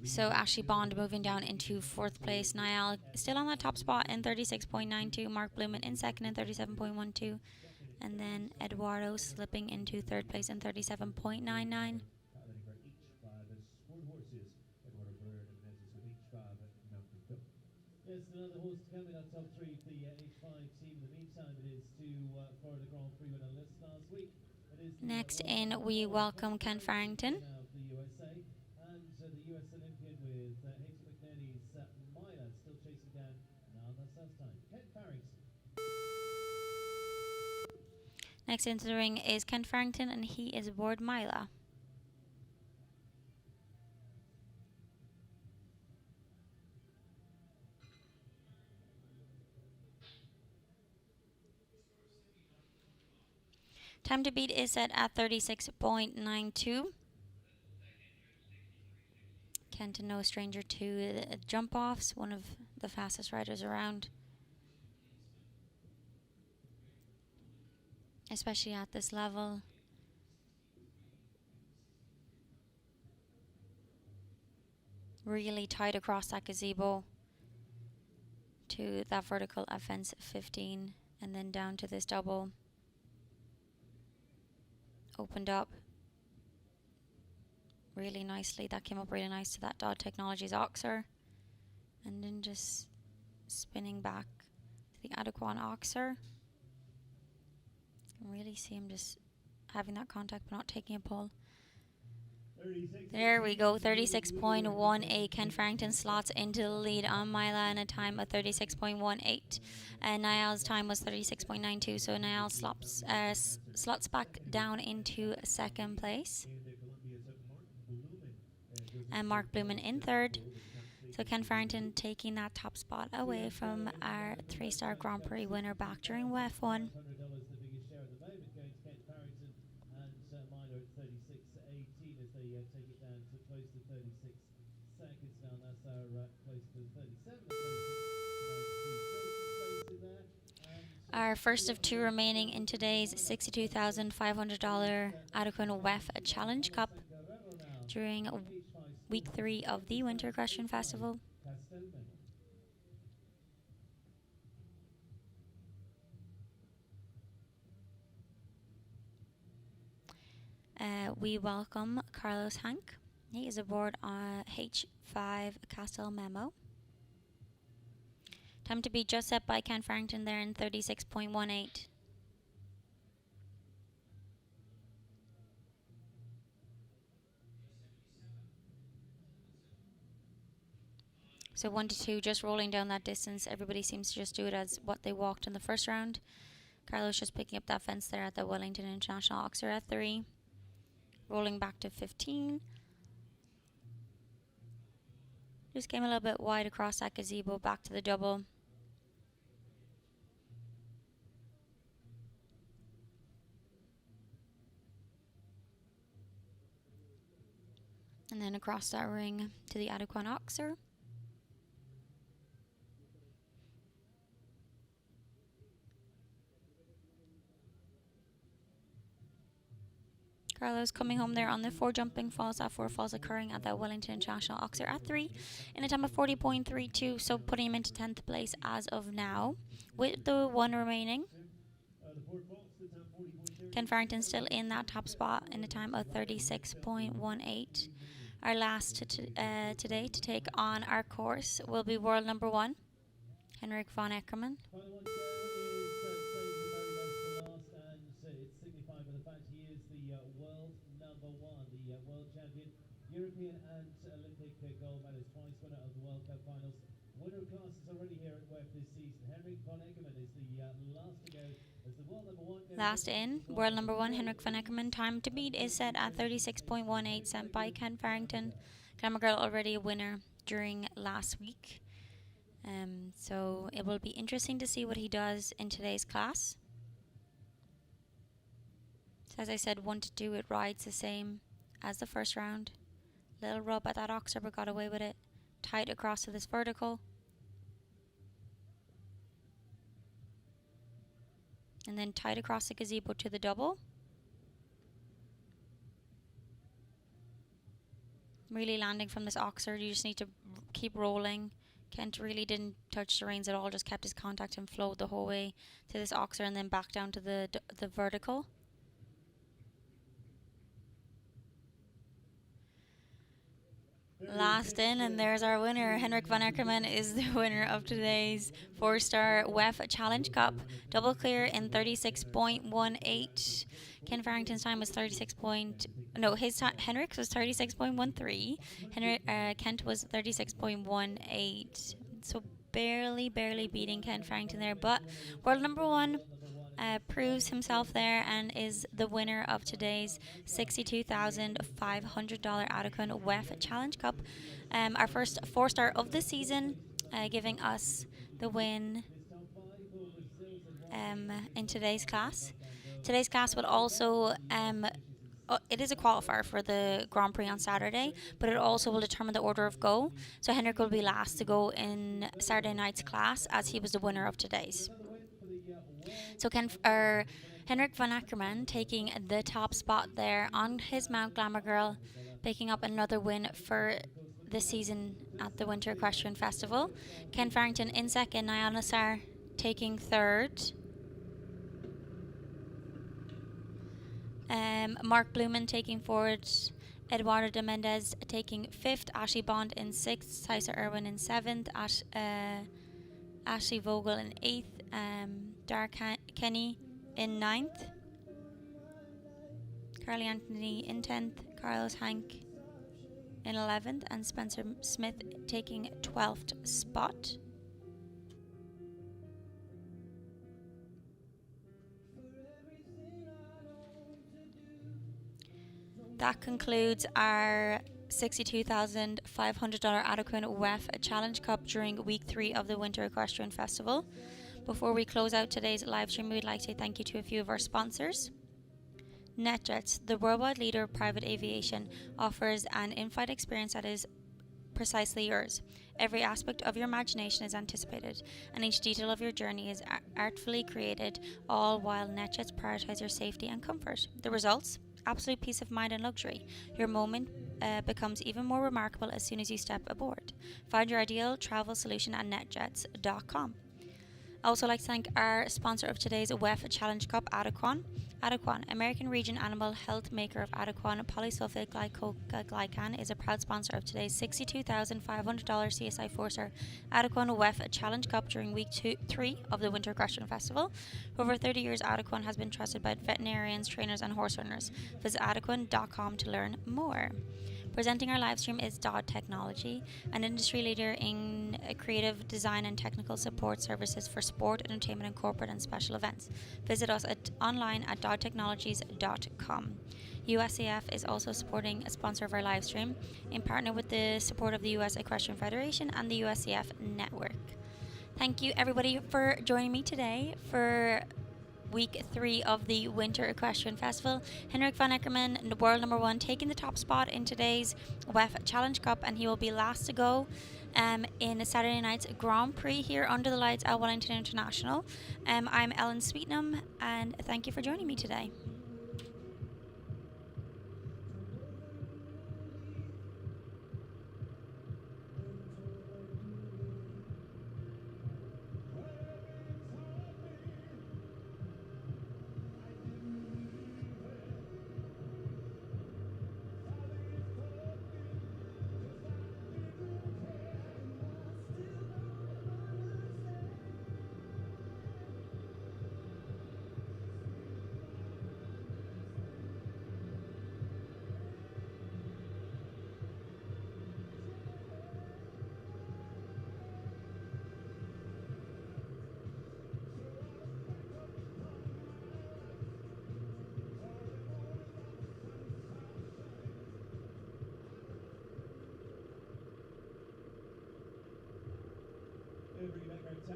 So Ashley Bond moving down into fourth place. Niall still on that top spot in 36.92. Mark Blumen in second in 37.12. And then Eduardo slipping into third place in 37.99. Yes, another horse to come in our top three for the H5 team. In the meantime, it is to Florida Grand Prix winner list last week. It is Next in, we welcome Ken Farrington. Of the USA and the US Olympian with Haiti McNerney's Myla still chasing down now Nassau's time. Ken Farrington. Next into the ring is Ken Farrington, and he is aboard Myla. Time to beat is set at 36.92. Kenton, no stranger to jump-offs, one of the fastest riders around. Especially at this level. Really tight across that gazebo to that vertical at fence 15, and then down to this double. Opened up really nicely. That came up really nice to that Dodd Technologies Oxer. And then just spinning back to the Adequan Oxer. You can really see him just having that contact but not taking a pull. There we go, 36.18. Ken Farrington slots into the lead on Myla in a time of 36.18. And Niall's time was 36.92, so Niall slots back down into second place. And Mark Blumen in third. So Ken Farrington taking that top spot away from our 3-star Grand Prix winner back during WEF 1. Take it down to close to 36 seconds now. That's our close to 37. Our first of two remaining in today's $62,500 Adequan WEF Challenge Cup during week 3 of the Winter Equestrian Festival. We welcome Carlos Hank. He is aboard on H5 Castle Memo. Time to be just set by Ken Farrington there in 36.18. So 1 to 2, just rolling down that distance. Everybody seems to just do it as what they walked in the first round. Carlos just picking up that fence there at the Wellington International Oxer at 3. Rolling back to 15. Just came a little bit wide across that gazebo, back to the double. And then across that ring to the Adequan Oxer. Carlos coming home there on the 4 jumping falls. That 4 falls occurring at the Wellington International Oxer at 3 in a time of 40.32, so putting him into 10th place as of now with the 1 remaining. Ken Farrington still in that top spot in a time of 36.18. Our last today to take on our course will be world number 1, Henrik von Eckermann. Final one to go is saving the very best for last, and it's signified by the fact he is the world number 1, the world champion, European and Olympic gold medalist, twice winner of the World Cup finals. Winner of classes already here at WEF this season. Henrik von Eckermann is the last to go as the world number 1. Last in, world number 1, Henrik von Eckermann. Time to beat is set at 36.18, sent by Ken Farrington. Glamour Girl already a winner during last week. So it will be interesting to see what he does in today's class. So as I said, 1 to 2, it rides the same as the first round. Little rub at that oxer, but got away with it. Tight across to this vertical. And then tight across the gazebo to the double. Really landing from this oxer, you just need to keep rolling. Kent really didn't touch the reins at all, just kept his contact and flowed the whole way to this oxer and then back down to the vertical. Last in, and there's our winner. Henrik von Eckermann is the winner of today's 4-star WEF Challenge Cup. Double clear in 36.18. Ken Farrington's time was Henrik's was 36.13. Kent was 36.18. So barely beating Ken Farrington there. But world number 1 proves himself there and is the winner of today's $62,500 Adequan WEF Challenge Cup. Our first 4-star of the season, giving us the win in today's class. Today's class will also, it is a qualifier for the Grand Prix on Saturday, but it also will determine the order of go. So Henrik will be last to go in Saturday night's class, as he was the winner of today's. So Henrik von Eckermann taking the top spot there on his Mount Glamour Girl, picking up another win for the season at the Winter Equestrian Festival. Ken Farrington in second, Nyana Sar taking third. Mark Blumen taking fourth, Eduardo de Mendez taking fifth, Ashley Bond in sixth, Tysa Irwin in seventh, Ashley Vogel in eighth, Dara Kenny in ninth, Carly Anthony in 10th, Carlos Hank in 11th, and Spencer Smith taking 12th spot. That concludes our $62,500 Adequan WEF Challenge Cup during week 3 of the Winter Equestrian Festival. Before we close out today's live stream, we'd like to say thank you to a few of our sponsors. NetJets, the worldwide leader of private aviation, offers an in-flight experience that is precisely yours. Every aspect of your imagination is anticipated, and each detail of your journey is artfully created, all while NetJets prioritize your safety and comfort. The results? Absolute peace of mind and luxury. Your moment becomes even more remarkable as soon as you step aboard. Find your ideal travel solution at netjets.com. I also like to thank our sponsor of today's WEF Challenge Cup, Adequan. Adequan, American Region Animal Health maker of Adequan polysulfate glycan, is a proud sponsor of today's $62,500 CSI 4-star Adequan WEF Challenge Cup during week 3 of the Winter Equestrian Festival. For over 30 years, Adequan has been trusted by veterinarians, trainers, and horse owners. Visit adequan.com to learn more. Presenting our live stream is Dodd Technology, an industry leader in creative design and technical support services for sport, entertainment, and corporate and special events. Visit us online at doddtechnologies.com. USAF is also supporting a sponsor of our live stream in partner with the support of the U.S. Equestrian Federation and the USAF Network. Thank you, everybody, for joining me today for week 3 of the Winter Equestrian Festival. Henrik von Eckermann, world number 1, taking the top spot in today's WEF Challenge Cup, and he will be last to go in Saturday night's Grand Prix here under the lights at Wellington International. I'm Ellen Sweetnam, and thank you for joining me today.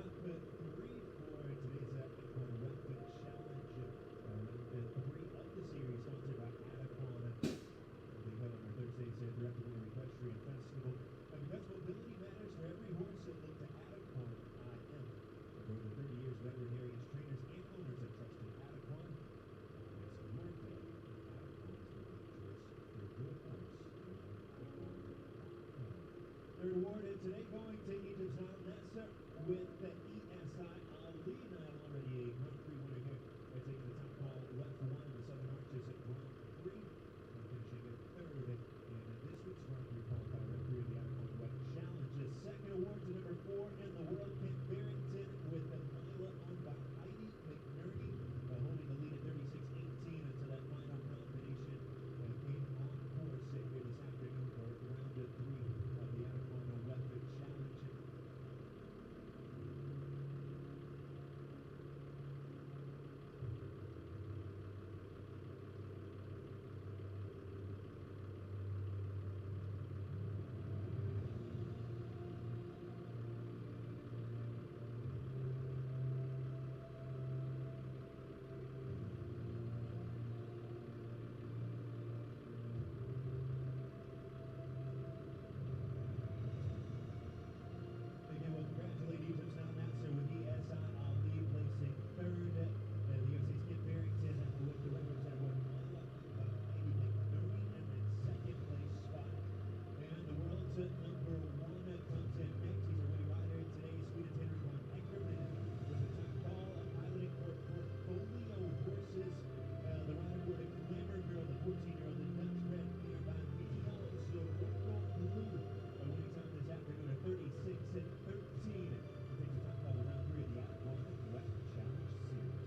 top three for today's Adequan WEF Challenge. Round 3 of the series, sponsored by Adequan. They held on our Thursday's throughout the Winter Equestrian Festival. Because mobility matters for every horse, look to Adequan IM. For over 30 years, veterinarians, trainers, and owners have trusted Adequan. It's your day. Adequan is the choice for your horse. Third award today going to Egypt's Al Nasser with the ESI Ali. Not already a Grand Prix winner here. They're taking the top call left for one in the Southern Arches at Grand Prix. Finishing at third in this week's Grand Prix qualifier Grand Prix of the Adequan WEF Challenge. Second award to number 4 in the world, Kent Barrington with the Mila on by Heidi McNerney, holding the lead at 36-18 until that final combination came on course here this afternoon for round 3 of the Adequan WEF Challenge. Again, we'll congratulate Egypt's Al Nasser with ESI Ali placing third. The USA's Kent Barrington with the records that were Mila on by Heidi McNerney and then second place spot. And the world's number 1 comes in next. He's a winning rider today, Sweden's Henrik von Eckermann with the top call piloting for Portfolio Horses. The rider for the Glamour Girl, the 14-year-old, the Dutch bred here by Miguel Sorocco Blue. A winning time this afternoon at 36-13. He takes the top call in round 3 of the Adequan WEF Challenge Series.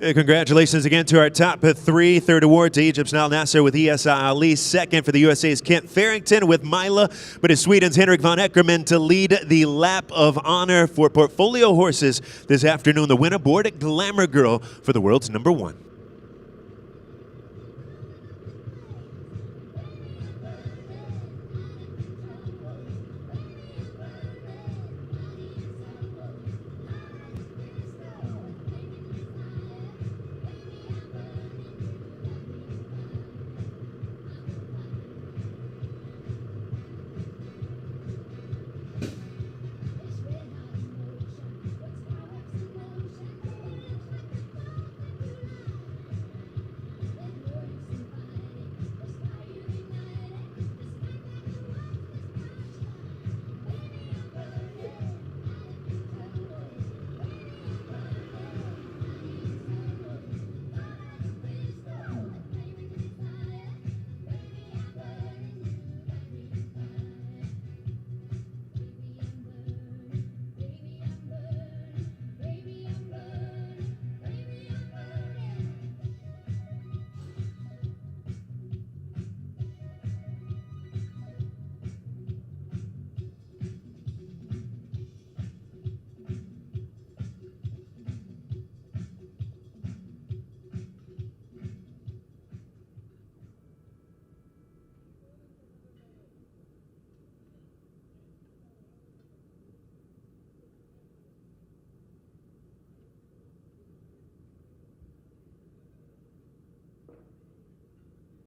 Congratulations again to our top 3. Third award to Egypt's Al Nasser with ESI Ali. Second for the USA's Kent Barrington with Mila, but it's Sweden's Henrik von Eckermann to lead the lap of honor for Portfolio Horses this afternoon. The winner aboard at Glamour Girl for the world's number 1.